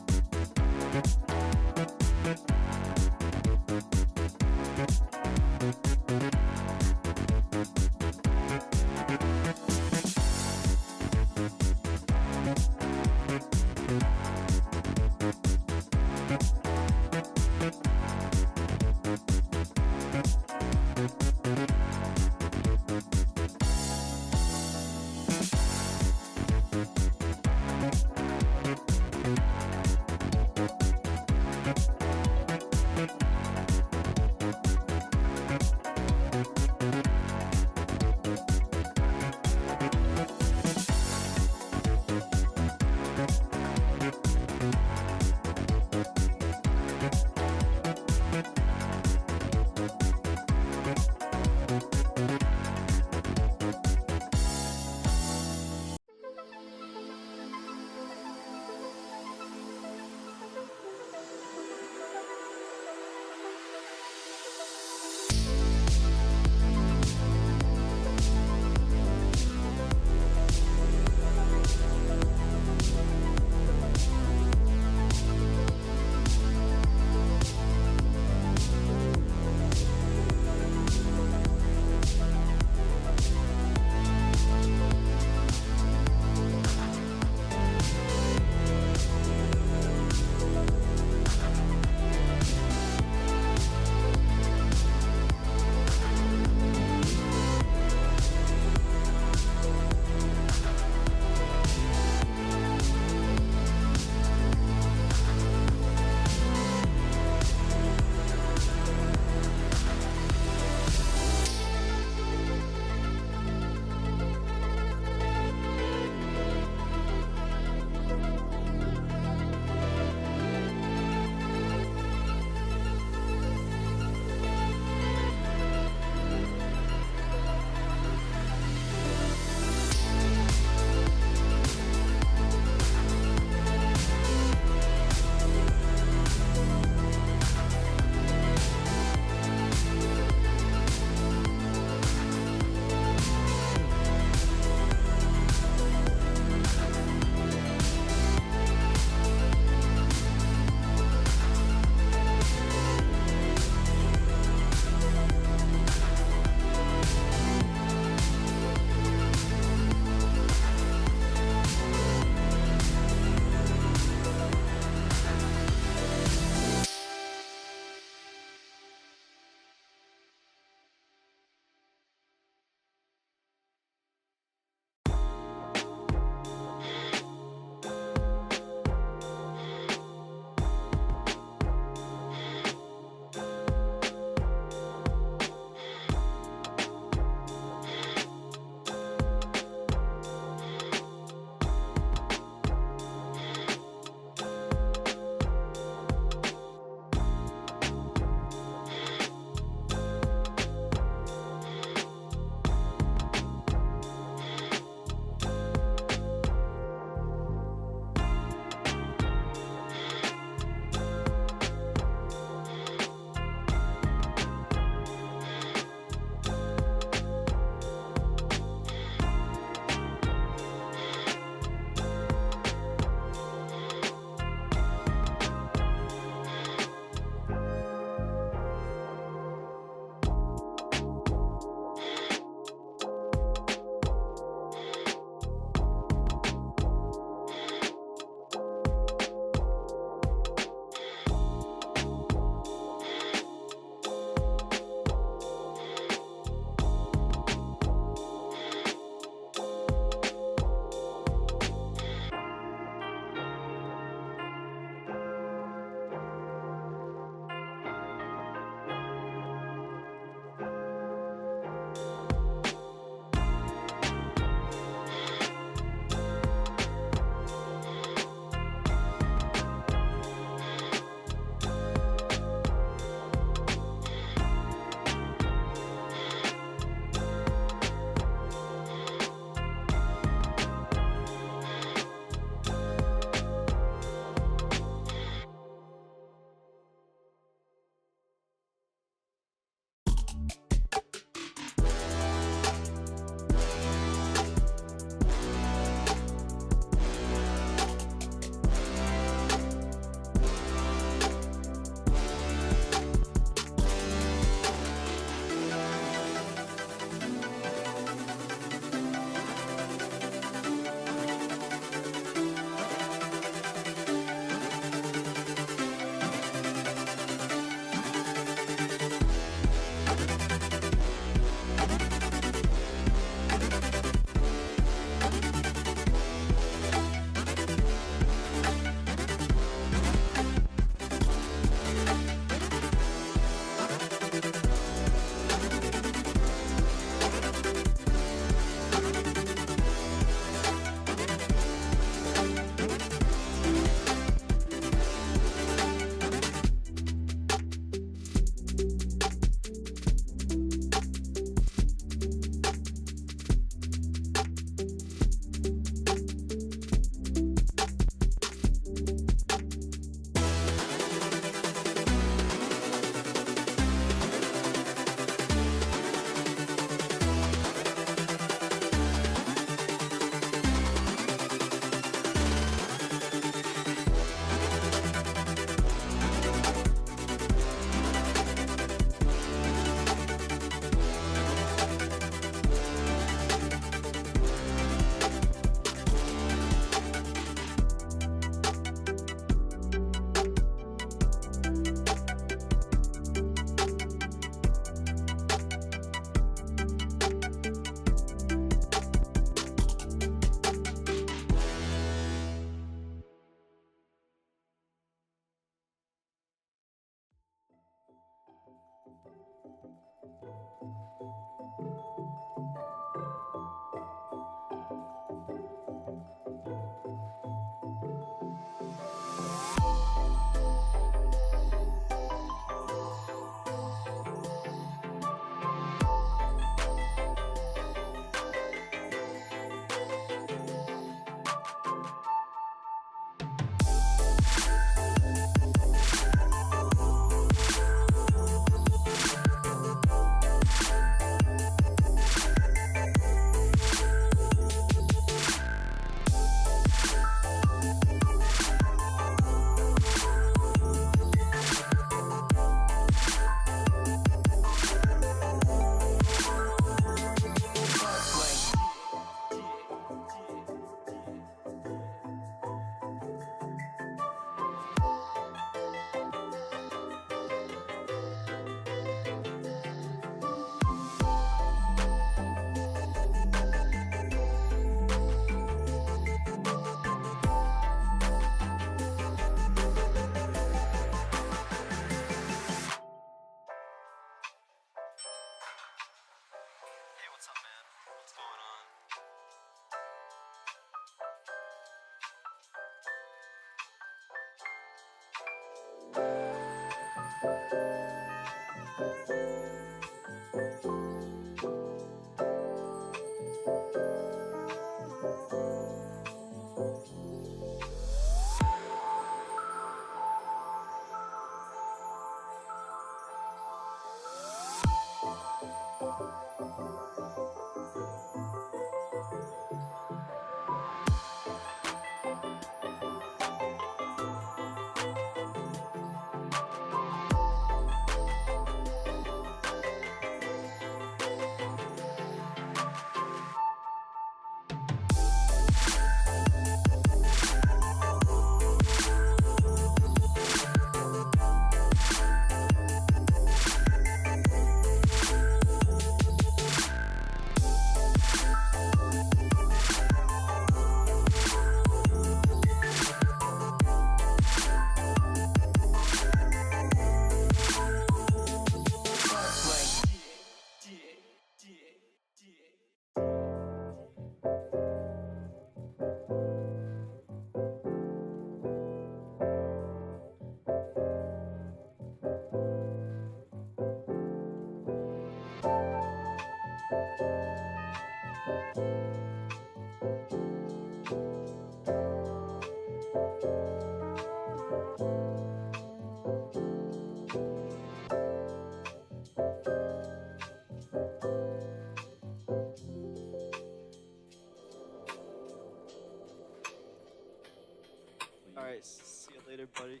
Alright, see you later, buddy.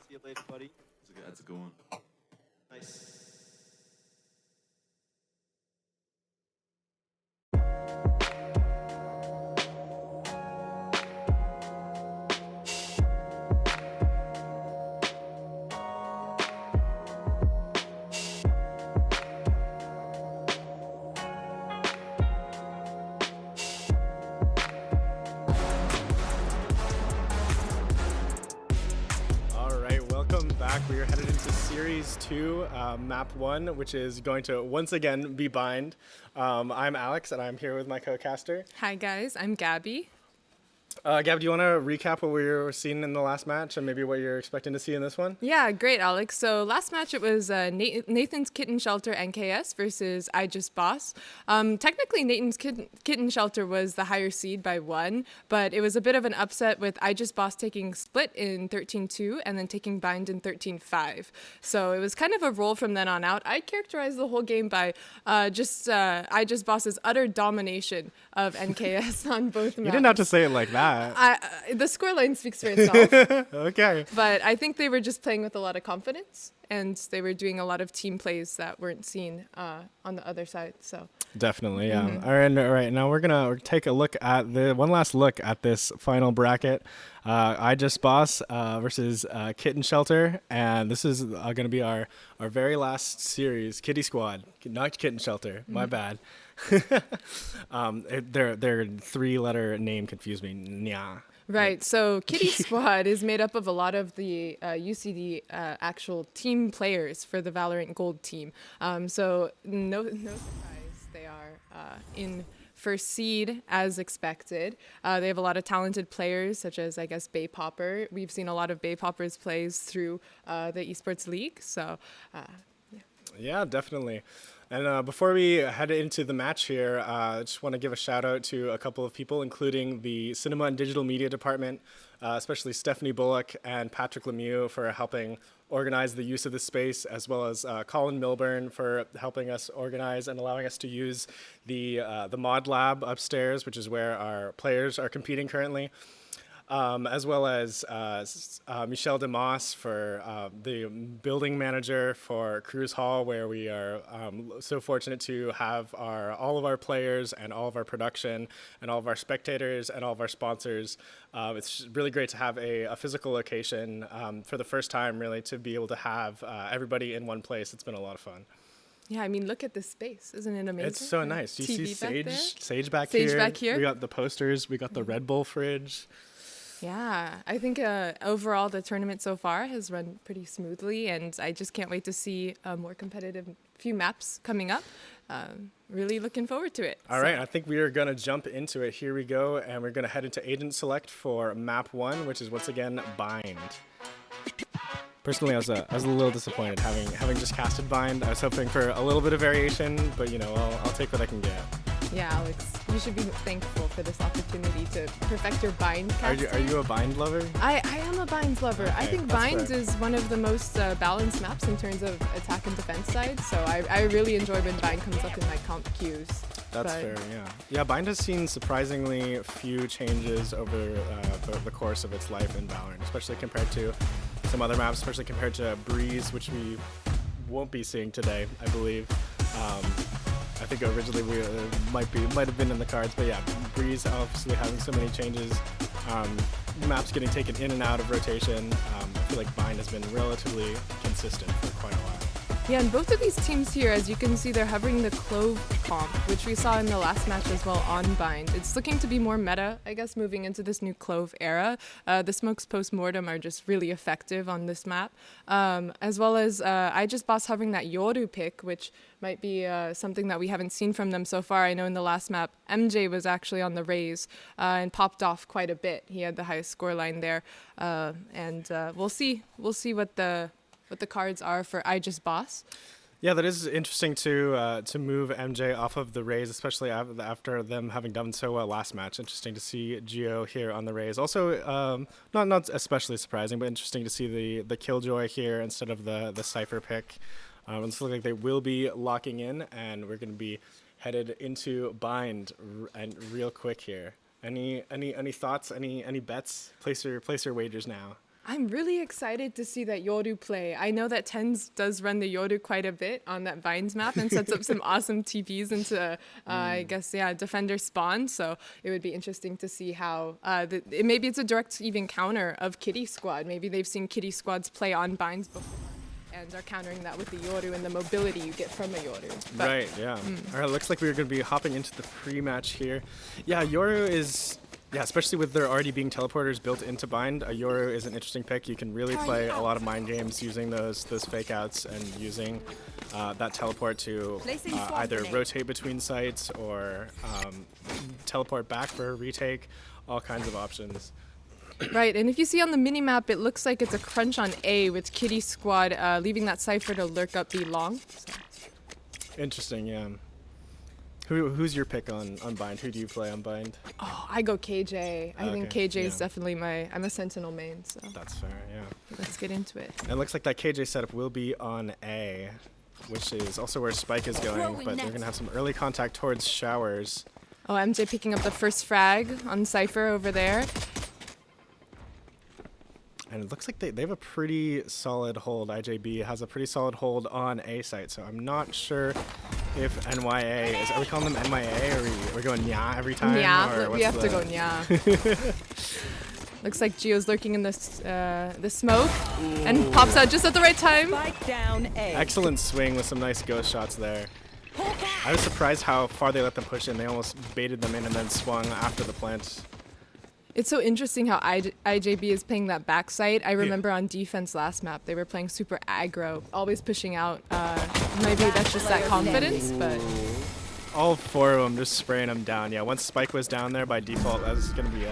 See you later, buddy. That's a good one. Nice. We are headed into Series 2, Map 1, which is going to once again be Bind. I'm Alex, and I'm here with my co-caster. Hi guys, I'm Gabby. Gab, do you want to recap what we were seeing in the last match and maybe what you're expecting to see in this one? Yeah, great, Alex. So last match, it was Nathan's Kitten Shelter NKS versus I Just Boss. Technically, Nathan's Kitten Shelter was the higher seed by 1, but it was a bit of an upset with I Just Boss taking split in 13-2 and then taking bind in 13-5. So it was kind of a roll from then on out. I characterized the whole game by I Just Boss's utter domination of NKS on both maps. You didn't have to say it like that. The scoreline speaks for itself. Okay. But I think they were just playing with a lot of confidence, and they were doing a lot of team plays that weren't seen on the other side. So definitely, yeah. All right. Now we're gonna take a look at one last look at this final bracket. I Just Boss versus Kitten Shelter, and this is gonna be our very last series. Kitty Squad, not Kitten Shelter. My bad. Their 3-letter name confused me. Nya. Right. So Kitty Squad is made up of a lot of the UCD actual team players for the Valorant Gold team. So no surprise, they are in first seed as expected. They have a lot of talented players, such as, I guess, Bay Popper. We've seen a lot of Bay Poppers plays through the Esports League. So, yeah, definitely. And before we head into the match here, I just want to give a shout out to a couple of people, including the Cinema and Digital Media Department, especially Stephanie Bullock and Patrick Lemieux for helping organize the use of the space, as well as Colin Milburn for helping us organize and allowing us to use the mod lab upstairs, which is where our players are competing currently. As well as Michelle DeMoss for the building manager for Cruise Hall, where we are so fortunate to have all of our players and all of our production and all of our spectators and all of our sponsors. It's really great to have a physical location for the first time, really, to be able to have everybody in one place. It's been a lot of fun. Yeah, I mean, look at this space. Isn't it amazing? It's so nice. Do you see Sage back here? We got the posters. We got the Red Bull fridge. Yeah, I think overall the tournament so far has run pretty smoothly, and I just can't wait to see a more competitive few maps coming up. Really looking forward to it. All right, I think we are going to jump into it. Here we go, and we're going to head into Agent Select for Map 1, which is once again Bind. Personally, I was a little disappointed having just casted Bind. I was hoping for a little bit of variation, but I'll take what I can get. Yeah, Alex, you should be thankful for this opportunity to perfect your bind casting. Are you a bind lover? I am a bind lover. Okay, I think bind is one of the most balanced maps in terms of attack and defense side, so I really enjoy when bind comes up in my comp queues. That's fair, yeah. Yeah, bind has seen surprisingly few changes over the course of its life in Valorant, especially compared to some other maps, especially compared to Breeze, which we won't be seeing today, I believe. I think originally we might have been in the cards, but yeah, Breeze obviously having so many changes, maps getting taken in and out of rotation. I feel like Bind has been relatively consistent for quite a while. Yeah, and both of these teams here, as you can see, they're hovering the Clove comp, which we saw in the last match as well on Bind. It's looking to be more meta, I guess, moving into this new Clove era. The smokes post-mortem are just really effective on this map, as well as I Just Boss hovering that Yoru pick, which might be something that we haven't seen from them so far. I know in the last map, MJ was actually on the Raze and popped off quite a bit. He had the highest scoreline there, and we'll see what the cards are for I Just Boss. Yeah, that is interesting to move MJ off of the Raze, especially after them having done so well last match. Interesting to see Gio here on the Raze. Also, not especially surprising, but interesting to see the Killjoy here instead of the Cypher pick. It looks like they will be locking in, and we're going to be headed into Bind and real quick here. Any thoughts? Any bets? Place your wagers now. I'm really excited to see that Yoru play. I know that Tens does run the Yoru quite a bit on that Vines map and sets up some awesome TPs into, I guess, defender spawn. So it would be interesting to see how, maybe it's a direct even counter of Kitty Squad. Maybe they've seen Kitty Squads play on Vines before and are countering that with the Yoru and the mobility you get from a Yoru. But, right, yeah. All right, looks like we're going to be hopping into the pre-match here. Yeah, Yoru is... Yeah, especially with there already being teleporters built into Bind, a Yoru is an interesting pick. You can really play a lot of mind games using those fake outs and using that teleport to either rotate between sites or teleport back for a retake, all kinds of options. Right, and if you see on the minimap, it looks like it's a crunch on A with Kitty Squad leaving that Cypher to lurk up B long. So. Interesting, yeah. Who's your pick on Bind? Who do you play on Bind? Oh, I go KJ. I think KJ is definitely I'm a Sentinel main, so. That's fair, yeah. Let's get into it. And it looks like that KJ setup will be on A, which is also where Spike is going, but they're going to have some early contact towards Showers. Oh, MJ picking up the first frag on Cypher over there. And it looks like they have a pretty solid hold. IJB has a pretty solid hold on A site, so I'm not sure if NYA is. Are we calling them NYA, or are we going Nya every time? Yeah, we have to go Nya. Looks like Gio's lurking in the smoke and pops out just at the right time. Down A. Excellent swing with some nice ghost shots there. I was surprised how far they let them push in. They almost baited them in and then swung after the plant. It's so interesting how IJB is playing that backside. I remember on defense last map, they were playing super aggro, always pushing out. Maybe that's just that confidence, but... All four of them just spraying them down. Yeah, once Spike was down there by default, that was going to be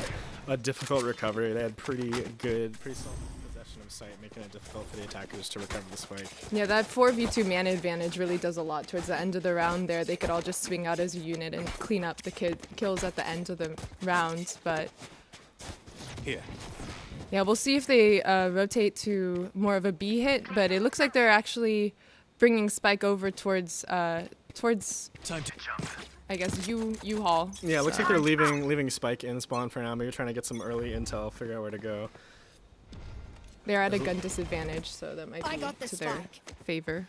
a difficult recovery. They had pretty solid possession of site, making it difficult for the attackers to recover the Spike. Yeah, that 4v2 mana advantage really does a lot towards the end of the round there. They could all just swing out as a unit and clean up the kills at the end of the round, but... Yeah, we'll see if they rotate to more of a B hit, but it looks like they're actually bringing Spike over towards time to jump. I guess U-Haul. Yeah, it looks like they're leaving Spike in spawn for now. Maybe trying to get some early intel, figure out where to go. They're at a gun disadvantage, so that might be to their favor.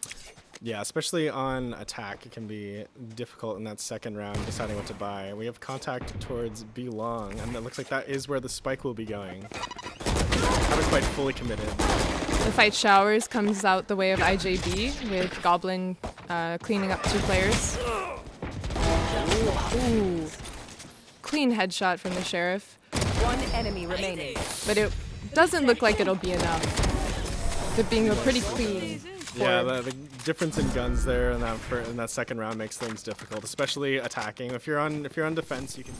Yeah, especially on attack, it can be difficult in that second round deciding what to buy. We have contact towards B long, and it looks like that is where the Spike will be going. Haven't quite fully committed. The fight Showers comes out the way of IJB with Goblin cleaning up 2 players. Ooh. Clean headshot from the Sheriff. One enemy remaining. But it doesn't look like it'll be enough. It being a pretty clean. Yeah, the difference in guns there in that second round makes things difficult, especially attacking. If you're on defense, you can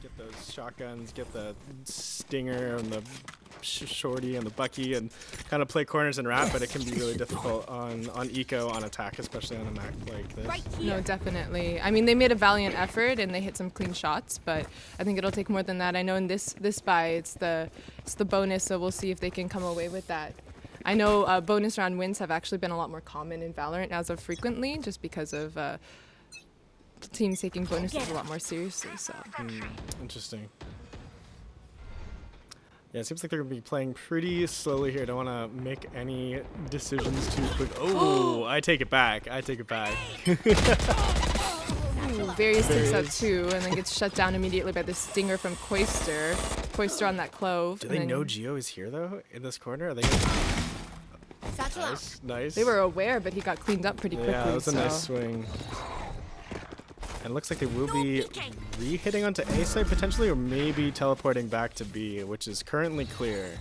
get those shotguns, get the Stinger and the Shorty and the Bucky, and kind of play corners and wrap. But it can be really difficult on eco on attack, especially on a map like this. No, definitely. I mean, they made a valiant effort and they hit some clean shots, but I think it'll take more than that. I know in this buy, it's the bonus, so we'll see if they can come away with that. I know bonus round wins have actually been a lot more common in Valorant as of frequently, just because of teams taking bonuses a lot more seriously. So interesting. Yeah, it seems like they're going to be playing pretty slowly here. Don't want to make any decisions too quick. Oh, I take it back. Various takes out 2 and then gets shut down immediately by the Stinger from Koister. Koister on that Clove. Do they know Gio is here, though, in this corner? Are they nice. They were aware, but he got cleaned up pretty quickly. Yeah, that was a nice swing. And it looks like they will be re-hitting onto A site potentially, or maybe teleporting back to B, which is currently clear.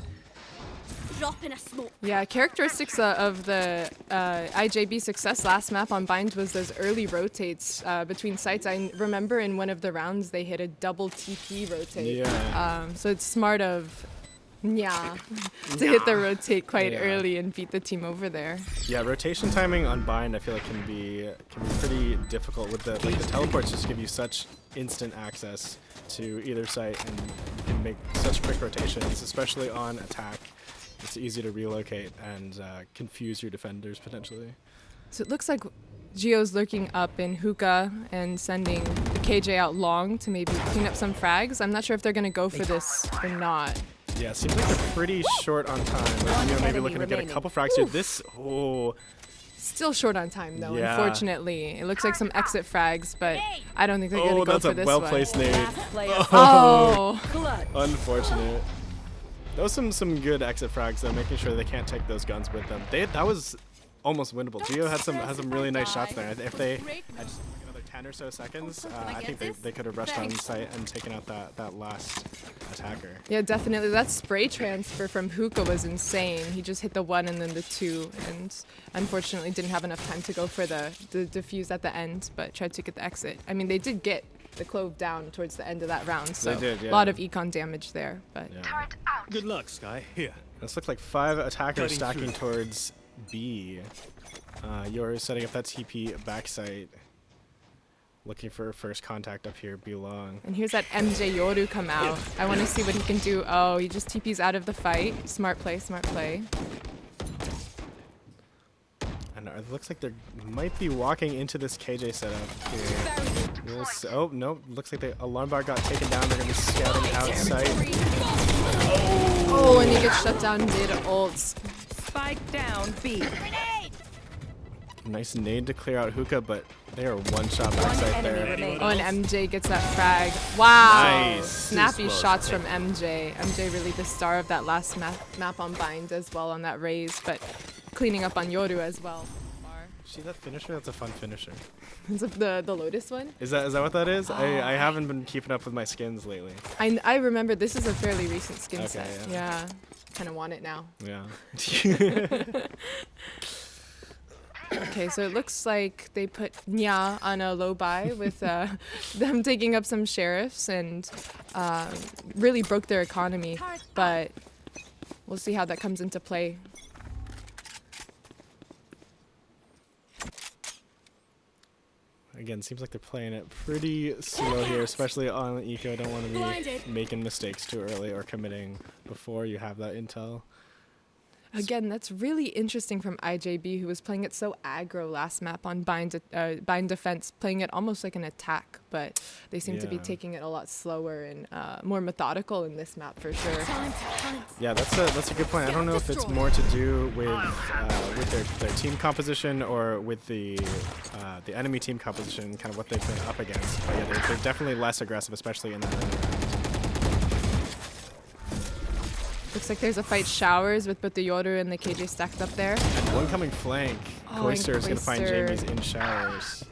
Yeah, characteristics of the IJB success last map on Bind was those early rotates between sites. I remember in one of the rounds they hit a double TP rotate. Yeah. So it's smart of to hit the rotate quite early and beat the team over there. Yeah, rotation timing on Bind I feel like can be pretty difficult with the teleports just give you such instant access to either site, and you can make such quick rotations, especially on attack. It's easy to relocate and confuse your defenders potentially. So it looks like Gio's lurking up in hookah and sending the KJ out long to maybe clean up some frags. I'm not sure if they're going to go for this or not. Yeah, seems like they're pretty short on time. Maybe looking to get a couple frags here. This, Still short on time, though, yeah. Unfortunately. It looks like some exit frags, but I don't think they're going to go for this one. Oh, that's a well-placed nade. Oh. Unfortunate. Those some good exit frags, though, making sure they can't take those guns with them. That was almost winnable. Geo had some really nice shots there. If they had just another 10 or so seconds, I think they could have rushed on site and taken out that last attacker. Yeah, definitely. That spray transfer from Hookah was insane. He just hit the 1 and then the 2, and unfortunately didn't have enough time to go for the defuse at the end, but tried to get the exit. I mean, they did get the Clove down towards the end of that round, so they did, yeah. A lot of econ damage there. But yeah. Good luck, Sky. Here. This looks like 5 attackers stacking towards B. You're setting up that TP backside. Looking for first contact up here, B long. And here's that MJ Yoru come out. I want to see what he can do. Oh, he just TP's out of the fight. Smart play, smart play. And it looks like they might be walking into this KJ setup here. Oh, no. Looks like the alarm bar got taken down. They're going to be scouting outside. Oh, and he gets shut down mid ults. Spike down B. Nice nade to clear out Hookah, but they are one shot backside there. Oh, and MJ gets that frag. Wow. Nice. Snappy shots from MJ. MJ really the star of that last map on Bind as well on that raise, but cleaning up on Yoru as well. See that finisher? That's a fun finisher. Is it the Lotus one? Is that what that is? I haven't been keeping up with my skins lately. I remember this is a fairly recent skin Okay, set. Yeah. Kind of want it now. Yeah. Okay, so it looks like they put Nya on a low buy with them taking up some sheriffs and really broke their economy, but we'll see how that comes into play. Again, seems like they're playing it pretty slow here, especially on Eco. Don't want to be making mistakes too early or committing before you have that intel. Again, that's really interesting from IJB, who was playing it so aggro last map on Bind Defense, playing it almost like an attack, but they seem to be taking it a lot slower and more methodical in this map for sure. Yeah, that's a good point. I don't know if it's more to do with their team composition or with the enemy team composition, kind of what they've been up against. But yeah, they're definitely less aggressive, especially in that early round. Looks like there's a fight showers with both the Yoru and the KJ stacked up there. And one coming flank. Oh, Cloister is going to find Jamie's in showers.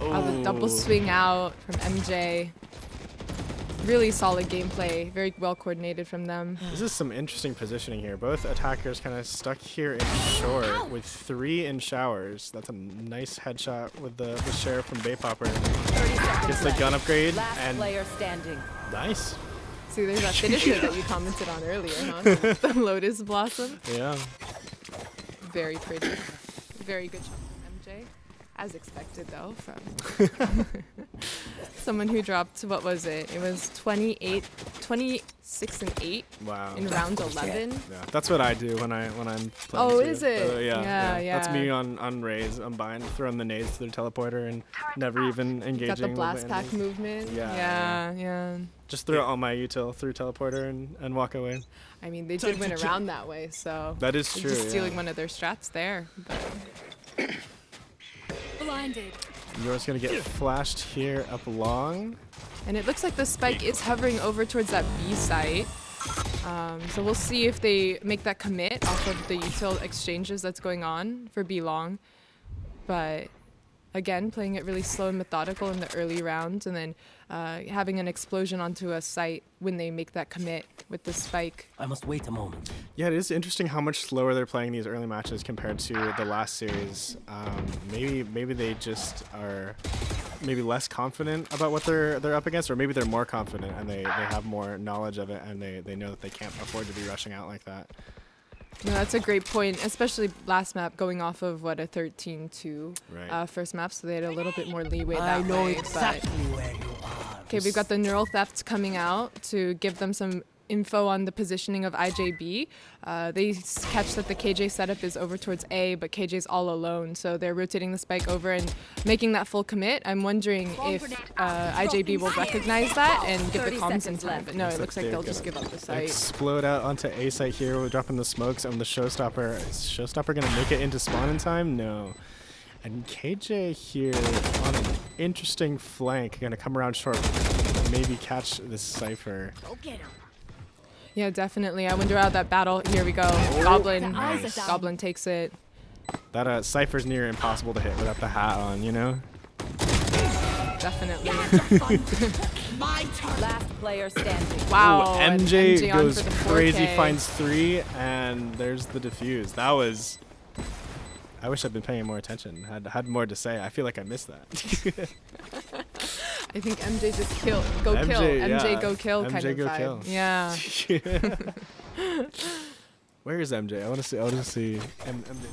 Oh, the double swing out from MJ. Really solid gameplay. Very well coordinated from them. This is some interesting positioning here. Both attackers kind of stuck here in short with 3 in showers. That's a nice headshot with the sheriff from Bay Popper. Gets the gun upgrade. Last player standing. Nice. See, there's that finisher that you commented on earlier, huh? The Lotus Blossom. Yeah. Very pretty. Very good shot from MJ. As expected, though, from someone who dropped, what was it? It was 26 and 8 in round 11. Yeah, that's what I do when I'm playing. Oh, is it? Yeah. Yeah. That's me on Raze. I'm throwing the nades through the teleporter and never even engaging. Got the with blast the pack enemies. movement. Yeah. Yeah. Just throw all my util through teleporter and walk away. I mean, they did win a round that way, so that is true. Just stealing one of their strats there. But blinded. Yours gonna get flashed here up long. And it looks like the spike is hovering over towards that B site. So we'll see if they make that commit off of the util exchanges that's going on for B long. But again, playing it really slow and methodical in the early rounds, and then having an explosion onto a site when they make that commit with the spike. I must wait a moment. Yeah, it is interesting how much slower they're playing these early matches compared to the last series. Maybe they just are maybe less confident about what they're up against, or maybe they're more confident and they have more knowledge of it, and they know that they can't afford to be rushing out like that. No, that's a great point, especially last map going off of what a 13-2 first map, so they had a little bit more leeway that way. I know exactly where you are. Okay, we've got the neural theft coming out to give them some info on the positioning of IJB. They catch that the KJ setup is over towards A, but KJ's all alone, so they're rotating the spike over and making that full commit. I'm wondering if IJB will recognize that and get the comms in time, but no, it looks like they'll just give up the site. Explode out onto A site here. We're dropping the smokes on the Showstopper. Is Showstopper gonna make it into spawn in time? No. And KJ here on an interesting flank, gonna come around short, maybe catch this Cypher. Go get him. Yeah, definitely. I wonder how that battle. Here we go. Goblin. Nice. Goblin takes it. That Cypher's near impossible to hit without the hat on, you know? Definitely. Last player standing. Wow. Ooh, MJ goes for the crazy, 4K. finds 3, and there's the defuse. That was... I wish I'd been paying more attention. Had more to say. I feel like I missed that. I think MJ just kill. Go kill. MJ go kill kind of vibe. Yeah. Where is MJ? I want to see MJ.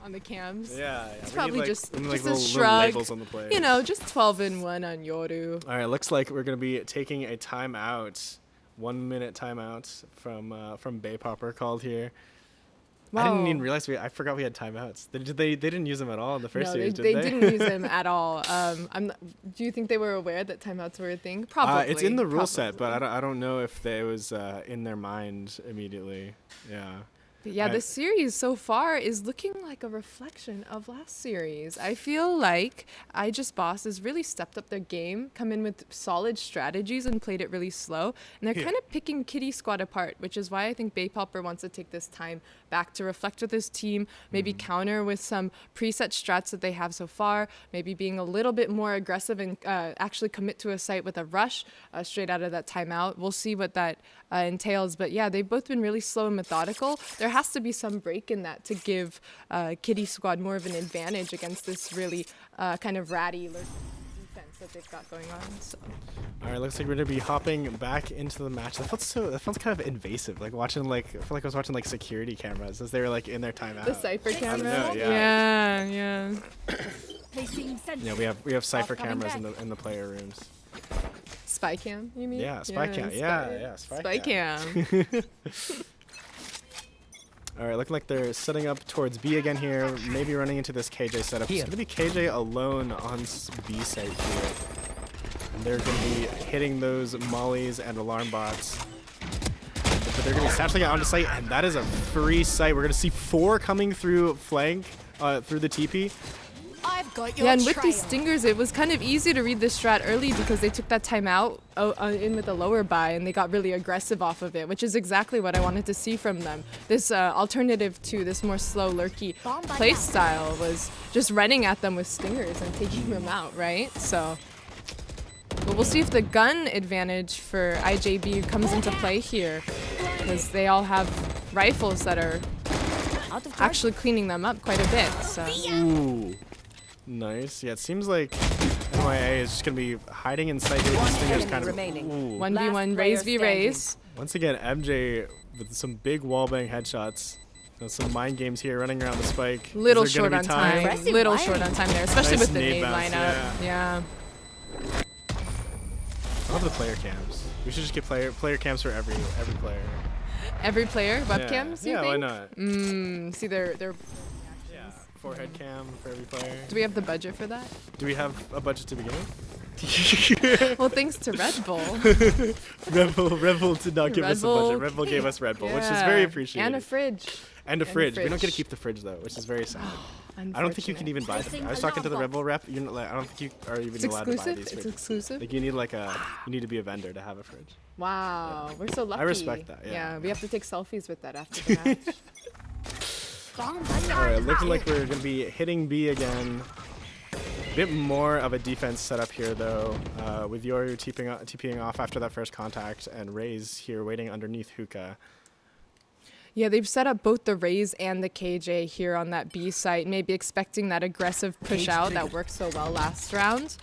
On the cams. Yeah. It's We probably need, just little a shrug. Labels on the players. You know, just 12-1 on Yoru. All right, looks like we're gonna be taking a timeout, 1 minute timeout from Bay Popper called here. Wow. I didn't even realize I forgot we had timeouts. They didn't use them at all in the first series, did they they? didn't use them at all. Do you think they were aware that timeouts were a thing? Probably. It's in the rule set, but I don't know if it was in their mind immediately. Yeah. But yeah, the series so far is looking like a reflection of last series. I feel like Boss has really stepped up their game, come in with solid strategies and played it really slow. And they're kind of picking Kitty Squad apart, which is why I think Bay Popper wants to take this time back to reflect with his team, maybe counter with some preset strats that they have so far, maybe being a little bit more aggressive and actually commit to a site with a rush straight out of that timeout. We'll see what that entails. But yeah, they've both been really slow and methodical. There has to be some break in that to give Kitty Squad more of an advantage against this really kind of ratty defense that they've got going on. So. All right, looks like we're gonna be hopping back into the match. That felt kind of invasive, like watching I feel like I was watching security cameras as they were in their timeout. The Cypher camera. I don't know, yeah. Yeah. We have Cypher cameras in the player rooms. Spy cam, you mean? Yeah, spy cam. Yeah, spy cam. All right, looking like they're setting up towards B again here, maybe running into this KJ setup. It's going to be KJ alone on B site here. And they're going to be hitting those mollies and alarm bots. But they're going to be satcheling it onto site, and that is a free site. We're going to see 4 coming through flank, through the TP. I've got your and with these stingers, it was kind of easy to read this strat early because they took that time out in with a lower buy and they got really aggressive off of it, which is exactly what I wanted to see from them. This alternative to this more slow lurky play style was just running at them with stingers and taking them out, right? So, but we'll see if the gun advantage for IJB comes into play here because they all have rifles that are actually cleaning them up quite a bit. So. Ooh. Nice. Yeah, it seems like NYA is just going to be hiding inside here with stingers kind of. 1v1, Raze v Raze. Once again, MJ with some big wallbang headshots. Some mind games here running around the spike. Little short on time. Little short on time there, especially with the nade lineup. Yeah. I love the player cams. We should just get player cams for every player. Every player? Webcams, you think? Yeah, why not? See, they're forehead cam for every player. Do we have the budget for that? Do we have a budget to begin with? Well, thanks to Red Bull. Red Bull did not give us a budget. Red Bull gave us Red Bull, which is very appreciated. And a fridge. And a fridge. We don't get to keep the fridge though, which is very sad. I don't think you can even buy them. I was talking to the Red Bull rep. I don't think you are even allowed to buy these. It's exclusive. Like you need you need to be a vendor to have a fridge. Wow, we're so lucky. I respect that. Yeah, we have to take selfies with that after the match. Alright, looking like we're going to be hitting B again. A bit more of a defense setup here, though, with Yoru TPing off after that first contact, and Raze here waiting underneath Hookah. Yeah, they've set up both the Raze and the KJ here on that B site, maybe expecting that aggressive push out that worked so well last round.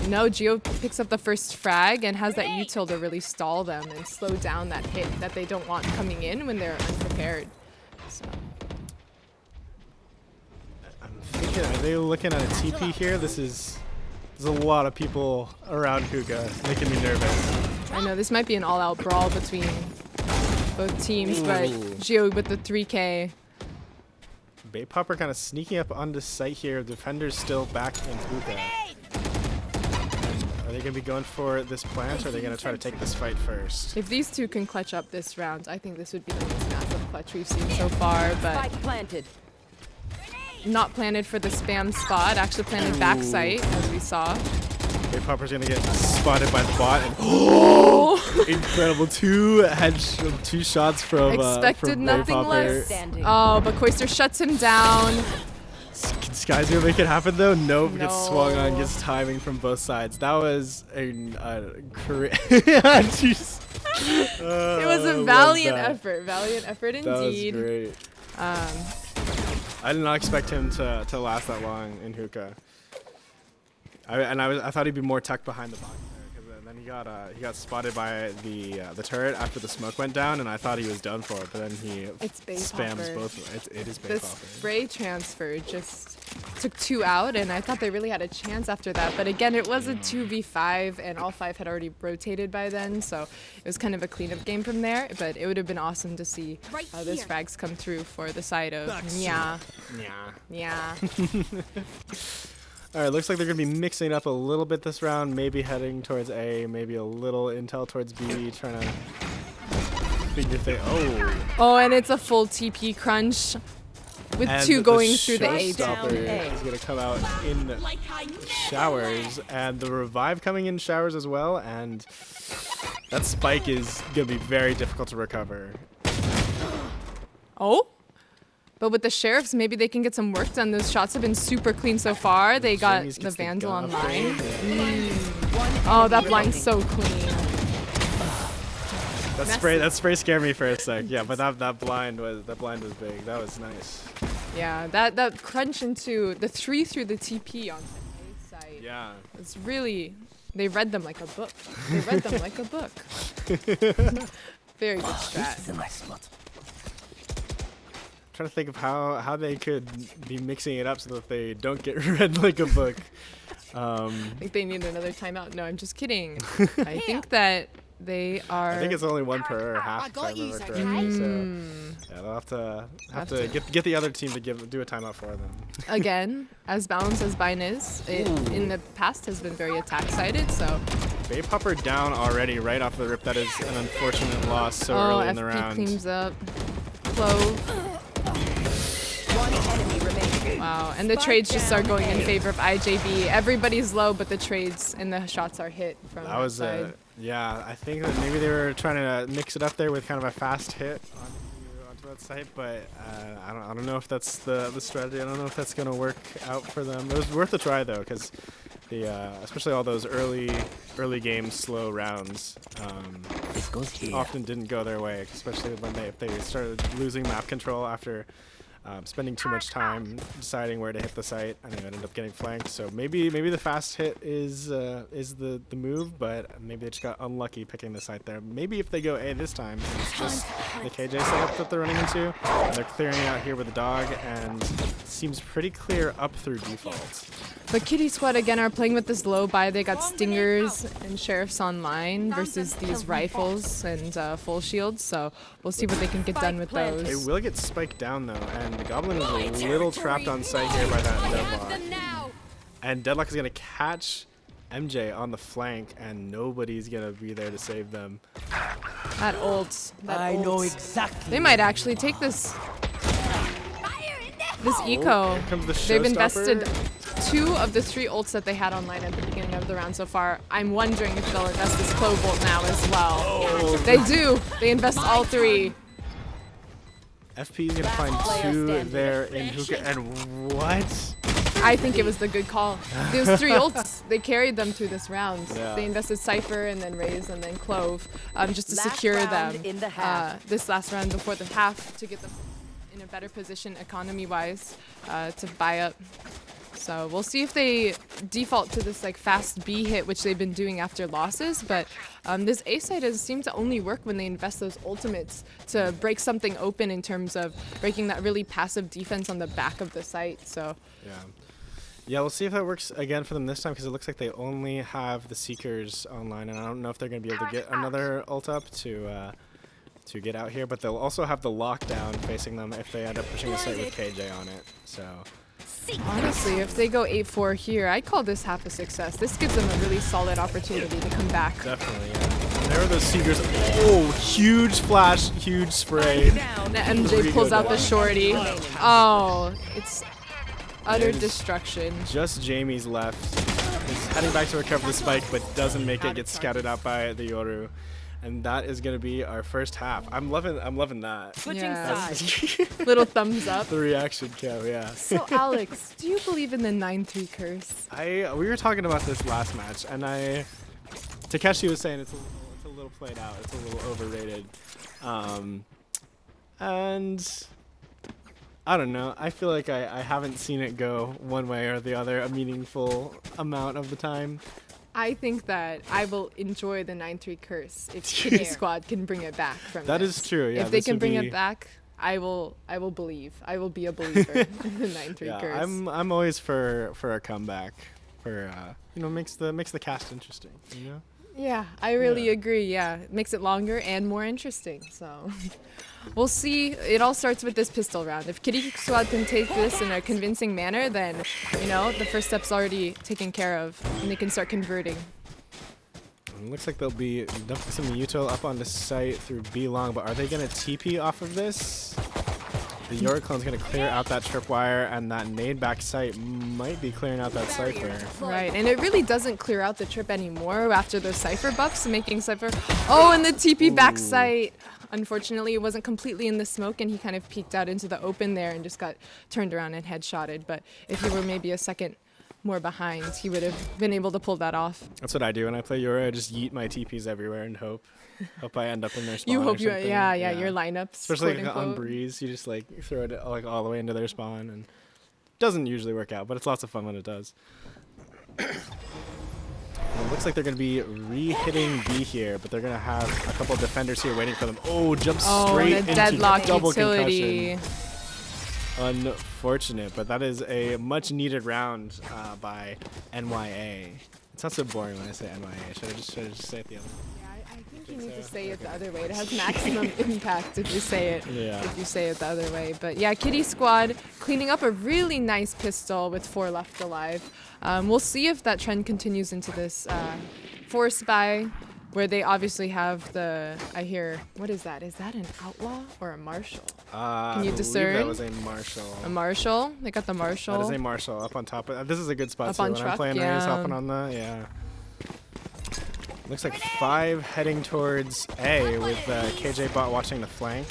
No, Geo picks up the first frag and has that util to really stall them and slow down that hit that they don't want coming in when they're unprepared. So. Thinking, are they looking at a TP here? There's a lot of people around Hookah, making me nervous. I know this might be an all-out brawl between both teams, but Gio with the 3K. Bait Popper kind of sneaking up onto site here. Defenders still back in hookah. Are they going to be going for this plant, or are they going to try to take this fight first? If these two can clutch up this round, I think this would be the most massive clutch we've seen so far, but not planted for the spam spot, actually planted back site, as we saw. Bait Popper's going to get spotted by the bot. And incredible. Two shots from expected from nothing Popper. less. Oh, but Koister shuts him down. Sky's gonna make it happen though. Nope, No. gets swung on, gets timing from both sides. That was a jeez. It was a valiant effort. Valiant effort indeed. That was great. I did not expect him to last that long in hookah. I thought he'd be more tucked behind the box there, because then he got spotted by the turret after the smoke went down, and I thought he was done for. But then he spams both. It is Bait Popper. The spray transfer just took 2 out, and I thought they really had a chance after that. But again, it was a 2v5, and all 5 had already rotated by then, so it was kind of a cleanup game from there. But it would have been awesome to see those frags come through for the side of yeah. All right, looks like they're going to be mixing up a little bit this round, maybe heading towards A, maybe a little intel towards B, trying to figure things. Oh, and it's a full TP crunch with and 2 going through the A. A down. Is going to come out in showers, and the revive coming in showers as well, and that spike is going to be very difficult to recover. Oh? But with the sheriffs, maybe they can get some work done. Those shots have been super clean so far. They got the Vandal online. Oh, that blind's so clean. That spray scared me for a sec. Yeah, but that blind was big. That was nice. Yeah, that crunch into the 3 through the TP on the A side. Yeah. It's really, they read them like a book. They read them like a book. Very good strat. This is my spot. Trying to think of how they could be mixing it up so that they don't get read like a book. I think they need another timeout. No, I'm just kidding. I think that they are. I think it's only 1 per half, if I remember correctly. So yeah, they'll have to get the other team to do a timeout for them. Again, as balanced as Bine is, it in the past has been very attack-sided. So. Bait Popper down already right off the rip. That is an unfortunate loss so early in the round. Cleans up. Clove. Wow, and the trades just are going in favor of IJB. Everybody's low, but the trades and the shots are hit from that was side. Yeah, I think that maybe they were trying to mix it up there with kind of a fast hit onto that site, but I don't know if that's the strategy. I don't know if that's going to work out for them. It was worth a try though, because especially all those early game slow rounds often didn't go their way, especially when if they started losing map control after spending too much time deciding where to hit the site, and they ended up getting flanked. So maybe the fast hit is the move, but maybe they just got unlucky picking the site there.Maybe if they go A this time, it's just the KJ setup that they're running into, and they're clearing it out here with a dog, and it seems pretty clear up through default. But Kitty Squad again are playing with this low buy. They got Stingers and Sheriffs online versus these rifles and full shields. So we'll see what they can get done with those. They will get spiked down though, and the Goblin is a little trapped on site here by that Deadlock. And Deadlock is going to catch MJ on the flank, and nobody's going to be there to save them. That ult. I know exactly. They might actually take this eco. Here comes the They've showstopper. invested 2 of the 3 ults that they had online at the beginning of the round so far. I'm wondering if they'll invest this Clove ult now as well. They do. They invest all 3. FP is going to find 2 there in hookah, and what? I think it was the good call. Those 3 ults, they carried them through this round. Yeah. They invested Cypher and then Raze and then Clove just to secure them this last round before the half to get them in a better position economy-wise to buy up. So we'll see if they default to this like fast B hit, which they've been doing after losses. But this A side has seemed to only work when they invest those ultimates to break something open in terms of breaking that really passive defense on the back of the site. So yeah. Yeah, we'll see if that works again for them this time, because it looks like they only have the Seekers online, and I don't know if they're going to be able to get another ult up to get out here, but they'll also have the lockdown facing them if they end up pushing a site with KJ on it. So honestly, if they go 8-4 here, I call this half a success. This gives them a really solid opportunity to come back. definitely, yeah. And there are those Seekers. Oh, huge flash, huge spray. The MJ pulls out the shorty. Oh, it's utter destruction. Just Jamie's left. He's heading back to recover the spike, but doesn't make it. Gets scouted out by the Yoru. And that is going to be our first half. I'm loving that. Switching sides. Little thumbs up. The reaction cam, yeah. So Alex, do you believe in the 9-3 curse? We were talking about this last match, and Takeshi was saying it's a little played out. It's a little overrated. And I don't know. I feel like I haven't seen it go one way or the other a meaningful amount of the time. I think that I will enjoy the 9-3 curse if Kitty Squad can bring it back from That this. is true, yeah. If they can bring it back, I will believe. I will be a believer in the 9-3 curse. I'm always for a comeback. Makes the cast interesting, you know? Yeah, I really agree. Yeah, it makes it longer and more interesting. So we'll see. It all starts with this pistol round. If Kitty Squad can take this in a convincing manner, then, the first step's already taken care of, and they can start converting. It looks like they'll be dumping some Yuto up on the site through B long, but are they going to TP off of this? The Yoriclone's going to clear out that tripwire, and that nade back site might be clearing out that Cypher. Right, and it really doesn't clear out the trip anymore after those Cypher buffs, making Cypher... Oh, and the TP back site! Unfortunately, it wasn't completely in the smoke, and he kind of peeked out into the open there and just got turned around and headshotted. But if he were maybe a second more behind, he would have been able to pull that off. That's what I do when I play Yoru. I just yeet my TPs everywhere and hope I end up in their spawn. You hope or something. yeah, your lineups. Especially on Breeze, you just throw it all the way into their spawn, and it doesn't usually work out, but it's lots of fun when it does. It looks like they're going to be re-hitting B here, but they're going to have a couple of defenders here waiting for them. Oh, jumps straight into deadlock double utility. concussion. Unfortunate, but that is a much-needed round by NYA. It sounds so boring when I say NYA. Should I just say it the other way? Yeah, I think you need to say it the other way. It has maximum impact if you say it. Yeah. If you say it the other way. But yeah, Kitty Squad cleaning up a really nice pistol with 4 left alive. We'll see if that trend continues into this force buy, where they obviously have the, I hear, what is that? Is that an outlaw or a marshal? Can you discern? That was a marshal. A marshal? They got the marshal. That is a marshal up on top. This is a good spot up too. on When truck, I'm playing Raze, hopping on the, yeah. Looks like 5 heading towards A with KJ bot watching the flank.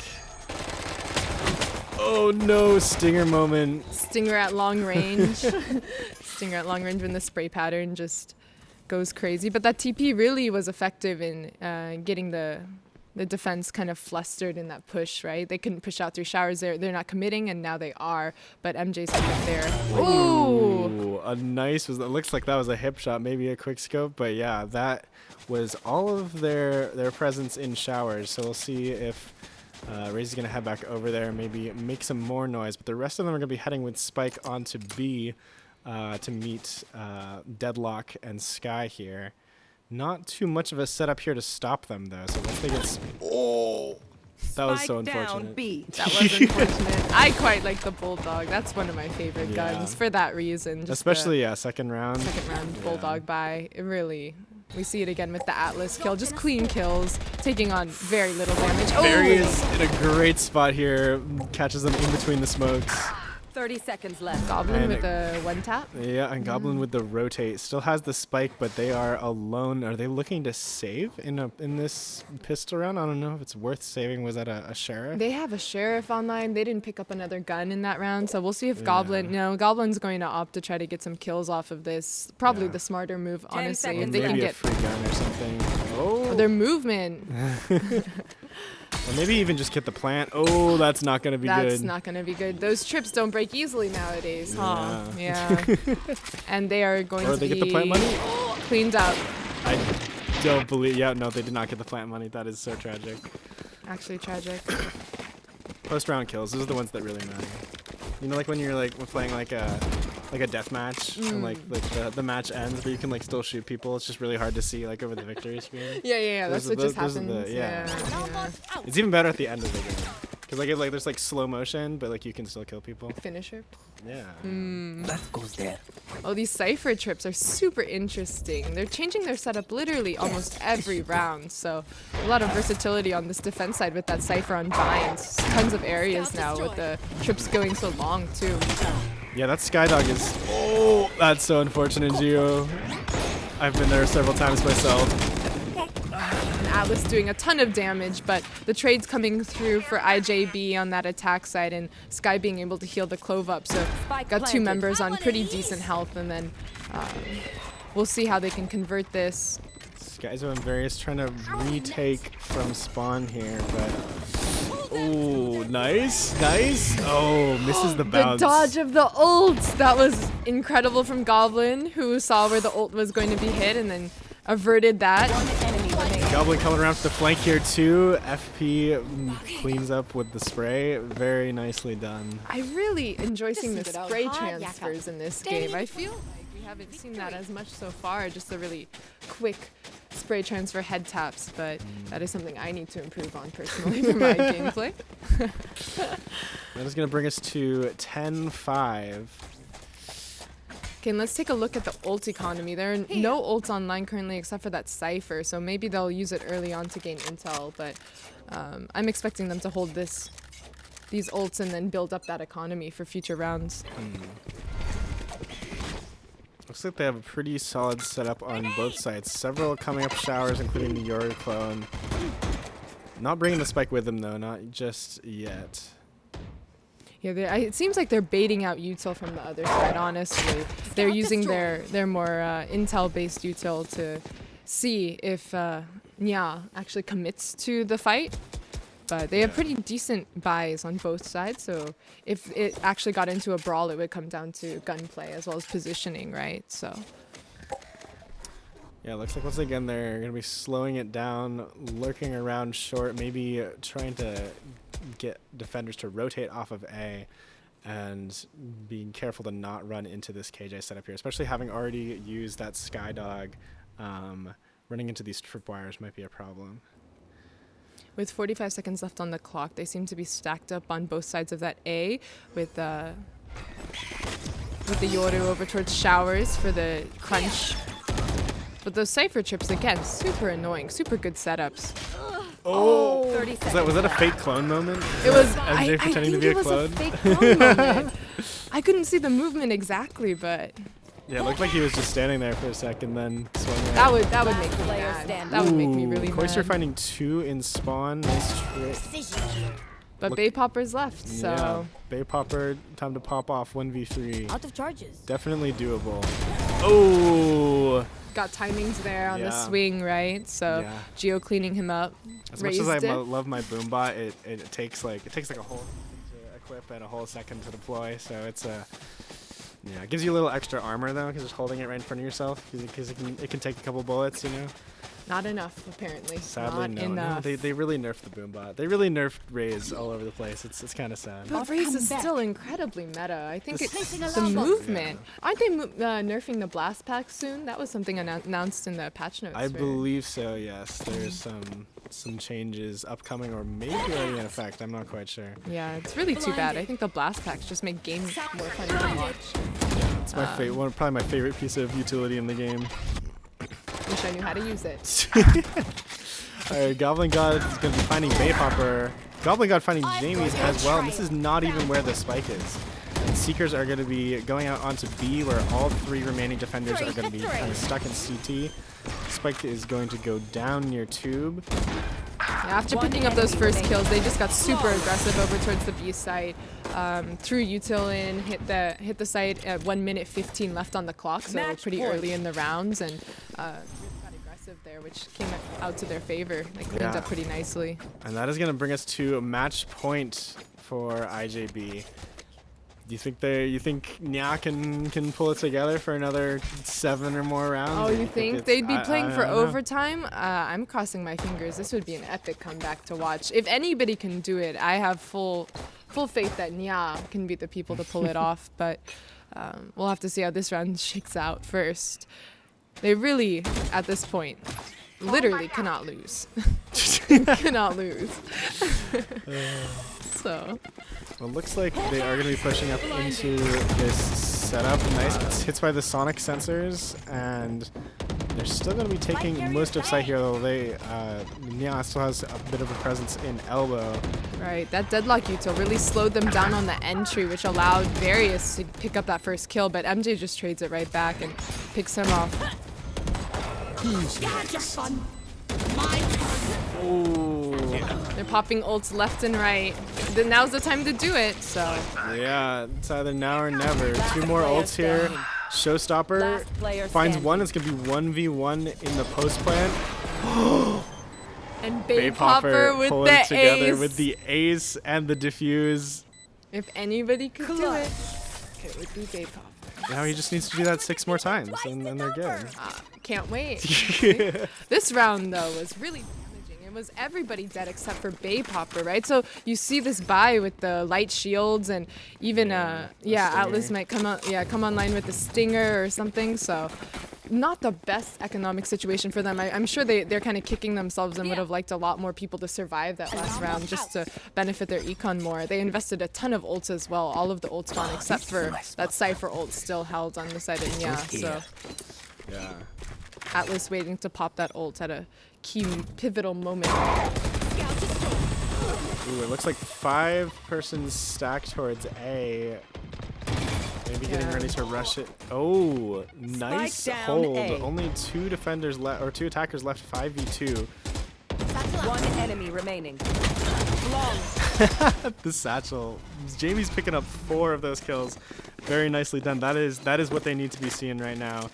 Oh no, Stinger moment. Stinger at long range. Stinger at long range when the spray pattern just goes crazy. But that TP really was effective in getting the defense kind of flustered in that push, right? They couldn't push out through showers. They're not committing, and now they are. But MJ's kind of there. Ooh! A nice, it looks like that was a hip shot, maybe a quick scope. But yeah, that was all of their presence in showers. So we'll see if Raze is going to head back over there and maybe make some more noise. But the rest of them are going to be heading with Spike onto B to meet Deadlock and Sky here. Not too much of a setup here to stop them, though. So once they get... Oh! That was so unfortunate. That was unfortunate. I quite like the Bulldog. That's one of my favorite guns for that reason. Just especially, second round. Second round Bulldog buy. It really... We see it again with the Atlas kill. Just clean kills, taking on very little damage. Barry is in a great spot here. Catches them in between the smokes. 30 seconds left. Goblin with the one tap. Yeah, and Goblin with the rotate. Still has the spike, but they are alone. Are they looking to save in this pistol round? I don't know if it's worth saving. Was that a sheriff? They have a sheriff online. They didn't pick up another gun in that round, so we'll see if Goblin... No, Goblin's going to opt to try to get some kills off of this. Probably the smarter move, honestly. If they can get a free gun or something. Oh, their movement. Or maybe even just get the plant. Oh, that's not going to be good. That's not going to be good. Those trips don't break easily nowadays, huh? Yeah. And they are going to they be get the plant money? Cleaned up. I don't believe... Yeah, no, they did not get the plant money. That is so tragic. Actually tragic. Post-round kills. Those are the ones that really matter. You know, like when you're playing like a like a death match and like the match ends, but you can like still shoot people. It's just really hard to see like over the victory screen. Yeah. That's what just happens. Yeah. It's even better at the end of the game. Cause like there's like slow motion, but like you can still kill people. Finisher. Yeah. That goes there. Oh, these Cypher trips are super interesting. They're changing their setup literally almost every round, so a lot of versatility on this defense side with that Cypher on binds. Tons of areas now with the trips going so long too. Yeah, that Skydog is. Oh, that's so unfortunate, Gio. I've been there several times myself. Atlas doing a ton of damage, but the trades coming through for IJB on that attack side and Sky being able to heal the Clove up. So got two members on pretty decent health, and then we'll see how they can convert this. Sky's on various trying to retake from spawn here, but oh, nice. Oh, misses the bounce. The dodge of the ult. That was incredible from Goblin, who saw where the ult was going to be hit and then averted that. Goblin coming around to the flank here too. FP cleans up with the spray. Very nicely done. I really enjoy seeing the spray transfers in this game. I feel like we haven't seen that as much so far, just the really quick spray transfer head taps, but that is something I need to improve on personally for my gameplay. That is going to bring us to 10-5. Okay, and let's take a look at the ult economy. There are no ults online currently except for that Cypher, so maybe they'll use it early on to gain intel, but I'm expecting them to hold these ults and then build up that economy for future rounds. Looks like they have a pretty solid setup on both sides. Several coming up showers, including the Yoru clone. Not bringing the spike with them, though, not just yet. Yeah, it seems like they're baiting out util from the other side, honestly. They're using their more intel-based util to see if Nya actually commits to the fight. But they have pretty decent buys on both sides, so if it actually got into a brawl, it would come down to gunplay as well as positioning, right? So. Yeah, looks like once again they're going to be slowing it down, lurking around short, maybe trying to get defenders to rotate off of A and being careful to not run into this KJ setup here, especially having already used that Skydog. Running into these tripwires might be a problem. With 45 seconds left on the clock, they seem to be stacked up on both sides of that A with the Yoru over towards showers for the crunch. But those Cypher trips, again, super annoying, super good setups. Oh, 30 seconds. Was that a fake clone moment? It was. MJ pretending to be a clone? A fake clone moment. I couldn't see the movement exactly, but. Yeah, it looked like he was just standing there for a second, then swung out. That would make me mad. That would make me really mad. Cloister finding 2 in spawn. Nice trick. But Bay Popper's left, so. Yeah, Bay Popper, time to pop off 1v3. Out of charges. Definitely doable. Oh! Got timings there on the swing, right? So Geo cleaning him up. As much as I love my boombot, it takes like a whole second to equip and a whole second to deploy. So it's it gives you a little extra armor though, because just holding it right in front of yourself, because it can take a couple bullets, you know. Not enough, apparently. Sadly, Not no. enough. No, they really nerfed the boombot. They really nerfed Raze all over the place. It's kind of sad. But Raze is still incredibly meta. I think it's the movement. Yeah. Aren't they nerfing the blast pack soon? That was something announced in the patch notes. I believe so. Yes, there's some changes upcoming, or maybe already in effect. I'm not quite sure. Yeah, it's really too bad. I think the blast packs just make games more fun to watch. It's my probably my favorite piece of utility in the game. Wish I knew how to use it. Alright, Goblin God is going to be finding Bay Popper. Goblin God finding Jamie's as well. And this is not even where the spike is. And Seekers are going to be going out onto B, where all 3 remaining defenders are going to be kind of stuck in CT. Spike is going to go down near Tube. Yeah, after picking up those first kills, they just got super aggressive over towards the B site. Threw util in, hit the site at 1 minute 15 left on the clock, so pretty early in the rounds, and got aggressive there, which came out to their favor. They cleaned up pretty nicely. And that is going to bring us to a match point for IJB. Do you think Nya can pull it together for another 7 or more rounds? Oh, you think they'd be playing for overtime? I'm crossing my fingers. This would be an epic comeback to watch. If anybody can do it, I have full faith that Nya can be the people to pull it off. But We'll have to see how this round shakes out first. They really, at this point, literally cannot lose. Cannot lose. So. Well, it looks like they are going to be pushing up into this setup. Nice hits by the sonic sensors, and they're still going to be taking most of site here, though they Nia still has a bit of a presence in elbow. Right, that deadlock util really slowed them down on the entry, which allowed Various to pick up that first kill, but MJ just trades it right back and picks him off. Ooh. They're popping ults left and right. Then now's the time to do it, so. Yeah, it's either now or never. 2 more ults here. Showstopper finds one. It's going to be 1v1 in the post plant. And Baypopper with pulling the together ace. with the ace and the diffuse. If anybody could do it, it would be Baypopper. Now he just needs to do that 6 more times, and then they're good. Can't wait. This round, though, was really damaging. It was everybody dead except for Baypopper, right? So you see this buy with the light shields, and even Atlas might come online with the stinger or something. So not the best economic situation for them. I'm sure they're kind of kicking themselves and would have liked a lot more people to survive that last round just to benefit their econ more. They invested a ton of ults as well. All of the ults gone except for that Cypher ult still held on the side of Nia. So yeah. Atlas waiting to pop that ult at a key pivotal moment. Ooh, it looks like 5 persons stacked towards A. Maybe getting ready to rush it. Oh, nice hold. Only 2 defenders left, or 2 attackers left. 5v2. 1 enemy remaining. The satchel. Jamie's picking up 4 of those kills. Very nicely done. That is what they need to be seeing right now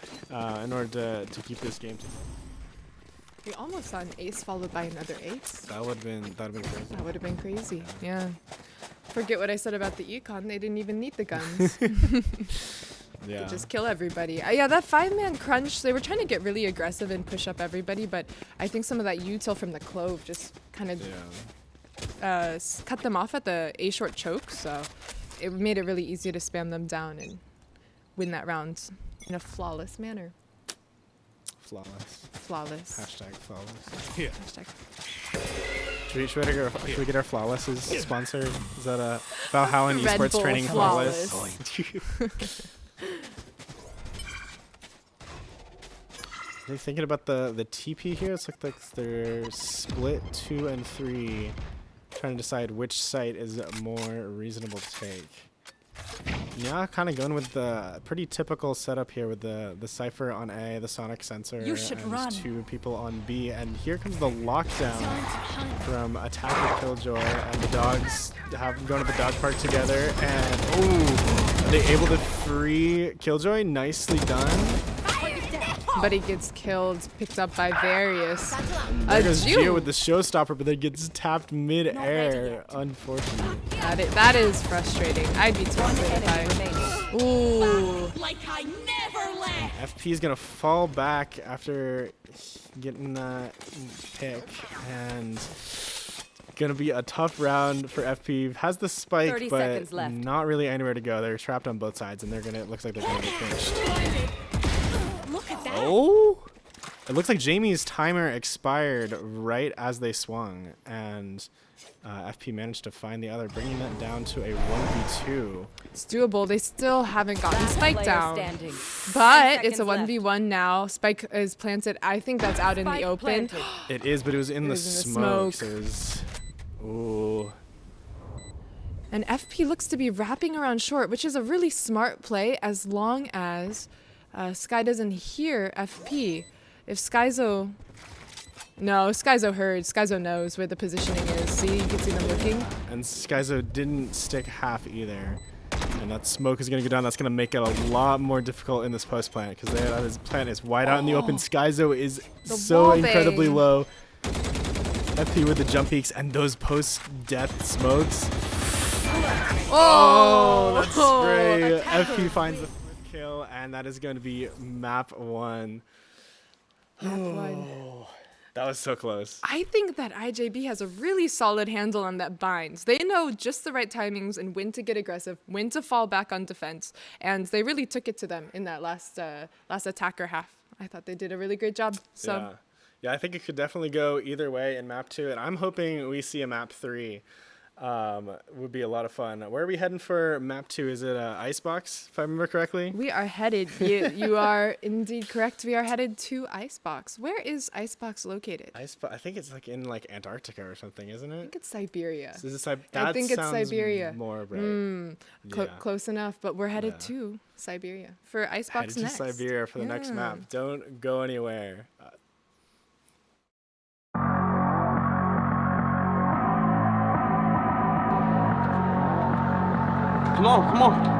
in order to keep this game. We almost saw an ace followed by another ace. That would have been crazy. That would have been crazy. Yeah. Forget what I said about the econ. They didn't even need the guns. Yeah. They just kill everybody. Yeah, that 5-man crunch, they were trying to get really aggressive and push up everybody, but I think some of that util from the Clove just kind of cut them off at the A-short choke, so it made it really easy to spam them down and win that round in a flawless manner. Flawless. Hashtag flawless. Yeah. Hashtag. Should we get our flawlesses sponsored? Is that a Valhalla Esports training flawless? Are they thinking about the TP here? It's like they're split 2 and 3, trying to decide which site is more reasonable to take. Yeah, kind of going with the pretty typical setup here with the Cypher on A, the sonic sensor, and 2 people on B. And here comes the lockdown from Attacker Killjoy, and the dogs have gone to the dog park together. And are they able to free Killjoy? Nicely done. But he gets killed, picked up by Various. There goes Gio with the showstopper, but then gets tapped mid-air. Unfortunately. That is frustrating. I'd be tilted if I... Ooh. Like I never left. FP is going to fall back after getting that pick. And going to be a tough round for FP. Has the spike, but not really anywhere to go. They're trapped on both sides, and it looks like they're going to get finished. Look at that. Oh! It looks like Jamie's timer expired right as they swung, and FP managed to find the other, bringing that down to a 1v2. It's doable. They still haven't gotten Spike down. But it's a 1v1 now. Spike is planted. I think that's out in the open. It is, but it was in the smoke. So it was, ooh. And FP looks to be wrapping around short, which is a really smart play as long as Sky doesn't hear FP. If Skyzo... No, Skyzo heard. Skyzo knows where the positioning is. See, you can see them looking. And Skyzo didn't stick half either. And that smoke is going to go down. That's going to make it a lot more difficult in this post plant, because his plant is wide out in the open. Skyzo is so incredibly low. FP with the jump peaks and those post-death smokes. Oh, that spray. FP finds the kill, and that is going to be map 1. Map 1. That was so close. I think that IJB has a really solid handle on that binds. They know just the right timings and when to get aggressive, when to fall back on defense, and they really took it to them in that last attacker half. I thought they did a really great job. So yeah, I think it could definitely go either way in map 2, and I'm hoping we see a map 3. Would be a lot of fun. Where are we heading for map 2? Is it Icebox, if I remember correctly? We are headed. You are indeed correct. We are headed to Icebox. Where is Icebox located? I think it's like in like Antarctica or something, isn't it? I think it's Siberia. So is it I think it's Siberia. More right. Close enough, but we're headed to Siberia for Icebox headed next. To Siberia for the next map. Don't go anywhere. Come on, come on.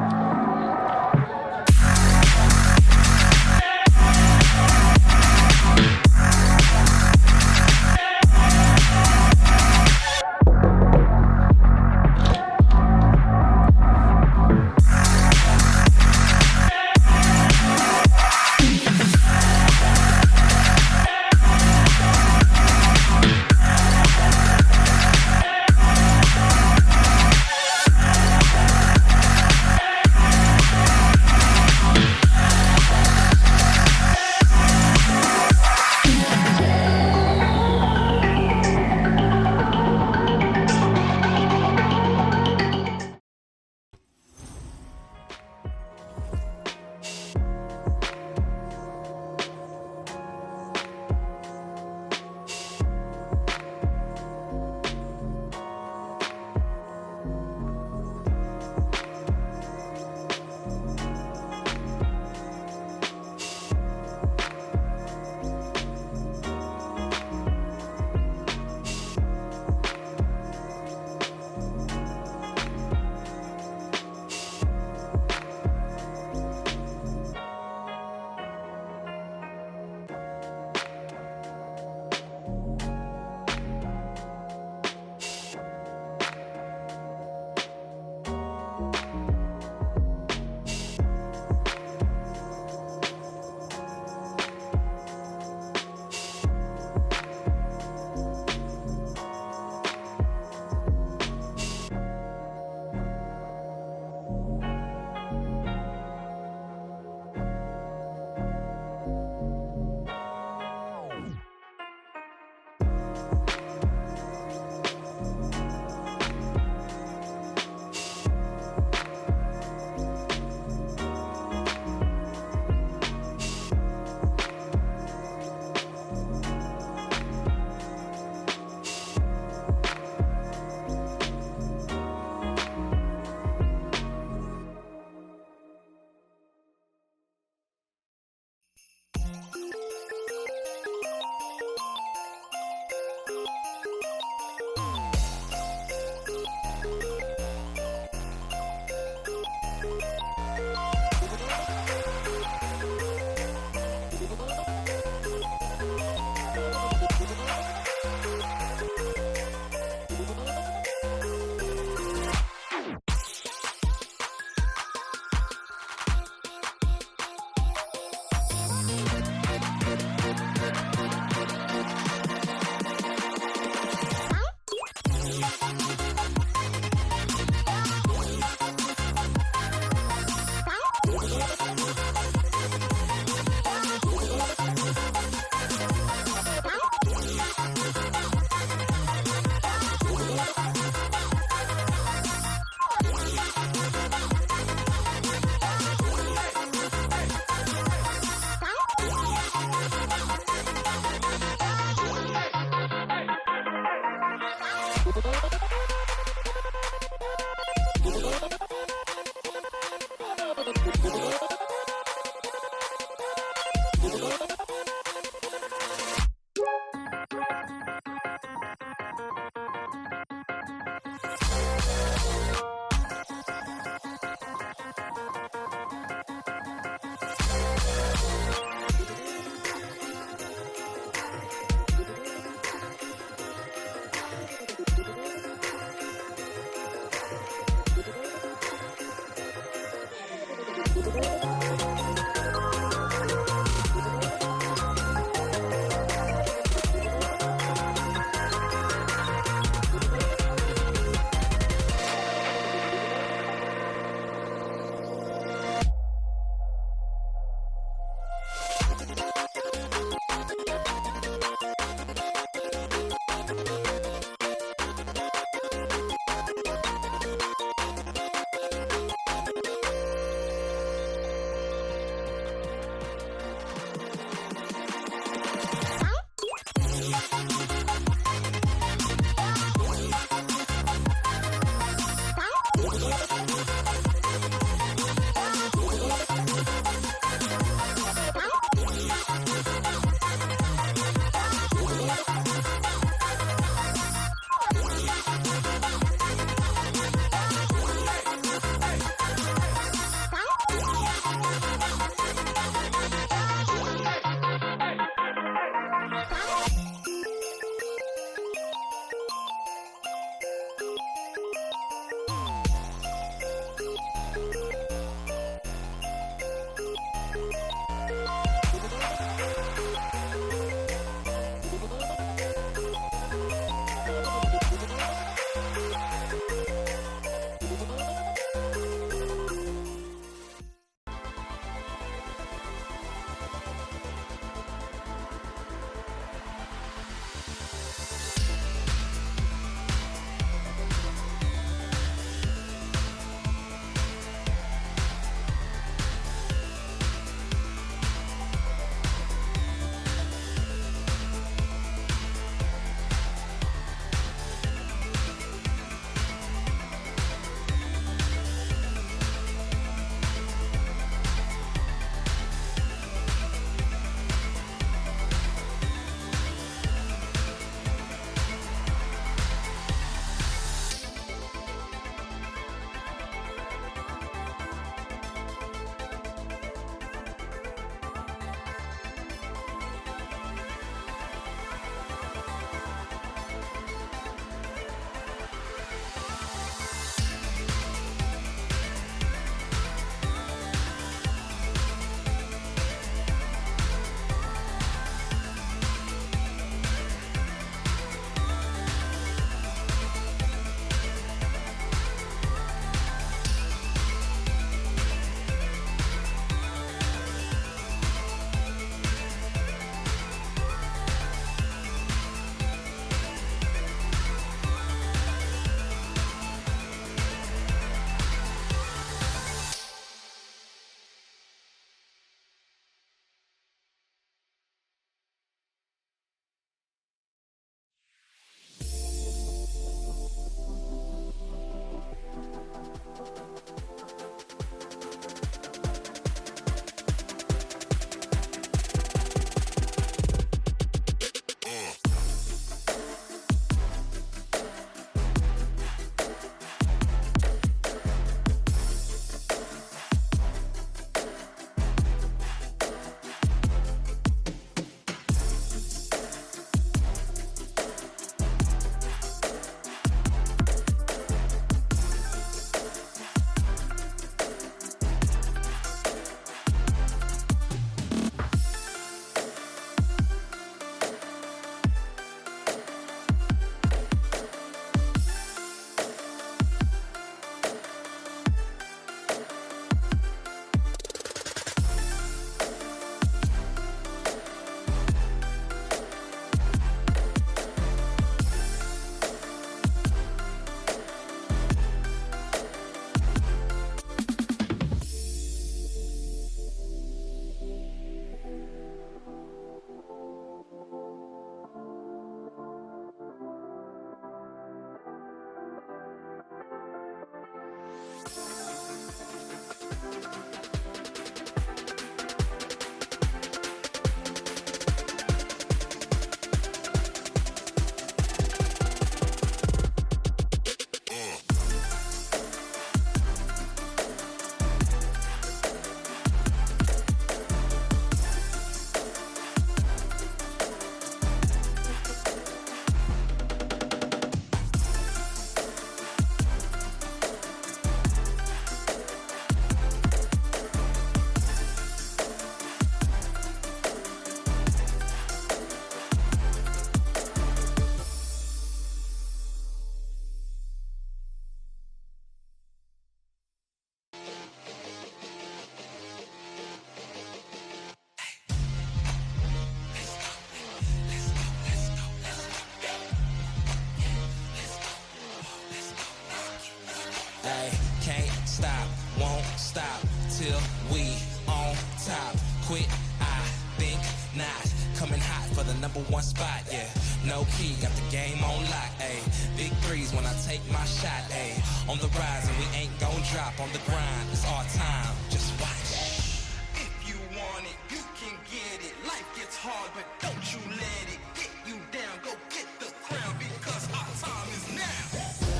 one spot, yeah. No key, got the game on lock, ayy. Big threes when I take my shot, ayy. On the rise and we ain't gon' drop on the grind. It's our time, just watch. If you want it, you can get it. Life gets hard, but don't you let it get you down. Go get the crown because our time is now.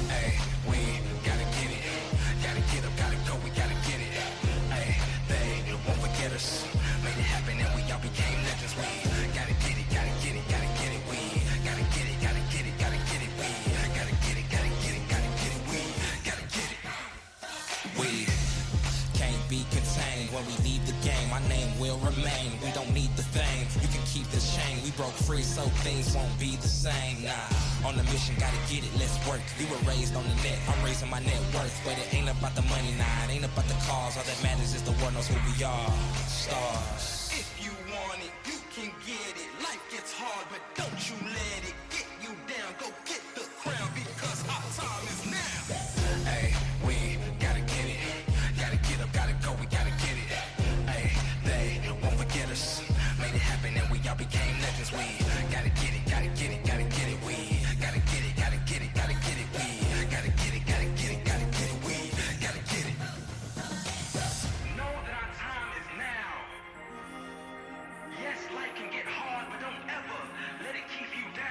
Ayy, we gotta get it. Gotta get up, gotta go, we gotta get it. Ayy, they won't forget us. Made it happen and we all became legends. We gotta get it, gotta get it, gotta get it. We gotta get it, gotta get it, gotta get it. We gotta get it, gotta get it, gotta get it. We gotta get it. We can't be contained when we leave the game. My name will remain. We don't need the fame. You can keep this chain. We broke free so things won't be the same. Nah, on the mission, gotta get it. Let's work. We were raised on the net. I'm raising my net worth, but it ain't about the money. Nah, it ain't about the cause. All that matters is the world knows who we are. Stars. If you want it, you can get it. Life gets hard, but don't you let it get you down. Go get the crown because our time is now. Hey, we gotta get it. Gotta get up, gotta go, we gotta get it. Hey, they won't forget us. Made it happen and we all became legends. We gotta get it, gotta get it, gotta get it. We gotta get it, gotta get it, gotta get it. We gotta get it, gotta get it, gotta get it. We gotta get it. Know that our time is now. Yes, life can get hard, but don't ever let it keep you down.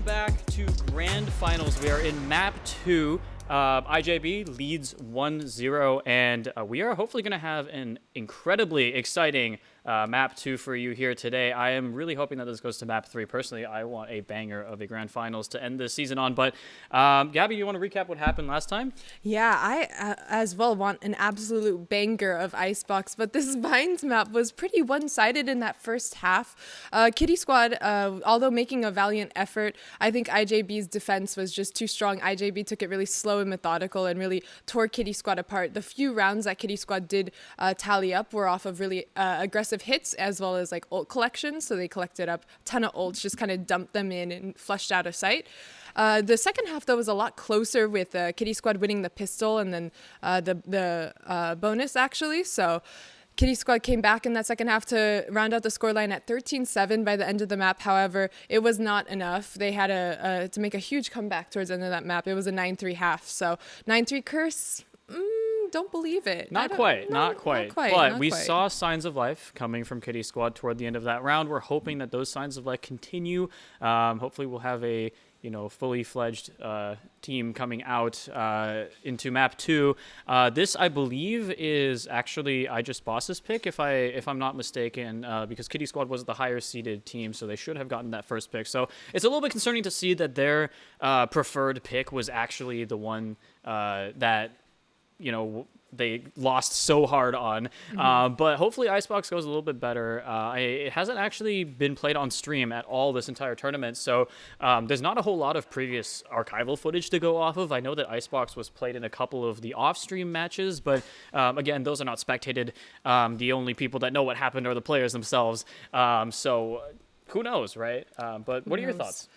welcome back to Grand Finals. We are in Map 2. IJB leads 1-0, and we are hopefully going to have an incredibly exciting Map 2 for you here today. I am really hoping that this goes to Map 3. Personally, I want a banger of a Grand Finals to end this season on. But Gabby, you want to recap what happened last time? Yeah, I as well want an absolute banger of Icebox, but this Vines map was pretty one-sided in that first half. Kitty Squad, although making a valiant effort, I think IJB's defense was just too strong. IJB took it really slow and methodical and really tore Kitty Squad apart. The few rounds that Kitty Squad did tally up were off of really aggressive hits as well as like ult collections. So they collected up a ton of ults, just kind of dumped them in and flushed out of sight. The second half, though, was a lot closer with Kitty Squad winning the pistol and then the bonus, actually. So Kitty Squad came back in that second half to round out the scoreline at 13-7 by the end of the map. However, it was not enough. They had to make a huge comeback towards the end of that map. It was a 9-3 half. So 9-3 curse, don't believe it. Not quite. But we saw signs of life coming from Kitty Squad toward the end of that round. We're hoping that those signs of life continue. Hopefully we'll have a fully fledged team coming out into Map 2. This, I believe, is actually Boss's pick, if I'm not mistaken, because Kitty Squad was the higher seeded team, so they should have gotten that first pick. So it's a little bit concerning to see that their preferred pick was actually the one that they lost so hard on. But hopefully Icebox goes a little bit better. It hasn't actually been played on stream at all this entire tournament, so there's not a whole lot of previous archival footage to go off of. I know that Icebox was played in a couple of the off-stream matches, but again, those are not spectated. The only people that know what happened are the players themselves. So who knows, right? But what are your thoughts?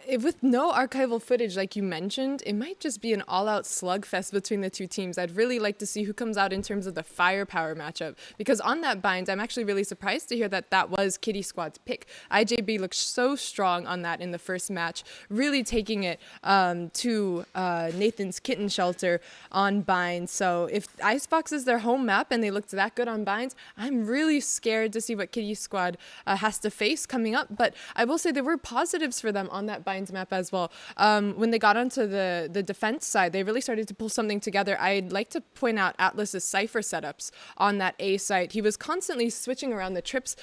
With no archival footage, like you mentioned, it might just be an all-out slugfest between the two teams. I'd really like to see who comes out in terms of the firepower matchup, because on that bind, I'm actually really surprised to hear that that was Kitty Squad's pick. IJB looked so strong on that in the first match, really taking it to Nathan's Kitten shelter on bind. So if Icebox is their home map and they looked that good on binds, I'm really scared to see what Kitty Squad has to face coming up. But I will say there were positives for them on that binds map as well. When they got onto the defense side, they really started to pull something together. I'd like to point out Atlas's Cypher setups on that A site. He was constantly switching around the trips,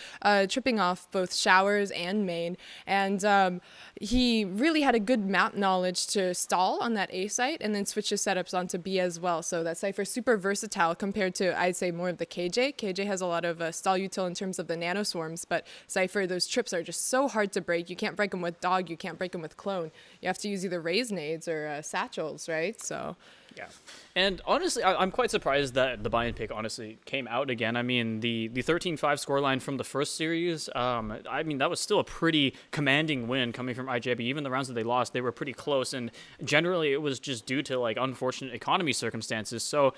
tripping off both showers and main, and he really had a good map knowledge to stall on that A site and then switch his setups onto B as well. So that Cypher super versatile compared to, I'd say, more of the KJ. KJ has a lot of stall util in terms of the nano swarms, but Cypher, those trips are just so hard to break. You can't break them with dog, you can't break them with clone. You have to use either raise nades or satchels, right? So yeah. And honestly, I'm quite surprised that the buy-in pick honestly came out again. I mean, the 13-5 scoreline from the first series, I mean, that was still a pretty commanding win coming from IJB. Even the rounds that they lost, they were pretty close. And generally, it was just due to like unfortunate economy circumstances. So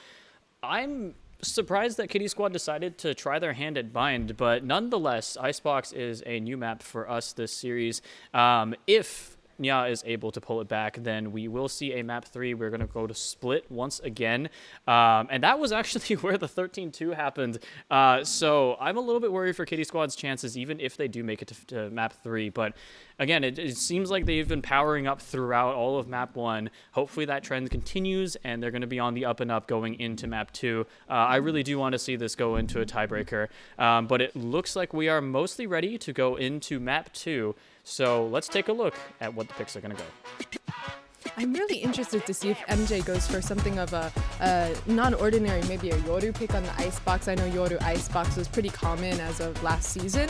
I'm surprised that Kitty Squad decided to try their hand at bind. But nonetheless, Icebox is a new map for us this series. If Nya is able to pull it back, then we will see a map 3. We're going to go to split once again. And that was actually where the 13-2 happened. So I'm a little bit worried for Kitty Squad's chances, even if they do make it to map 3. But again, it seems like they've been powering up throughout all of map 1. Hopefully that trend continues, and they're going to be on the up and up going into map 2. I really do want to see this go into a tiebreaker. But it looks like we are mostly ready to go into map 2. So let's take a look at what the picks are going to go. I'm really interested to see if MJ goes for something of a non-ordinary, maybe a Yoru pick on the Icebox. I know Yoru Icebox was pretty common as of last season.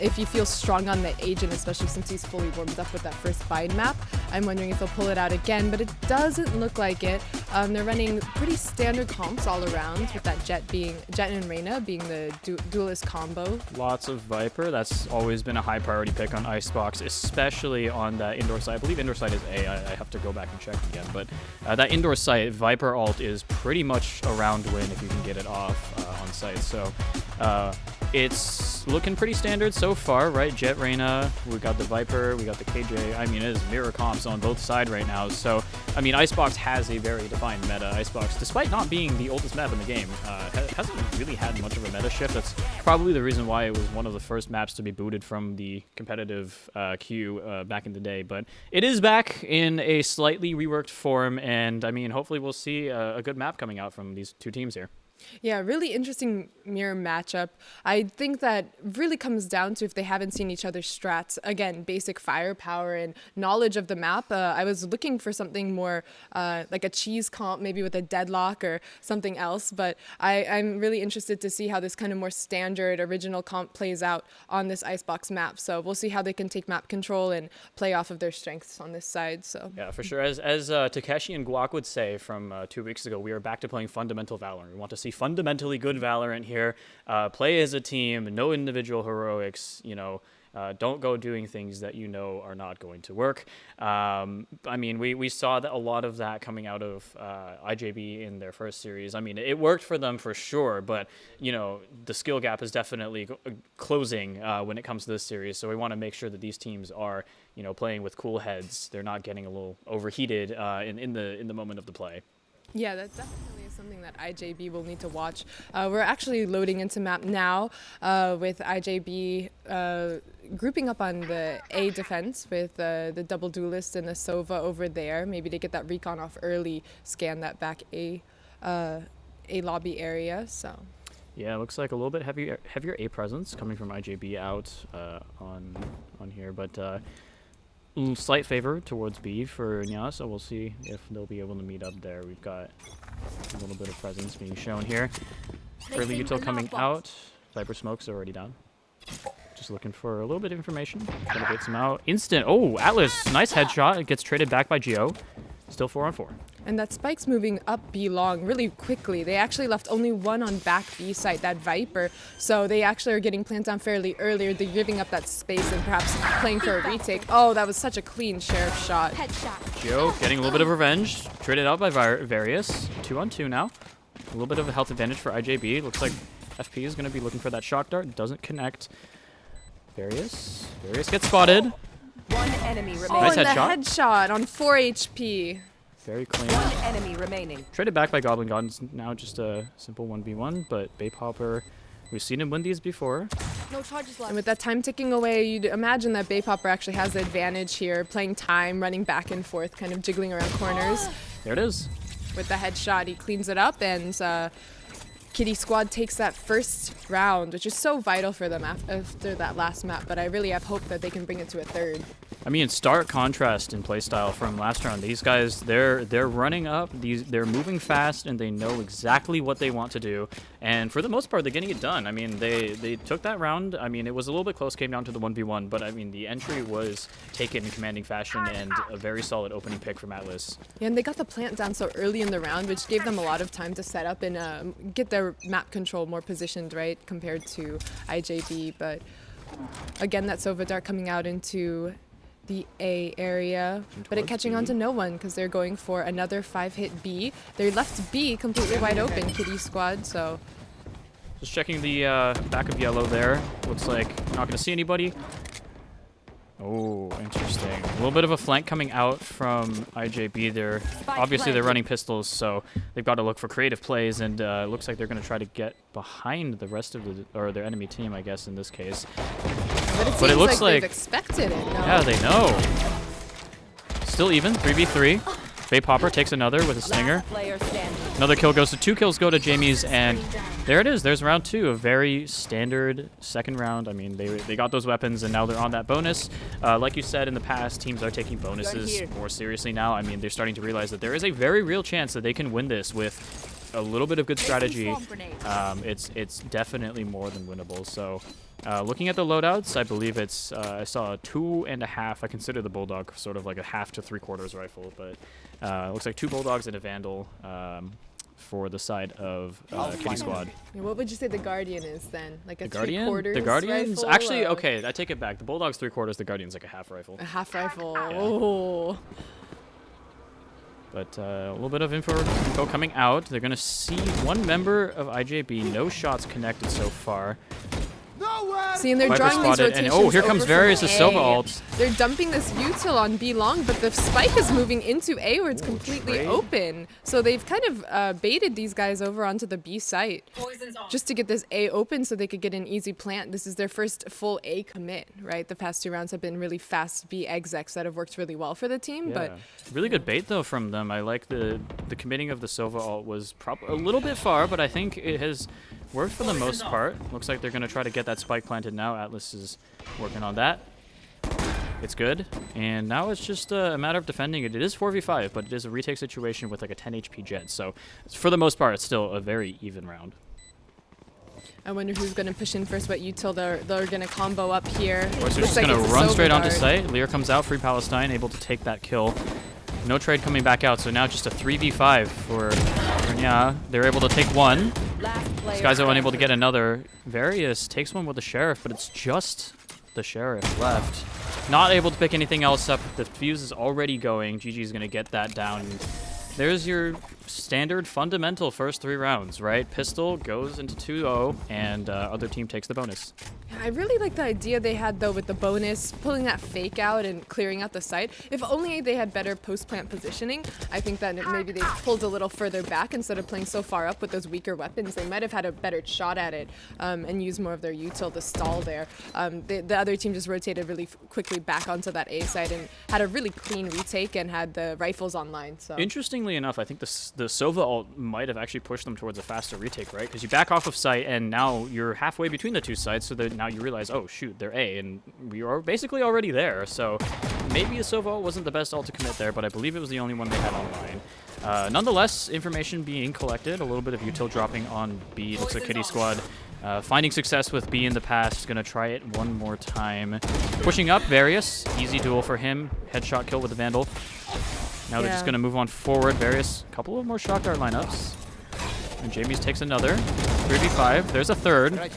If he feels strong on the agent, especially since he's fully warmed up with that first bind map, I'm wondering if he'll pull it out again, but it doesn't look like it. They're running pretty standard comps all around, with that Jet and Reyna being the duelist combo. Lots of Viper. That's always been a high priority pick on Icebox, especially on the indoor side. I believe indoor side is A. I have to go back and check again, but that indoor site Viper ult is pretty much a round win if you can get it off on site. So it's it's looking pretty standard so far, right? Jet Reyna, we got the Viper, we got the KJ. I mean, it is mirror comps on both sides right now. So, I mean, Icebox has a very defined meta. Icebox, despite not being the oldest map in the game, hasn't really had much of a meta shift. That's probably the reason why it was one of the first maps to be booted from the competitive queue back in the day. But it is back in a slightly reworked form, and I mean, hopefully we'll see a good map coming out from these two teams here. Yeah, really interesting mirror matchup. I think that really comes down to if they haven't seen each other's strats. Again, basic firepower and knowledge of the map. I was looking for something more like a cheese comp, maybe with a deadlock or something else. But I'm really interested to see how this kind of more standard original comp plays out on this Icebox map. So we'll see how they can take map control and play off of their strengths on this side. So yeah, for sure. As Takeshi and Guak would say from 2 weeks ago, we are back to playing fundamental Valorant. We want to see fundamentally good Valorant here. Play as a team, no individual heroics, you know. Don't go doing things that you know are not going to work. I mean, we saw that a lot of that coming out of IJB in their first series. I mean, it worked for them for sure, but, you know, the skill gap is definitely closing when it comes to this series. So we want to make sure that these teams are, you know, playing with cool heads. They're not getting a little overheated in the moment of the play. Yeah, that definitely is something that IJB will need to watch. We're actually loading into map now with IJB grouping up on the A defense with the double duelist and the Sova over there. Maybe they get that recon off early, scan that back A lobby area. So yeah, it looks like a little bit heavier A presence coming from IJB out on here, but slight favor towards B for Nya, so we'll see if they'll be able to meet up there. We've got a little bit of presence being shown here. Early util coming out. Viper smokes are already down. Just looking for a little bit of information. Gonna get some out. Instant. Oh, Atlas. Nice headshot. It gets traded back by Geo. Still 4-on-4. And that Spike's moving up B long really quickly. They actually left only one on back B site, that Viper. So they actually are getting planned down fairly earlier. They're giving up that space and perhaps playing for a retake. Oh, that was such a clean Sheriff shot. Geo getting a little bit of revenge. Traded out by Various. 2-on-2 now. A little bit of a health advantage for IJB. Looks like FP is going to be looking for that shock dart. Doesn't connect. Various gets spotted. One enemy remaining. Oh, nice and headshot. the headshot on 4 HP. Very clean. One enemy remaining. Traded back by Goblin God. Now just a simple 1v1, but Bape Hopper, we've seen him win these before. No charges left. And with that time ticking away, you'd imagine that Bape Hopper actually has the advantage here, playing time, running back and forth, kind of jiggling around corners. There it is. With the headshot, he cleans it up, and Kitty Squad takes that first round, which is so vital for them after that last map, but I really have hope that they can bring it to a third. I mean, stark contrast in playstyle from last round. These guys, they're running up, they're moving fast, and they know exactly what they want to do. And for the most part, they're getting it done. I mean, they took that round. I mean, it was a little bit close, came down to the 1v1, but I mean, the entry was taken in commanding fashion and a very solid opening pick from Atlas. Yeah, and they got the plant down so early in the round, which gave them a lot of time to set up and get their map control more positioned, right, compared to IJB. But again, that Sova dart coming out into the A area, but it catching on to no one because they're going for another 5-hit B. They left B completely wide open, Kitty Squad, so. Just checking the back of yellow there. Looks like not going to see anybody. Oh, interesting. A little bit of a flank coming out from IJB there. Obviously, they're running pistols, so they've got to look for creative plays, and it looks like they're going to try to get behind the rest of their enemy team, I guess, in this case. But it looks like they've expected it. No? Yeah, they know. Still even, 3v3. Bape Hopper takes another with a stinger. Another kill goes to 2 kills go to Jamie's, and there it is. There's round 2, a very standard second round. I mean, they got those weapons, and now they're on that bonus. Like you said in the past, teams are taking bonuses more seriously now. I mean, they're starting to realize that there is a very real chance that they can win this with a little bit of good strategy. It's definitely more than winnable. So looking at the loadouts, I believe it's I saw a 2.5. I consider the Bulldog sort of like a 1/2 to 3/4 rifle, but looks like 2 Bulldogs and a Vandal for the side of Kitty Squad. What would you say the Guardian is then? Like a 3/4 The Guardian's rifle, actually okay. I take it back. The Bulldog's 3/4. The Guardian's like a 1/2 rifle. A 1/2 rifle. Yeah. Oh. But a little bit of info coming out. They're gonna see one member of IJB. No shots connected so far. No way! See, and they're Viper drawing these spotted, rotations. and here comes over from Various' A. Silva ult. They're dumping this util on B long, but the spike is moving into A where it's completely trade. open. So they've kind of baited these guys over onto the B site just to get this A open so they could get an easy plant. This is their first full A commit, right? The past 2 rounds have been really fast B execs that have worked really well for the team. Yeah. But Really good bait though from them. I like the committing of the Silva ult was probably a little bit far, but I think it has worked for the most part. Looks like they're going to try to get that spike planted now. Atlas is working on that. It's good. And now it's just a matter of defending it. It is 4v5, but it is a retake situation with like a 10 HP Jet. So for the most part, it's still a very even round. I wonder who's going to push in first, but util they're going to combo up here. Voicer's just going to run straight onto site. Lear comes out, Free Palestine, able to take that kill. No trade coming back out, so now just a 3v5 for yeah. They're able to take one. Skyzo unable to get another. Various takes one with the Sheriff, but it's just the Sheriff left. Not able to pick anything else up. The fuse is already going. GG is going to get that down. There's your standard fundamental first 3 rounds, right? Pistol goes into 2-0, and other team takes the bonus. I really like the idea they had, though, with the bonus, pulling that fake out and clearing out the site. If only they had better post-plant positioning, I think that maybe they pulled a little further back instead of playing so far up with those weaker weapons. They might have had a better shot at it and used more of their util to stall there. The other team just rotated really quickly back onto that A side and had a really clean retake and had the rifles online. So Interestingly enough, I think the Sova ult might have actually pushed them towards a faster retake, right? Because you back off of site, and now you're halfway between the 2 sites, so that now you realize, oh shoot, they're A, and we are basically already there. So maybe the Sova ult wasn't the best ult to commit there, but I believe it was the only one they had online. Nonetheless, information being collected, a little bit of util dropping on B. Looks like Kitty Squad finding success with B in the past. Gonna try it one more time. Pushing up, Various. Easy duel for him. Headshot kill with the Vandal. Now they're just going to move on forward. Various couple of more shot guard lineups. And Jamie's takes another. 3v5. There's a third.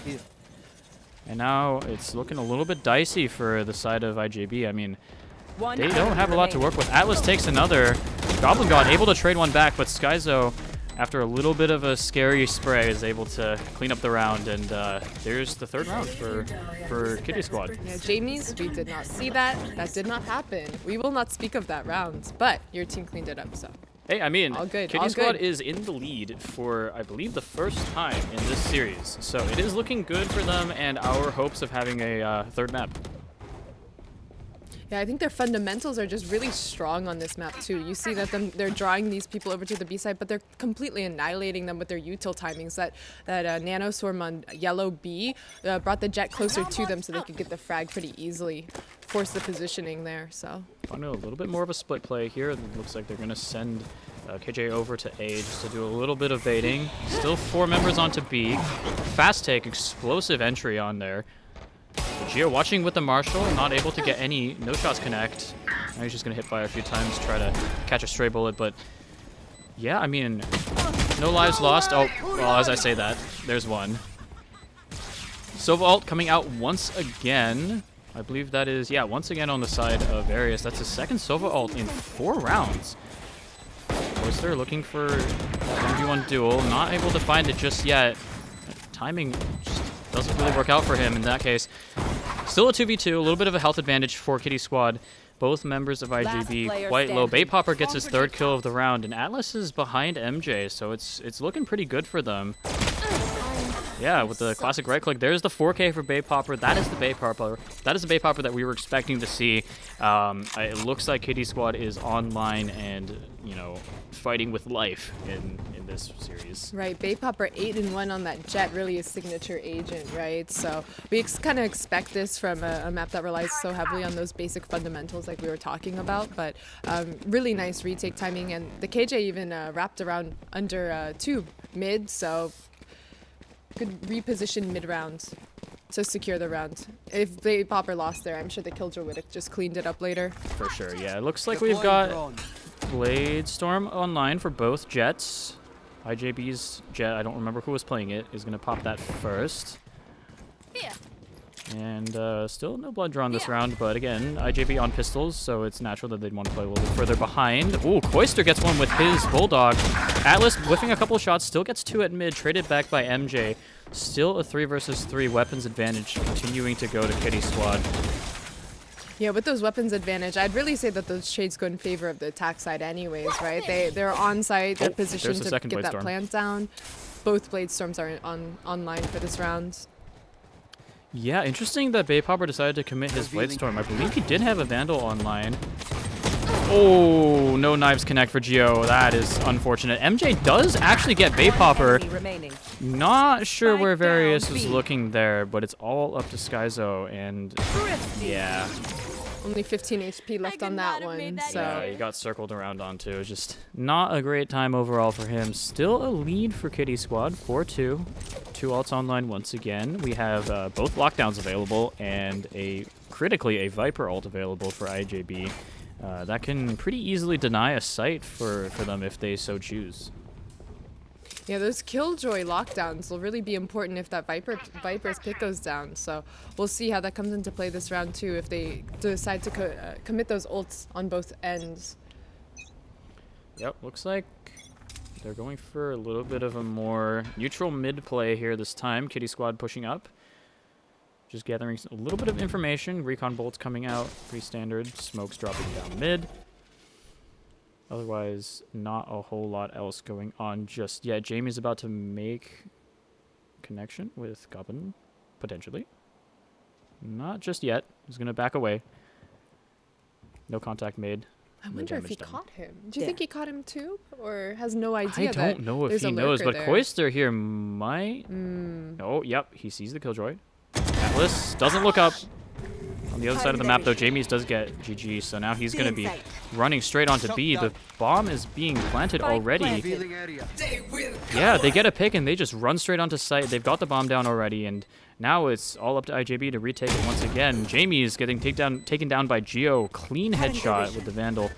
And now it's looking a little bit dicey for the side of IJB. I mean, they don't have a lot to work with. Atlas takes another. Goblin God able to trade one back, but Skyzo, after a little bit of a scary spray, is able to clean up the round. And there's the 3rd round for Kitty Squad. Yeah, Jamie's, we did not see that. That did not happen. We will not speak of that round, but your team cleaned it up, so. Hey, I mean, all good, Kitty Squad is in the lead for, I believe, the first time in this series. So it is looking good for them and our hopes of having a 3rd map. Yeah, I think their fundamentals are just really strong on this map too. You see that they're drawing these people over to the B side, but they're completely annihilating them with their util timings. That Nano Swarm on yellow B brought the Jet closer to them so they could get the frag pretty easily, force the positioning there. So Finding a little bit more of a split play here. It looks like they're going to send KJ over to A just to do a little bit of baiting. Still 4 members onto B. Fast take, explosive entry on there. Gio watching with the Marshall, not able to get any no shots connect. Now he's just going to hit fire a few times, try to catch a stray bullet, but yeah, I mean, no lives lost. Oh, well, as I say that, there's one. Sova ult coming out once again. I believe that is, yeah, once again on the side of Various. That's his 2nd Sova ult in 4 rounds. Oyster looking for a 1v1 duel, not able to find it just yet. Timing just doesn't really work out for him in that case. Still a 2v2, a little bit of a health advantage for Kitty Squad. Both members of IGB quite low. Bay Popper gets his 3rd kill of the round, and Atlas is behind MJ, so it's looking pretty good for them. Yeah, with the classic right click, there's the 4K for Bay Popper. That is the Bay Popper. That is the Bay Popper that we were expecting to see. It looks like Kitty Squad is online and, you know, fighting with life in this series. Right, Bay Popper 8-1 on that Jet, really a signature agent, right? So we kind of expect this from a map that relies so heavily on those basic fundamentals like we were talking about, but really nice retake timing, and the KJ even wrapped around under 2 mid, so good reposition mid-round to secure the round. If Bay Popper lost there, I'm sure the Killjoy would have just cleaned it up later. For sure, yeah. It looks like we've got Blade Storm online for both Jets. IJB's Jet, I don't remember who was playing it, is going to pop that first. And still no blood drawn this round, but again, IJB on pistols, so it's natural that they'd want to play a little bit further behind. Ooh, Koister gets one with his Bulldog. Atlas whiffing a couple of shots, still gets 2 at mid, traded back by MJ. Still a 3 versus 3 weapons advantage, continuing to go to Kitty Squad. Yeah, with those weapons advantage, I'd really say that those trades go in favor of the attack side anyways, right? They're on site, they're positioned to get that plant down. Both Blade Storms are online for this round. Yeah, interesting that Baypopper decided to commit his Blade Storm. I believe he did have a Vandal online. Oh, no knives connect for Geo. That is unfortunate. MJ does actually get Baypopper. Not sure where Various was looking there, but it's all up to Skyzo, and yeah. Only 15 HP left on that one, so... Yeah, he got circled around onto. Just not a great time overall for him. Still a lead for Kitty Squad, 4-2. 2 ults online once again. We have both lockdowns available and critically a Viper ult available for IJB. That can pretty easily deny a site for them if they so choose. Yeah, those Killjoy lockdowns will really be important if that Viper's pick goes down. So we'll see how that comes into play this round too, if they decide to commit those ults on both ends. Yep, looks like they're going for a little bit of a more neutral mid play here this time. Kitty Squad pushing up. Just gathering a little bit of information. Recon bolts coming out, pretty standard. Smokes dropping down mid. Otherwise, not a whole lot else going on just yet. Jamie's about to make connection with Goblin, potentially. Not just yet. He's going to back away. No contact made. I wonder if he caught him. Do you think he caught him too? Or has no idea? I don't know if he knows, but Koister here might... Oh, yep. He sees the Killjoy. Atlas doesn't look up. On the other side of the map, though, Jamie's does get GG, so now he's going to be running straight onto B. The bomb is being planted already. Yeah, they get a pick, and they just run straight onto site. They've got the bomb down already, and now it's all up to IJB to retake it once again. Jamie is getting taken down by Geo. Clean headshot with the Vandal.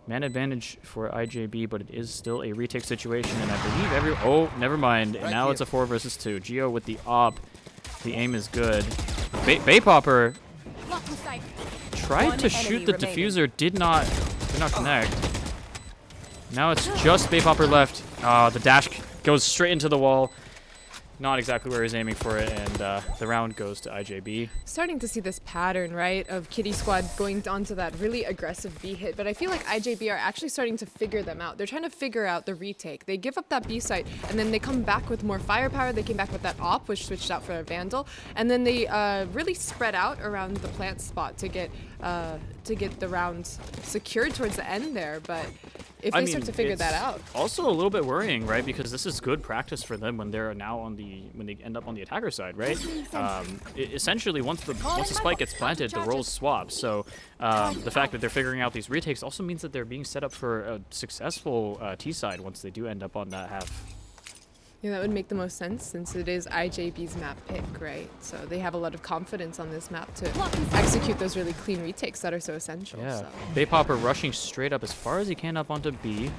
Man advantage for IJB, but it is still a retake situation, and I believe Oh, never mind. And now it's a 4 versus 2. Geo with the op. The aim is good. Baypopper tried to shoot the diffuser, did not connect. Now it's just Baypopper left. The dash goes straight into the wall. Not exactly where he's aiming for it, and the round goes to IJB. Starting to see this pattern, right, of Kitty Squad going onto that really aggressive B hit, but I feel like IJB are actually starting to figure them out. They're trying to figure out the retake. They give up that B site, and then they come back with more firepower. They came back with that op, which switched out for a Vandal, and then they really spread out around the plant spot to get the round secured towards the end there, but if they start to figure that out. Also a little bit worrying, right? Because this is good practice for them when they're now when they end up on the attacker side, right? Essentially, once the spike gets planted, the roles swap. So the fact that they're figuring out these retakes also means that they're being set up for a successful T side once they do end up on that half. Yeah, that would make the most sense since it is IJB's map pick, right? So they have a lot of confidence on this map to execute those really clean retakes that are so essential. Yeah, so. Baypopper rushing straight up as far as he can up onto B.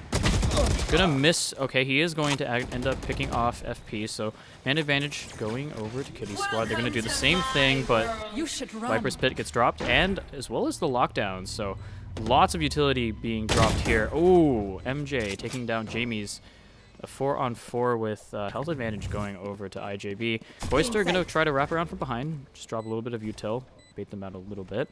Gonna miss. Okay, he is going to end up picking off FP, so man advantage going over to Kitty Squad. They're gonna do the same thing, but Viper's Pit gets dropped, and as well as the lockdown, so lots of utility being dropped here. Ooh, MJ taking down Jamie's. A 4-on-4 with health advantage going over to IJB. Koister gonna try to wrap around from behind, just drop a little bit of util, bait them out a little bit.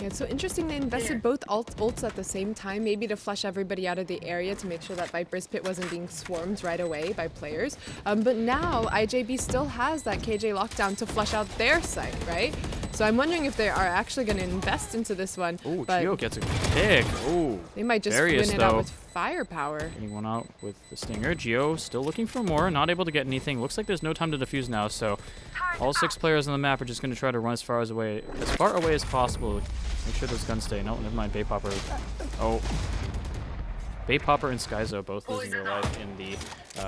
Yeah, it's so interesting they invested both ults at the same time, maybe to flush everybody out of the area to make sure that Viper's Pit wasn't being swarmed right away by players. But now IJB still has that KJ lockdown to flush out their site, right? So I'm wondering if they are actually going to invest into this one. Ooh, Geo gets a pick. Ooh, they might just win it out with firepower. Getting one out with the Stinger. Geo still looking for more, not able to get anything. Looks like there's no time to defuse now, so all 6 players on the map are just going to try to run as far away as possible. Make sure those guns stay. No, never mind. Baypopper. Oh. Baypopper and Skyzo both losing their life in the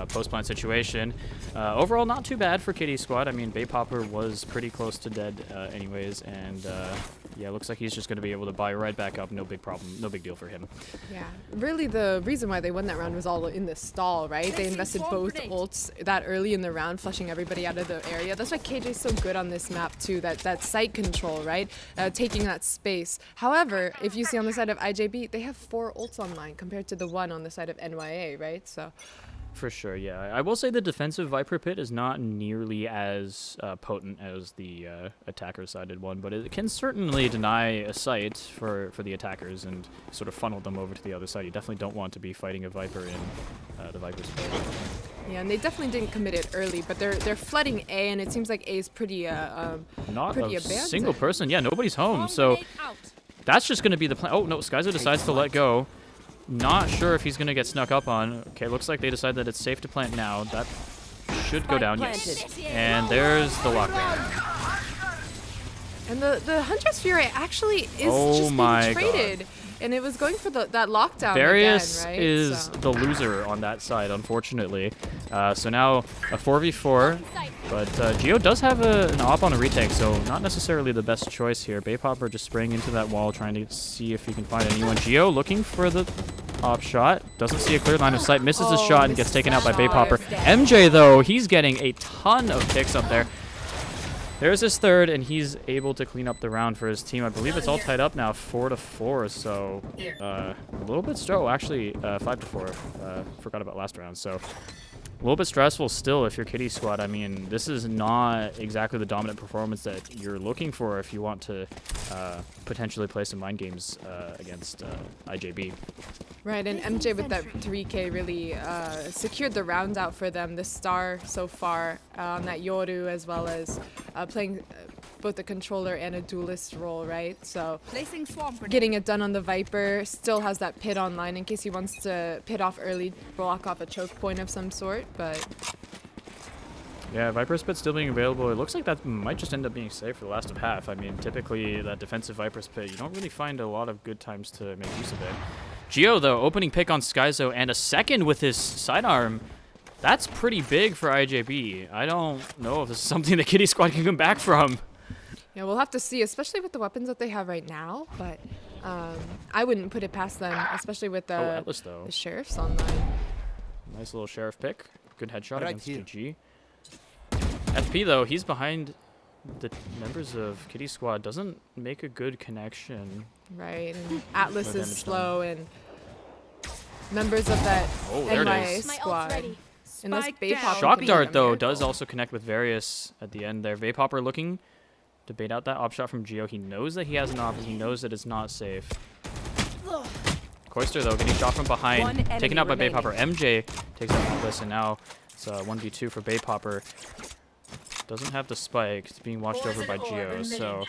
post-plant situation. Overall, not too bad for Kitty Squad. I mean, Baypopper was pretty close to dead anyways, and Yeah, looks like he's just going to be able to buy right back up. No big problem. No big deal for him. Yeah, really the reason why they won that round was all in the stall, right? They invested both ults that early in the round, flushing everybody out of the area. That's why KJ's so good on this map too, that site control, right? Taking that space. However, if you see on the side of IJB, they have 4 ults online compared to the 1 on the side of NYA, right? So. For sure, yeah. I will say the defensive Viper Pit is not nearly as potent as the attacker-sided one, but it can certainly deny a site for the attackers and sort of funnel them over to the other side. You definitely don't want to be fighting a Viper in the Viper's pit. Yeah, and they definitely didn't commit it early, but they're flooding A, and it seems like A is pretty not pretty a abandoned. single person. Yeah, nobody's home, so that's just going to be the plan. Oh, no, Skyzo decides to let go. Not sure if he's going to get snuck up on. Okay, looks like they decide that it's safe to plant now. That should go down, yes. And there's the lockdown. And the Huntress Fury actually is just being traded. And it was going for that lockdown Various again, right? is the loser on that side, unfortunately. So now a 4v4, but Geo does have an op on a retake, so not necessarily the best choice here. Baypopper just spraying into that wall, trying to see if he can find anyone. Geo looking for the op shot, doesn't see a clear line of sight, misses his shot and gets taken out by Baypopper. MJ, though, he's getting a ton of picks up there. There's his third, and he's able to clean up the round for his team. I believe it's all tied up now, 4-4, so a little bit slow. Actually, 5-4. Forgot about last round, so a little bit stressful still if you're Kitty Squad. I mean, this is not exactly the dominant performance that you're looking for if you want to potentially play some mind games against IJB. Right, and MJ with that 3K really secured the round out for them. The star so far on that Yoru, as well as playing both a controller and a duelist role, right? So getting it done on the Viper, still has that pit online in case he wants to pit off early, block off a choke point of some sort, but... Yeah, Viper's Pit still being available. It looks like that might just end up being safe for the last of half. I mean, typically that defensive Viper's Pit, you don't really find a lot of good times to make use of it. Geo, though, opening pick on Skyzo and a second with his sidearm. That's pretty big for IJB. I don't know if this is something the Kitty Squad can come back from. Yeah, we'll have to see, especially with the weapons that they have right now, but I wouldn't put it past them, especially with the, Atlas, though. The Sheriff's online. Nice little Sheriff pick. Good headshot against GG. FP, though, he's behind the members of Kitty Squad. Doesn't make a good connection. Right, and Atlas is slow, and members of that NYA squad. And this Baypopper Shock Dart, though, does also connect with Various at the end there. Baypopper looking to bait out that op shot from Geo. He knows that he has an op, and he knows that it's not safe. Koister, though, getting shot from behind. Taken out by Baypopper. MJ takes out Atlas, and now it's 1v2 for Baypopper. Doesn't have the spike. It's being watched over by Geo, so...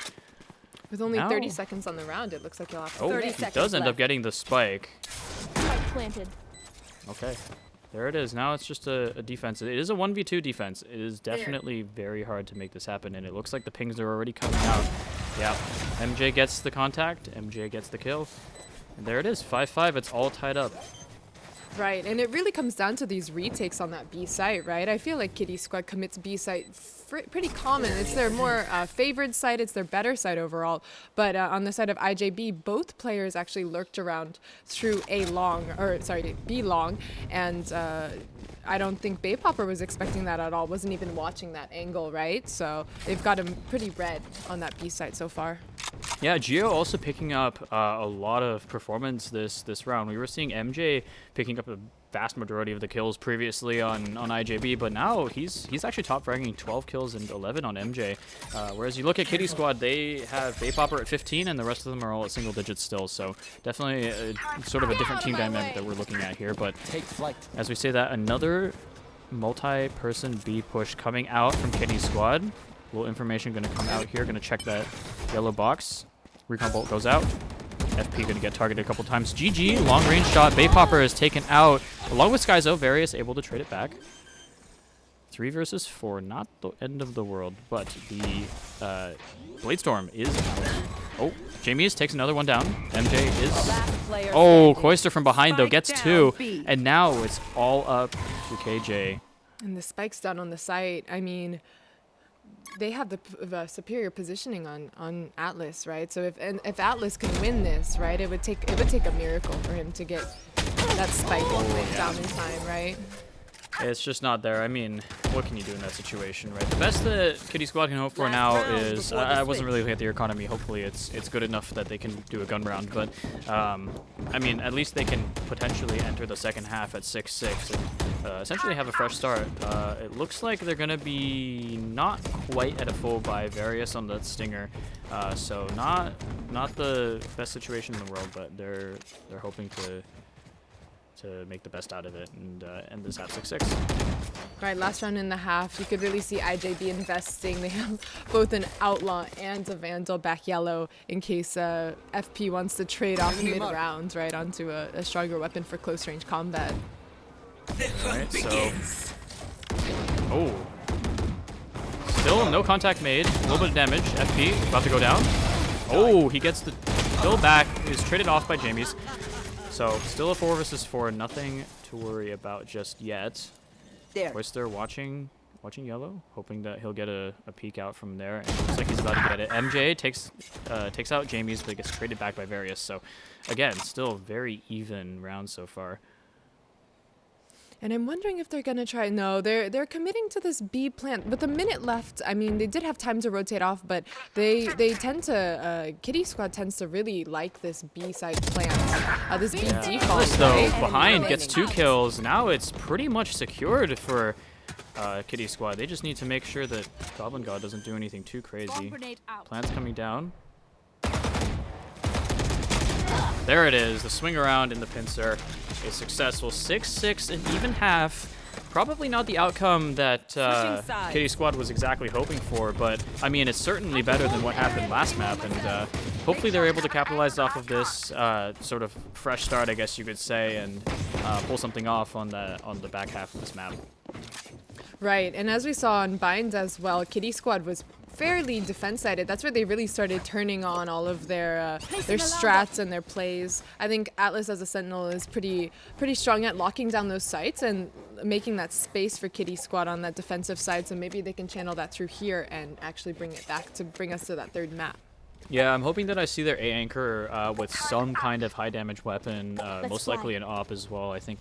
With only 30 seconds on the round, it looks like you'll have 30 seconds he does end up getting the spike. Spike planted. Okay. There it is. Now it's just a defense. It is a 1v2 defense. It is definitely very hard to make this happen, and it looks like the pings are already coming out. Yeah. MJ gets the contact. MJ gets the kill. And there it is. 5-5. It's all tied up. Right, and it really comes down to these retakes on that B site, right? I feel like Kitty Squad commits B site pretty common. It's their more favored site, it's their better site overall. But on the side of IJB, both players actually lurked around through B long, and I don't think Baypopper was expecting that at all, wasn't even watching that angle, right? So they've got him pretty red on that B site so far. Yeah, Geo also picking up a lot of performance this round. We were seeing MJ picking up a vast majority of the kills previously on IJB, but now he's actually top ranking 12 kills and 11 on MJ. Whereas you look at Kitty Squad, they have Baypopper at 15, and the rest of them are all at single digits still. So definitely sort of a different team dynamic that we're looking at here. But as we say that, another multi-person B push coming out from Kitty Squad. Little information going to come out here. Going to check that yellow box. Recon bolt goes out. FP going to get targeted a couple times. GG, long range shot. Baypopper is taken out. Along with Skyzo, Various able to trade it back. 3 versus 4, not the end of the world, but the Bladestorm is out. Oh, Jamie takes another one down. MJ is... Oh, Koister from behind, though, gets 2. And now it's all up to KJ. And the spike's down on the site. I mean... they have the superior positioning on Atlas, right? So if Atlas can win this, right, it would take a miracle for him to get that spike down in time, right? It's just not there. I mean, what can you do in that situation, right? The best that Kitty Squad can hope for now is, I wasn't really looking at the economy. Hopefully it's good enough that they can do a gun round. But, I mean, at least they can potentially enter the second half at 6-6 and essentially have a fresh start. It looks like they're going to be not quite at a full buy Various on the Stinger. So not the best situation in the world, but they're hoping to make the best out of it and end this half 6-6. Right, last round in the half, you could really see IJB investing. They have both an Outlaw and a Vandal back yellow in case FP wants to trade off mid-round, right, onto a stronger weapon for close-range combat. Alright, so... Oh. Still no contact made. A little bit of damage. FP about to go down. Oh, he gets the kill back. Is traded off by Jamie's. So, still a 4 versus 4, nothing to worry about just yet. Oyster watching yellow, hoping that he'll get a peek out from there. And it looks like he's about to get it. MJ takes out Jamie's, but gets traded back by Various. So, again, still very even round so far. And I'm wondering if they're going to try... No, they're committing to this B plant. With a minute left, I mean, they did have time to rotate off, but they tend to... Kitty Squad tends to really like this B side plant. This B default, Atlas, though, right? behind, gets 2 kills. Now it's pretty much secured for Kitty Squad. They just need to make sure that Goblin God doesn't do anything too crazy. Plant's coming down. There it is, the swing around in the pincer. A successful 6-6 and even half. Probably not the outcome that Kitty Squad was exactly hoping for, but I mean, it's certainly better than what happened last map, and hopefully they're able to capitalize off of this sort of fresh start, I guess you could say, and pull something off on the back half of this map. Right, and as we saw on Bind as well, Kitty Squad was fairly defense-sided. That's where they really started turning on all of their strats and their plays. I think Atlas as a Sentinel is pretty strong at locking down those sites and making that space for Kitty Squad on that defensive side, so maybe they can channel that through here and actually bring it back to bring us to that third map. Yeah, I'm hoping that I see their A anchor with some kind of high damage weapon, most likely an AWP as well. I think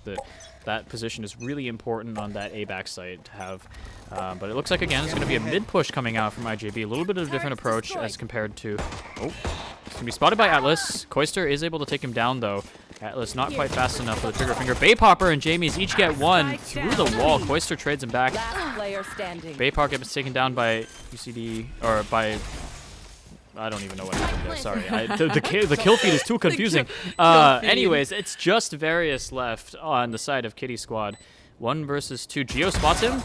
that position is really important on that A back site to have. But it looks like, again, it's going to be a mid push coming out from IJB. A little bit of a different approach as compared to... Oh, it's going to be spotted by Atlas. Koister is able to take him down, though. Atlas not quite fast enough for the trigger finger. Baypopper and Jamie's each get one through the wall. Koister trades him back. Baypopper gets taken down by UCD, or by... I don't even know what happened there. Sorry, the kill feed is too confusing. Anyways, it's just Various left on the side of Kitty Squad. 1 versus 2. Geo spots him.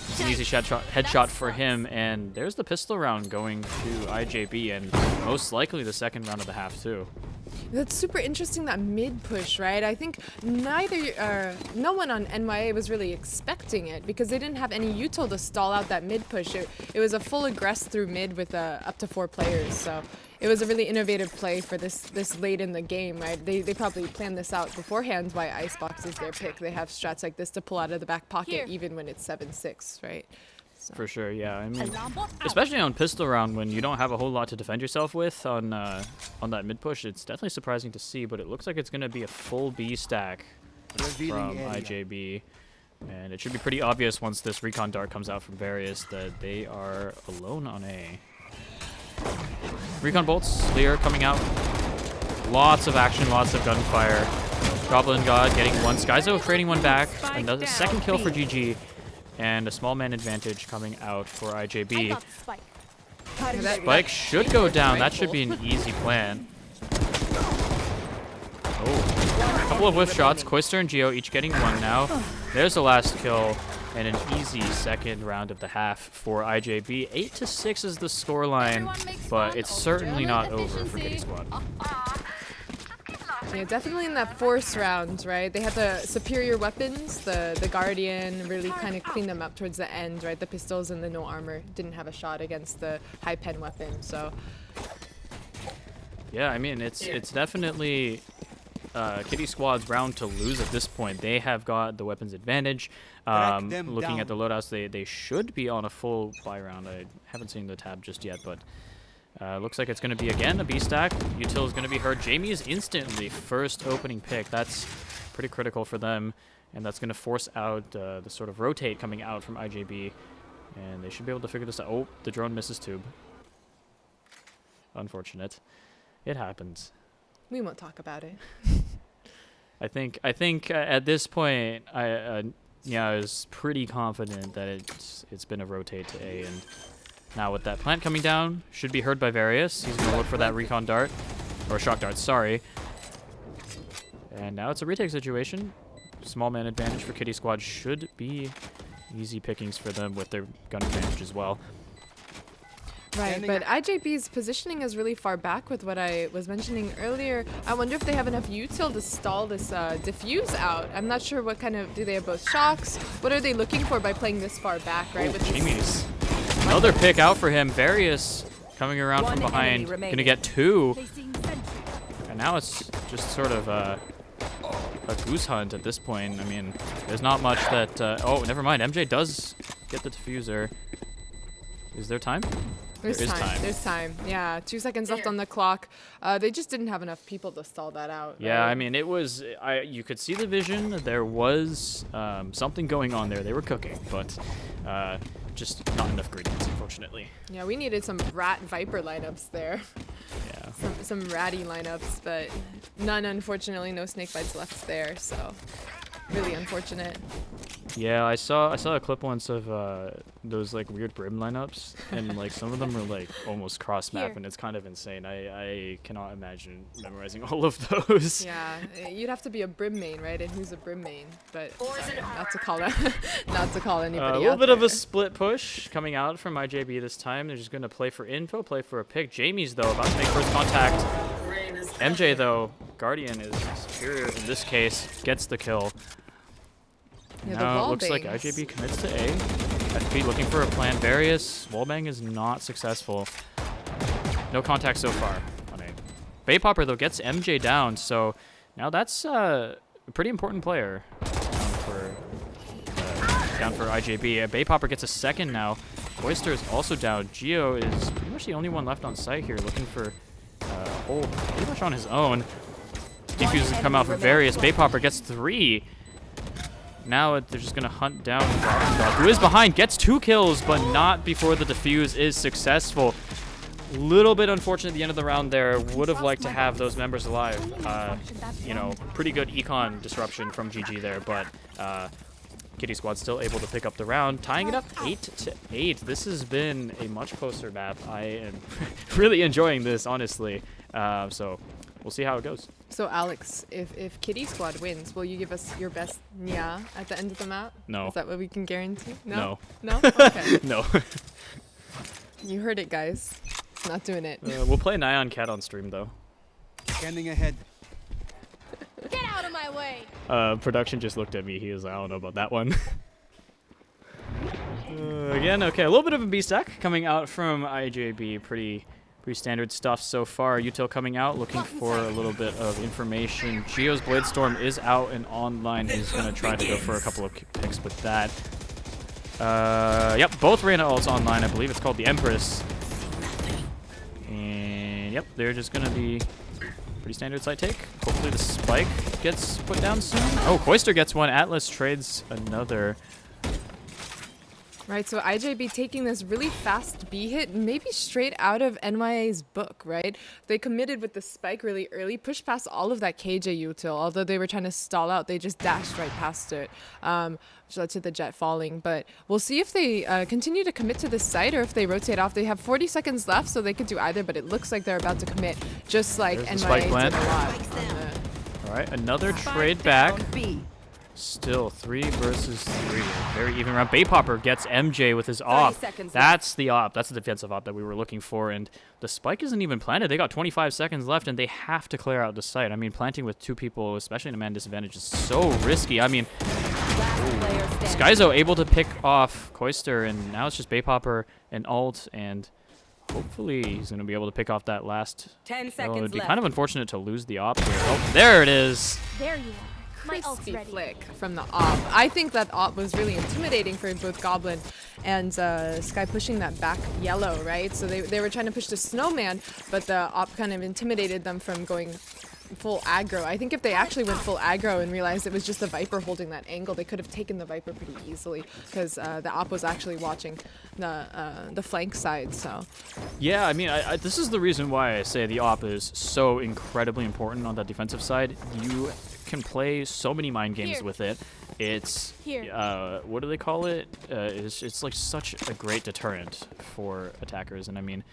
It's an easy headshot for him, and there's the pistol round going to IJB, and most likely the second round of the half too. That's super interesting, that mid push, right? I think no one on NYA was really expecting it because they didn't have any util to stall out that mid push. It was a full aggress through mid with up to 4 players, so it was a really innovative play for this late in the game, right? They probably planned this out beforehand why Icebox is their pick. They have strats like this to pull out of the back pocket even when it's 7-6, right? So. For sure, yeah. I mean, especially on pistol round when you don't have a whole lot to defend yourself with on that mid push, it's definitely surprising to see. But it looks like it's going to be a full B stack from IJB, and it should be pretty obvious once this recon dart comes out from Various that they are alone on A. Recon bolts, Lear coming out. Lots of action, lots of gunfire. Goblin God getting one. Skyzo trading one back. Another second kill for GG. And a small man advantage coming out for IJB. Spike should go down. That should be an easy plan. Oh, a couple of whiff shots. Koister and Geo each getting one now. There's the last kill. And an easy second round of the half for IJB. 8-6 is the scoreline, but it's certainly not over for Kitty Squad. Yeah, definitely in that force round, right? They had the superior weapons, the Guardian really kind of cleaned them up towards the end, right? The pistols and the no armor didn't have a shot against the high pen weapon, so. Yeah, I mean, it's definitely Kitty Squad's round to lose at this point. They have got the weapons advantage. Looking at the loadouts, they should be on a full buy round. I haven't seen the tab just yet, but looks like it's going to be, again, a B-stack. Util is going to be hurt. Jamie is instantly first opening pick. That's pretty critical for them, and that's going to force out the sort of rotate coming out from IJB, and they should be able to figure this out. Oh, the drone misses tube. Unfortunate. It happens. We won't talk about it. I think at this point, I was pretty confident that it's been a rotate to A, and now with that plant coming down, should be heard by Various. He's gonna look for that recon dart, or shock dart, sorry. And now it's a retake situation. Small man advantage for Kitty Squad should be easy pickings for them with their gun advantage as well. Right, but IJB's positioning is really far back with what I was mentioning earlier. I wonder if they have enough util to stall this diffuse out. I'm not sure what kind of, do they have both shocks? What are they looking for by playing this far back, right? Oh, Jamie's. Another pick out for him. Various coming around from behind. Gonna get 2. And now it's just sort of a goose hunt at this point. I mean, there's not much that... oh, never mind. MJ does get the diffuser. Is there time? There's time. There's time. Yeah, 2 seconds left on the clock. They just didn't have enough people to stall that out. Yeah, right? I mean, it was... you could see the vision. There was something going on there. They were cooking, but just not enough ingredients, unfortunately. Yeah, we needed some rat viper lineups there. Yeah. Some ratty lineups, but none, unfortunately. No snake bites left there, so really unfortunate. Yeah, I saw a clip once of those like weird brim lineups, and like some of them are like almost cross map, and it's kind of insane. I cannot imagine memorizing all of those. Yeah, you'd have to be a brim main, right? And who's a brim main? But not to call not to call anybody. A little out bit there. of a split push coming out from IJB this time. They're just going to play for info, play for a pick. Jamie's though about to make first contact. MJ though, Guardian is superior in this case, gets the kill. Yeah, now it looks like IJB commits to A. FP looking for a plan. Various wallbang is not successful. No contact so far on A. Bay Popper though gets MJ down, so now that's a pretty important player down for IJB. Bay Popper gets a second now. Oyster is also down. Geo is pretty much the only one left on site here, looking for hold pretty much on his own. Defuse come out for Various. Bay Popper gets 3. Now they're just going to hunt down Dog, who is behind, gets 2 kills, but not before the defuse is successful. Little bit unfortunate at the end of the round there. Would have liked to have those members alive. You know, pretty good econ disruption from GG there, but Kitty Squad still able to pick up the round, tying it up 8-8. This has been a much closer map. I am really enjoying this, honestly. So we'll see how it goes. So Alex, if Kitty Squad wins, will you give us your best Nya at the end of the map? No. Is that what we can guarantee? No. No? Okay. No. You heard it, guys. Not doing it. We'll play Nyan Cat on stream, though. Scanning ahead. Get out of my way! Production just looked at me. He was like, I don't know about that one. Again, okay, a little bit of a B-stack coming out from IJB. Pretty standard stuff so far. Util coming out, looking for a little bit of information. Geo's Bladestorm is out and online. He's going to try to go for a couple of picks with that. Yep, both Reyna ults online. I believe it's called the Empress. And yep, they're just going to be pretty standard site take. Hopefully the spike gets put down soon. Oh, Koister gets one. Atlas trades another. Right, so IJB taking this really fast B hit, maybe straight out of NYA's book, right? They committed with the spike really early, pushed past all of that KJ util. Although they were trying to stall out, they just dashed right past it, which led to the jet falling. But we'll see if they continue to commit to this site or if they rotate off. They have 40 seconds left, so they could do either, but it looks like they're about to commit, just like NYA did a lot. All right, another trade back. Still 3 versus 3. Very even round. Bay Popper gets MJ with his op. That's the op. That's the defensive op that we were looking for. And the spike isn't even planted. They got 25 seconds left, and they have to clear out the site. I mean, planting with 2 people, especially in a man disadvantage, is so risky. I mean, Skyzo able to pick off Koister, and now it's just Bay Popper and ult, and hopefully he's going to be able to pick off that last. 10 seconds It would be left. kind of unfortunate to lose the op here. Oh, there it is. There you are. My ult's Crispy ready. flick from the op. I think that op was really intimidating for both Goblin and Sky pushing that back yellow, right? So they were trying to push the snowman, but the op kind of intimidated them from going full aggro. I think if they actually went full aggro and realized it was just the Viper holding that angle, they could have taken the Viper pretty easily because the op was actually watching the flank side. So Yeah, I mean, this is the reason why I say the op is so incredibly important on that defensive side. You can play so many mind games with it. It's what do they call it? It's like such a great deterrent for attackers. And I mean,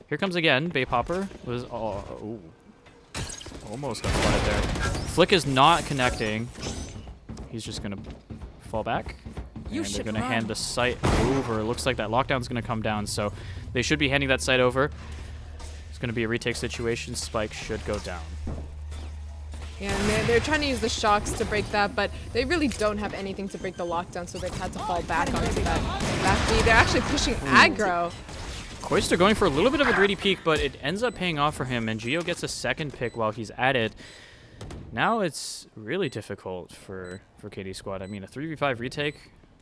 here comes again. Bay Popper was almost got spotted there. Flick is not connecting. He's just gonna fall back. And they're gonna hand the site over. It looks like that lockdown's gonna come down, so they should be handing that site over. It's gonna be a retake situation. Spike should go down. yeah, and they're trying to use the shocks to break that, but they really don't have anything to break the lockdown, so they've had to fall back onto that back B. They're actually pushing aggro. Koister going for a little bit of a greedy peek, but it ends up paying off for him, and Gio gets a second pick while he's at it. Now it's really difficult for KD Squad. I mean, a 3v5 retake.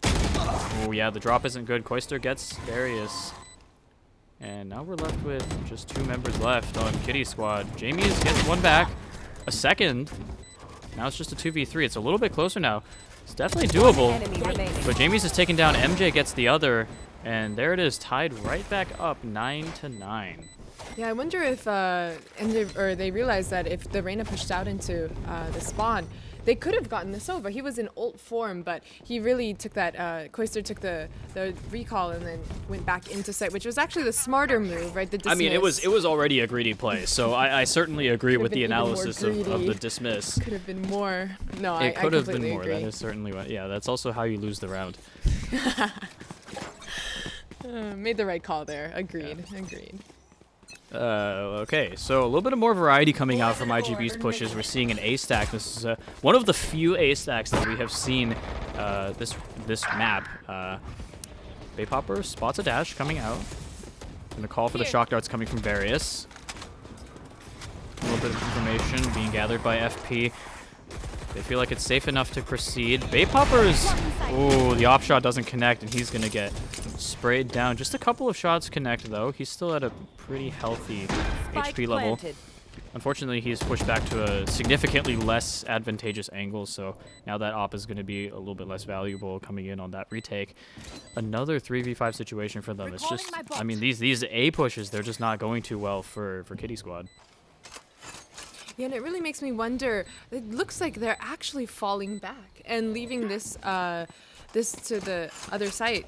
Oh yeah, the drop isn't good. Koister gets Darius. And now we're left with just 2 members left on Kitty Squad. Jamie's gets one back. A second. Now it's just a 2v3. It's a little bit closer now. It's definitely doable. But Jamie's is taken down. MJ gets the other. And there it is, tied right back up 9-9. Yeah, I wonder if they realized that if the Reyna pushed out into the spawn, they could have gotten this over. He was in ult form, but he really took that. Koister took the recall and then went back into site, which was actually the smarter move, right? The dismiss. I mean, it was already a greedy play, so I certainly agree with the analysis of the dismiss. Could have been more. No, it I could have completely been more. agree. That is certainly what. Yeah, that's also how you lose the round. Made the right call there. Agreed. Yeah. Agreed. Okay, so a little bit of more variety coming out from IGB's pushes. We're seeing an A stack. This is one of the few A stacks that we have seen this map. Bay Popper spots a dash coming out. Gonna call for the shock darts coming from Various. A little bit of information being gathered by FP. They feel like it's safe enough to proceed. Bay Popper's... Ooh, the op shot doesn't connect, and he's going to get sprayed down. Just a couple of shots connect, though. He's still at a pretty healthy HP level. Unfortunately, he's pushed back to a significantly less advantageous angle, so now that op is going to be a little bit less valuable coming in on that retake. Another 3v5 situation for them. It's just... I mean, these A pushes, they're just not going too well for Kitty Squad. Yeah, and it really makes me wonder. It looks like they're actually falling back and leaving this this to the other site.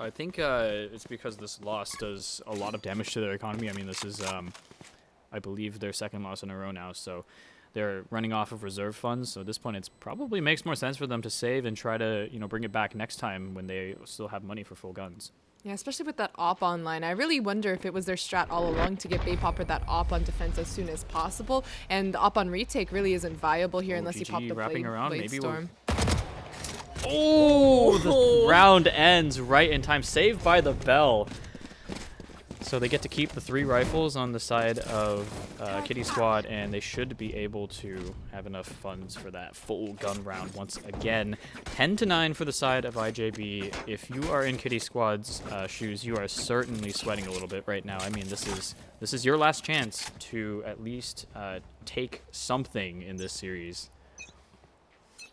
I think it's because this loss does a lot of damage to their economy. I mean, this is, I believe, their second loss in a row now, so they're running off of reserve funds. So at this point, it probably makes more sense for them to save and try to, bring it back next time when they still have money for full guns. Yeah, especially with that op online. I really wonder if it was their strat all along to get Bay Popper that op on defense as soon as possible. And the op on retake really isn't viable here unless you pop the Blade Storm. Oh, the round ends right in time. Saved by the bell. So they get to keep the 3 rifles on the side of Kitty Squad, and they should be able to have enough funds for that full gun round once again. 10-9 for the side of IJB. If you are in Kitty Squad's shoes, you are certainly sweating a little bit right now. I mean, this is your last chance to at least take something in this series.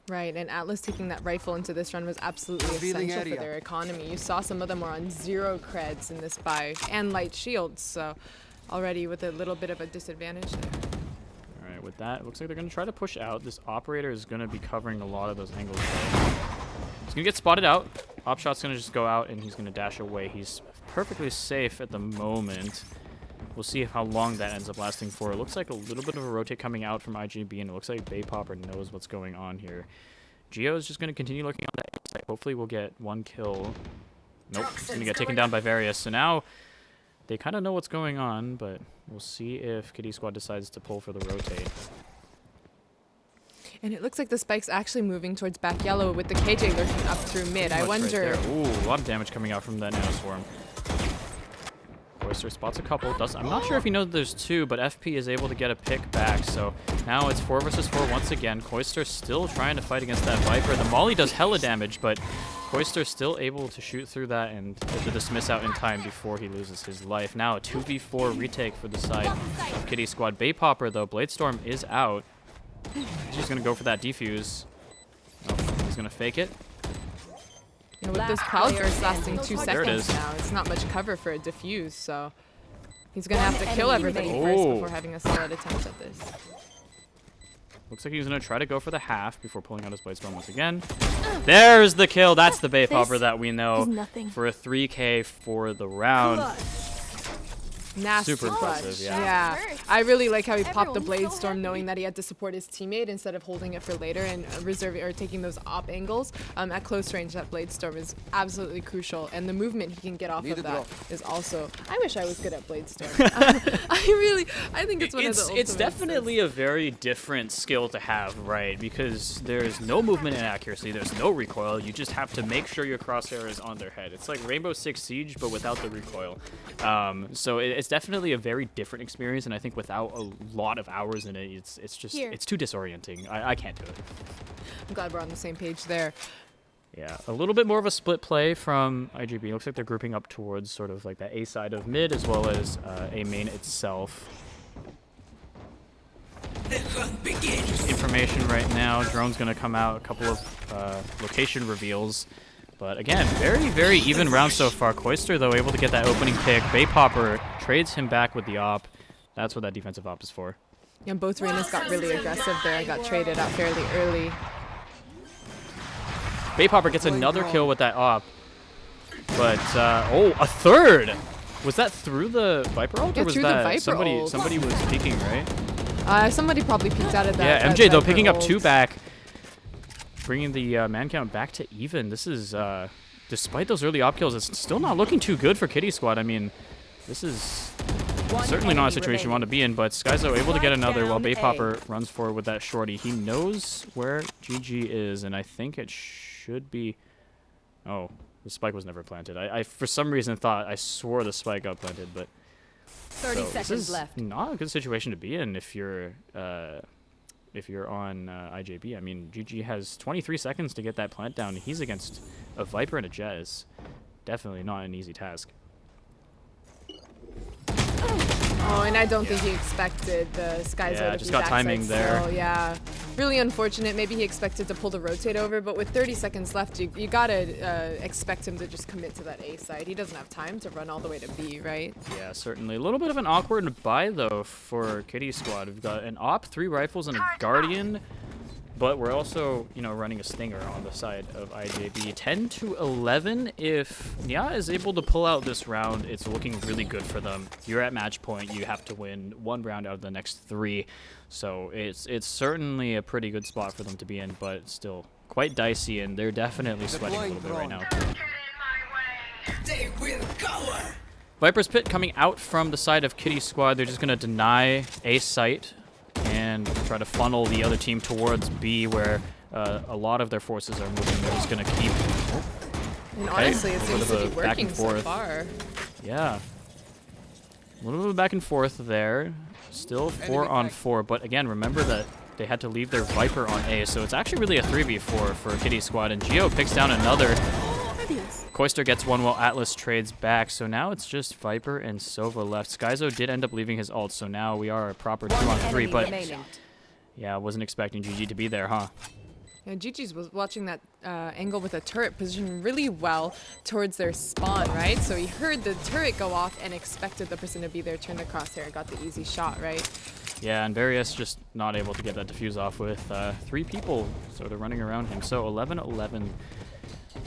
Right, and Atlas taking that rifle into this run was absolutely essential for their economy. You saw some of them were on 0 creds in this buy, and light shields, so already with a little bit of a disadvantage there. All right, with that, it looks like they're going to try to push out. This operator is going to be covering a lot of those angles. He's going to get spotted out. Op shot's going to just go out, and he's going to dash away. He's perfectly safe at the moment. We'll see how long that ends up lasting for. It looks like a little bit of a rotate coming out from IGB, and it looks like Bay Popper knows what's going on here. Gio is just going to continue looking on that side. Hopefully we'll get 1 kill. Nope, he's going to get taken down by Various. So now they kind of know what's going on, but we'll see if Kitty Squad decides to pull for the rotate. And it looks like the spike's actually moving towards back yellow with the KJ lurking up through mid. I wonder... Right, ooh, a lot of damage coming out from that Nanoswarm. Koister spots a couple. I'm not sure if he knows there's two, but FP is able to get a pick back. So now it's 4 versus 4 once again. Koister still trying to fight against that Viper. The Molly does hella damage, but Koister still able to shoot through that and get the dismiss out in time before he loses his life. Now a 2v4 retake for the side of Kitty Squad. Bay Popper, though, Bladestorm is out. He's going to go for that defuse. Oh, he's going to fake it. You know, with this cloud burst lasting 2 There it seconds is. now, it's not much cover for a diffuse, so he's going to have to kill everybody first before having a solid attempt at this. Looks like he's going to try to go for the half before pulling out his Bladestorm once again. There's the kill. That's the Bay Popper that we know for a 3K for the round. Nasty Super clutch. impressive, Yeah. I really like how he popped the Bladestorm knowing that he had to support his teammate instead of holding it for later and reserving or taking those op angles. At close range, that Bladestorm is absolutely crucial, and the movement he can get off of that is also. I wish I was good at Bladestorm. I think it's one of the ultimate. It's definitely a very different skill to have, right? Because there's no movement and accuracy, there's no recoil. You just have to make sure your crosshair is on their head. It's like Rainbow Six Siege, but without the recoil. So it's definitely a very different experience, and I think without a lot of hours in it, it's just it's too disorienting. I can't do it. I'm glad we're on the same page there. Yeah, a little bit more of a split play from IGB. Looks like they're grouping up towards sort of like the A side of mid as well as A main itself. Just information right now. Drone's going to come out. A couple of location reveals. But again, very, very even round so far. Koister, though, able to get that opening pick. Bay Popper trades him back with the op. That's what that defensive op is for. Yeah, both Reynas got really aggressive there and got traded out fairly early. Bay Popper gets another kill with that op. But, oh, a third! Was that through the Viper ult, or was that somebody was peeking, right? Somebody probably peeked out of that. Yeah, MJ, though, picking up 2 back. Bringing the man count back to even. This is, despite those early op kills, it's still not looking too good for Kitty Squad. I mean, this is certainly not a situation you want to be in, but Skyzo able to get another while Bay Popper runs forward with that shorty. He knows where GG is, and I think it should be... Oh, the spike was never planted. I for some reason I swore the spike got planted, but... 30 seconds left. Not a good situation to be in if you're on IJB. I mean, GG has 23 seconds to get that plant down. He's against a Viper and a Jez. Definitely not an easy task. Oh, and I don't think he expected the Skyzo to just be got timing there. Still. Yeah, really unfortunate. Maybe he expected to pull the rotate over, but with 30 seconds left, you gotta expect him to just commit to that A side. He doesn't have time to run all the way to B, right? Yeah, certainly. A little bit of an awkward buy, though, for Kitty Squad. We've got an op, 3 rifles, and a Guardian. But we're also, running a Stinger on the side of IJB. 10-11. If Nya is able to pull out this round, it's looking really good for them. You're at match point. You have to win 1 round out of the next 3. So it's certainly a pretty good spot for them to be in, but still quite dicey, and they're definitely sweating a little bit right now. Viper's Pit coming out from the side of Kitty Squad. They're just going to deny A site and try to funnel the other team towards B, where a lot of their forces are moving. They're just going to keep... And honestly, it seems to be working so far. Yeah. A little bit of back and forth there. Still 4 on 4, but again, remember that they had to leave their Viper on A, so it's actually really a 3v4 for Kitty Squad, and Geo picks down another. Koister gets one while Atlas trades back, so now it's just Viper and Sova left. Skyzo did end up leaving his ult, so now we are a proper 2 on 3, but yeah, wasn't expecting GG to be there, huh? Yeah, GG's was watching that angle with a turret positioned really well towards their spawn, right? So he heard the turret go off and expected the person to be there, turned the crosshair, got the easy shot, right? Yeah, and Various just not able to get that defuse off with 3 people sort of running around him. So 11-11.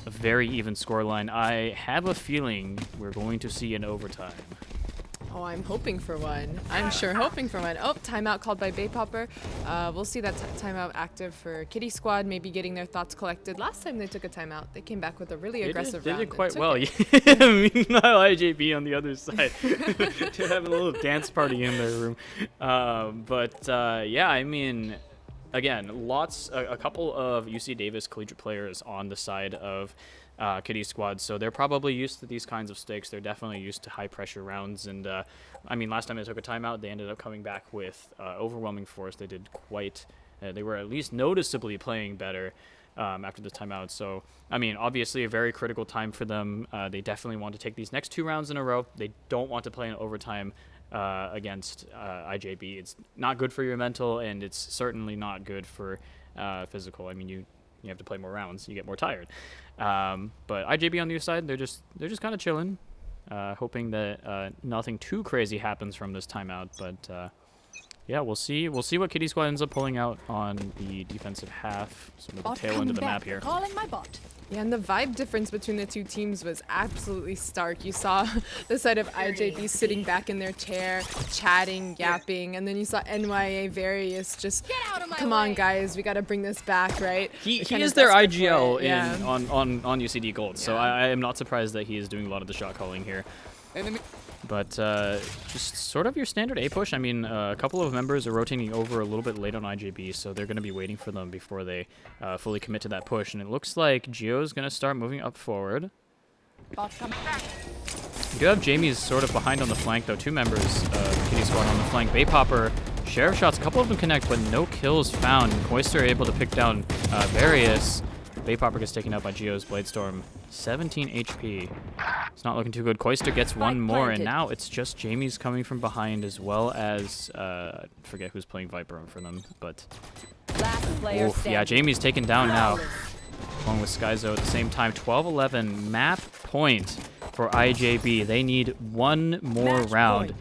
A very even scoreline. I have a feeling we're going to see an overtime. Oh, I'm hoping for one. I'm sure hoping for one. Oh, timeout called by Bay Popper. We'll see that timeout active for Kitty Squad, maybe getting their thoughts collected. Last time they took a timeout, they came back with a really aggressive round. They did quite well. Meanwhile, IJB on the other side. They're having a little dance party in their room. Yeah, I mean... again, a couple of UC Davis collegiate players on the side of Kitty Squad, so they're probably used to these kinds of stakes. They're definitely used to high pressure rounds, and I mean, last time they took a timeout, they ended up coming back with overwhelming force. They did quite. They were at least noticeably playing better after the timeout. So, I mean, obviously a very critical time for them. They definitely want to take these next 2 rounds in a row. They don't want to play in overtime against IJB. It's not good for your mental, and it's certainly not good for physical. I mean, you have to play more rounds, you get more tired. But IJB on the other side, they're just kind of chilling, hoping that nothing too crazy happens from this timeout. But yeah, we'll see what Kitty Squad ends up pulling out on the defensive half, sort of the tail end of the map here. Calling my bot. Yeah, and the vibe difference between the two teams was absolutely stark. You saw the side of IJB sitting back in their chair, chatting, yapping, and then you saw NYA Various just, come on guys, we got to bring this back, right? He is their IGL on UCD Gold, so I am not surprised that he is doing a lot of the shot calling here. But just sort of your standard A push. I mean, a couple of members are rotating over a little bit late on IJB, so they're going to be waiting for them before they fully commit to that push. And it looks like Gio's going to start moving up forward. You do have Jamie's sort of behind on the flank, though. 2 members of Kitty Squad on the flank. Baypopper, Sheriff shots, a couple of them connect, but no kills found. Koister able to pick down Various. Baypopper gets taken out by Gio's Bladestorm. 17 HP. It's not looking too good. Koister gets one more, and now it's just Jamie's coming from behind, as well as I forget who's playing Viper for them, but oof, yeah, Jamie's taken down now, along with Skyzo at the same time. 12-11 map point for IJB. They need one more round,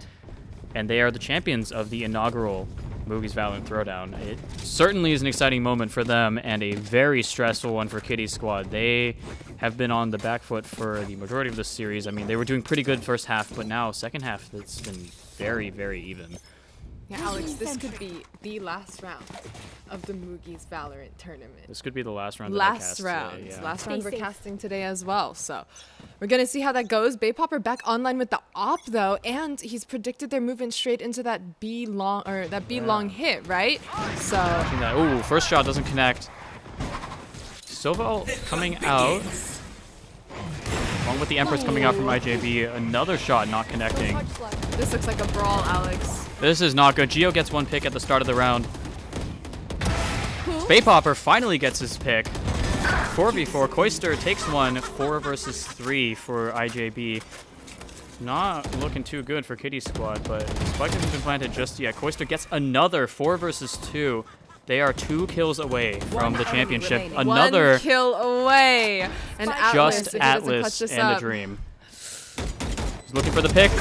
and they are the champions of the inaugural Moogie's VALORANT Throwdown. It certainly is an exciting moment for them, and a very stressful one for Kitty Squad. They have been on the back foot for the majority of this series. I mean, they were doing pretty good first half, but now second half, it's been very, very even. Yeah, Alex, this could be the last round of the Moogie's VALORANT tournament. This could be the last round. Last round. Yeah. Last round we're casting today as well. So we're going to see how that goes. Baypopper back online with the op, though, and he's predicted their movement straight into that B long hit, right? So. Ooh, first shot doesn't connect. Soval coming out. Along with the Empress coming out from IJB. Another shot not connecting. This looks like a brawl, Alex. This is not good. Gio gets one pick at the start of the round. Baypopper finally gets his pick. 4v4. Koister takes one. 4 versus 3 for IJB. Not looking too good for Kitty Squad, but the spike hasn't been planted just yet. Koister gets another 4 versus 2. They are 2 kills away from the championship. Another 1 kill away. And just Atlas and a Dream. He's looking for the pick.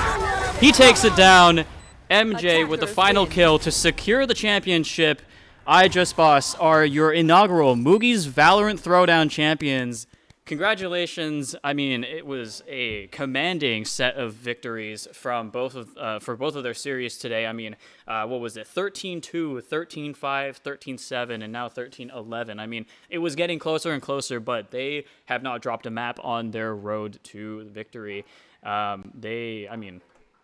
He takes it down. MJ with the final kill to secure the championship. iJustBoss are your inaugural Moogie's VALORANT Throwdown champions. Congratulations. I mean, it was a commanding set of victories from both of their series today. I mean, what was it? 13-2, 13-5, 13-7, and now 13-11. I mean, it was getting closer and closer, but they have not dropped a map on their road to victory. I mean,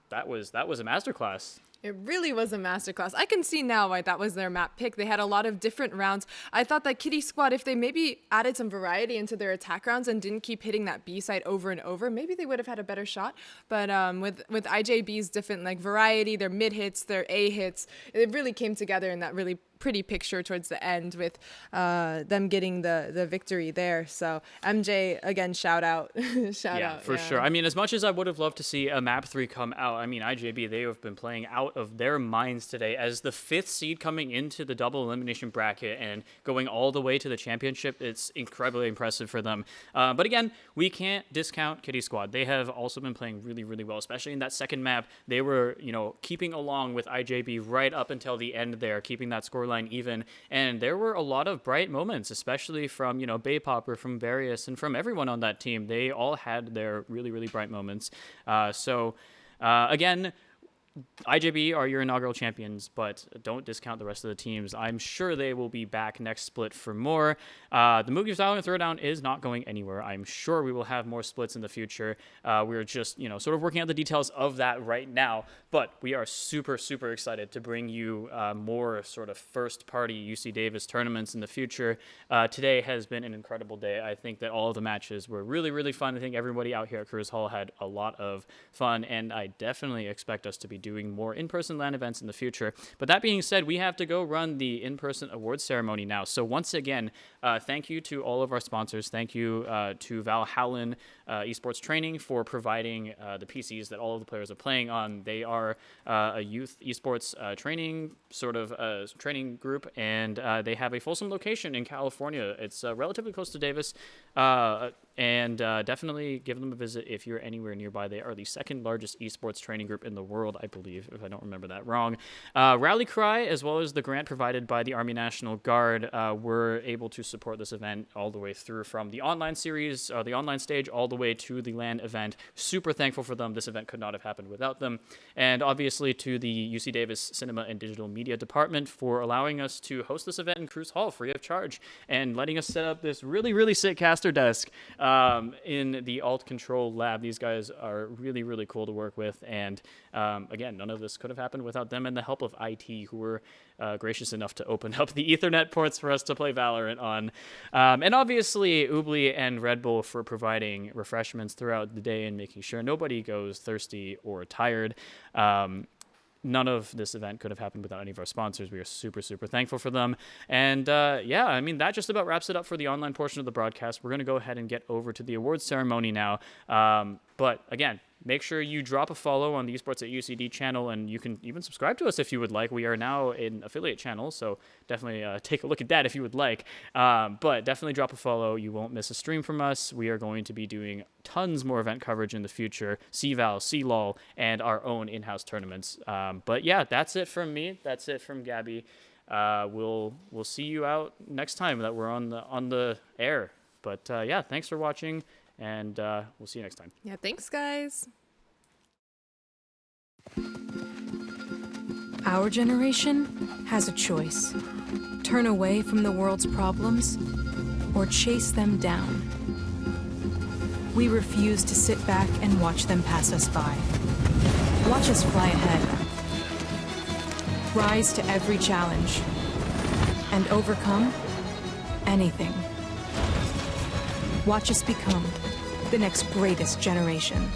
that was a masterclass. It really was a masterclass. I can see now why that was their map pick. They had a lot of different rounds. I thought that Kitty Squad, if they maybe added some variety into their attack rounds and didn't keep hitting that B side over and over, maybe they would have had a better shot. But with IJB's different variety, their mid hits, their A hits, it really came together in that really pretty picture towards the end with them getting the victory there. So MJ, again, shout out. shout out. For sure. I mean, as much as I would have loved to see a map 3 come out, I mean, IJB, they have been playing out of their minds today as the 5th seed coming into the double elimination bracket and going all the way to the championship. It's incredibly impressive for them. But again, we can't discount Kitty Squad. They have also been playing really, really well, especially in that second map. They were, keeping along with IJB right up until the end there, keeping that scoreline even, and there were a lot of bright moments, especially from Baypopper, from Various, and from everyone on that team. They all had their really, really bright moments. So again, IJB are your inaugural champions, but don't discount the rest of the teams. I'm sure they will be back next split for more. The Moogie VALORANT Throwdown is not going anywhere. I'm sure we will have more splits in the future. We're just, sort of working out the details of that right now, but we are super, super excited to bring you more sort of first-party UC Davis tournaments in the future. Today has been an incredible day. I think that all of the matches were really, really fun. I think everybody out here at Cruise Hall had a lot of fun, and I definitely expect us to be doing more in-person LAN events in the future. But that being said, we have to go run the in-person awards ceremony now. So once again, thank you to all of our sponsors. Thank you to Valhalla Esports Training for providing the PCs that all of the players are playing on. They are a youth esports training training group, and they have a fulsome location in California. It's relatively close to Davis, and definitely give them a visit if you're anywhere nearby. They are the second largest esports training group in the world, I believe, if I don't remember that wrong. Rally Cry, as well as the grant provided by the Army National Guard, were able to support this event all the way through from the online series, the online stage, all the way to the LAN event. Super thankful for them. This event could not have happened without them. And obviously to the UC Davis Cinema and Digital Media Department for allowing us to host this event in Cruise Hall free of charge and letting us set up this really, really sick caster desk in the alt control lab. These guys are really, really cool to work with. And again, none of this could have happened without them and the help of IT, who were gracious enough to open up the Ethernet ports for us to play Valorant on. And obviously, Oobly and Red Bull for providing refreshments throughout the day and making sure nobody goes thirsty or tired. None of this event could have happened without any of our sponsors. We are super, super thankful for them. And yeah, I mean, that just about wraps it up for the online portion of the broadcast. We're going to go ahead and get over to the awards ceremony now. But again, make sure you drop a follow on the Esports at UCD channel, and you can even subscribe to us if you would like. We are now an affiliate channel, so definitely take a look at that if you would like. But definitely drop a follow. You won't miss a stream from us. We are going to be doing tons more event coverage in the future, CVAL, CLOL, and our own in-house tournaments. But yeah, that's it from me. That's it from Gabby. We'll see you out next time that we're on the air. But yeah, thanks for watching. And we'll see you next time. Yeah, thanks, guys. Our generation has a choice. Turn away from the world's problems or chase them down. We refuse to sit back and watch them pass us by. Watch us fly ahead. Rise to every challenge and overcome anything. Watch us become the next greatest generation.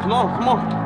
Come on, come on.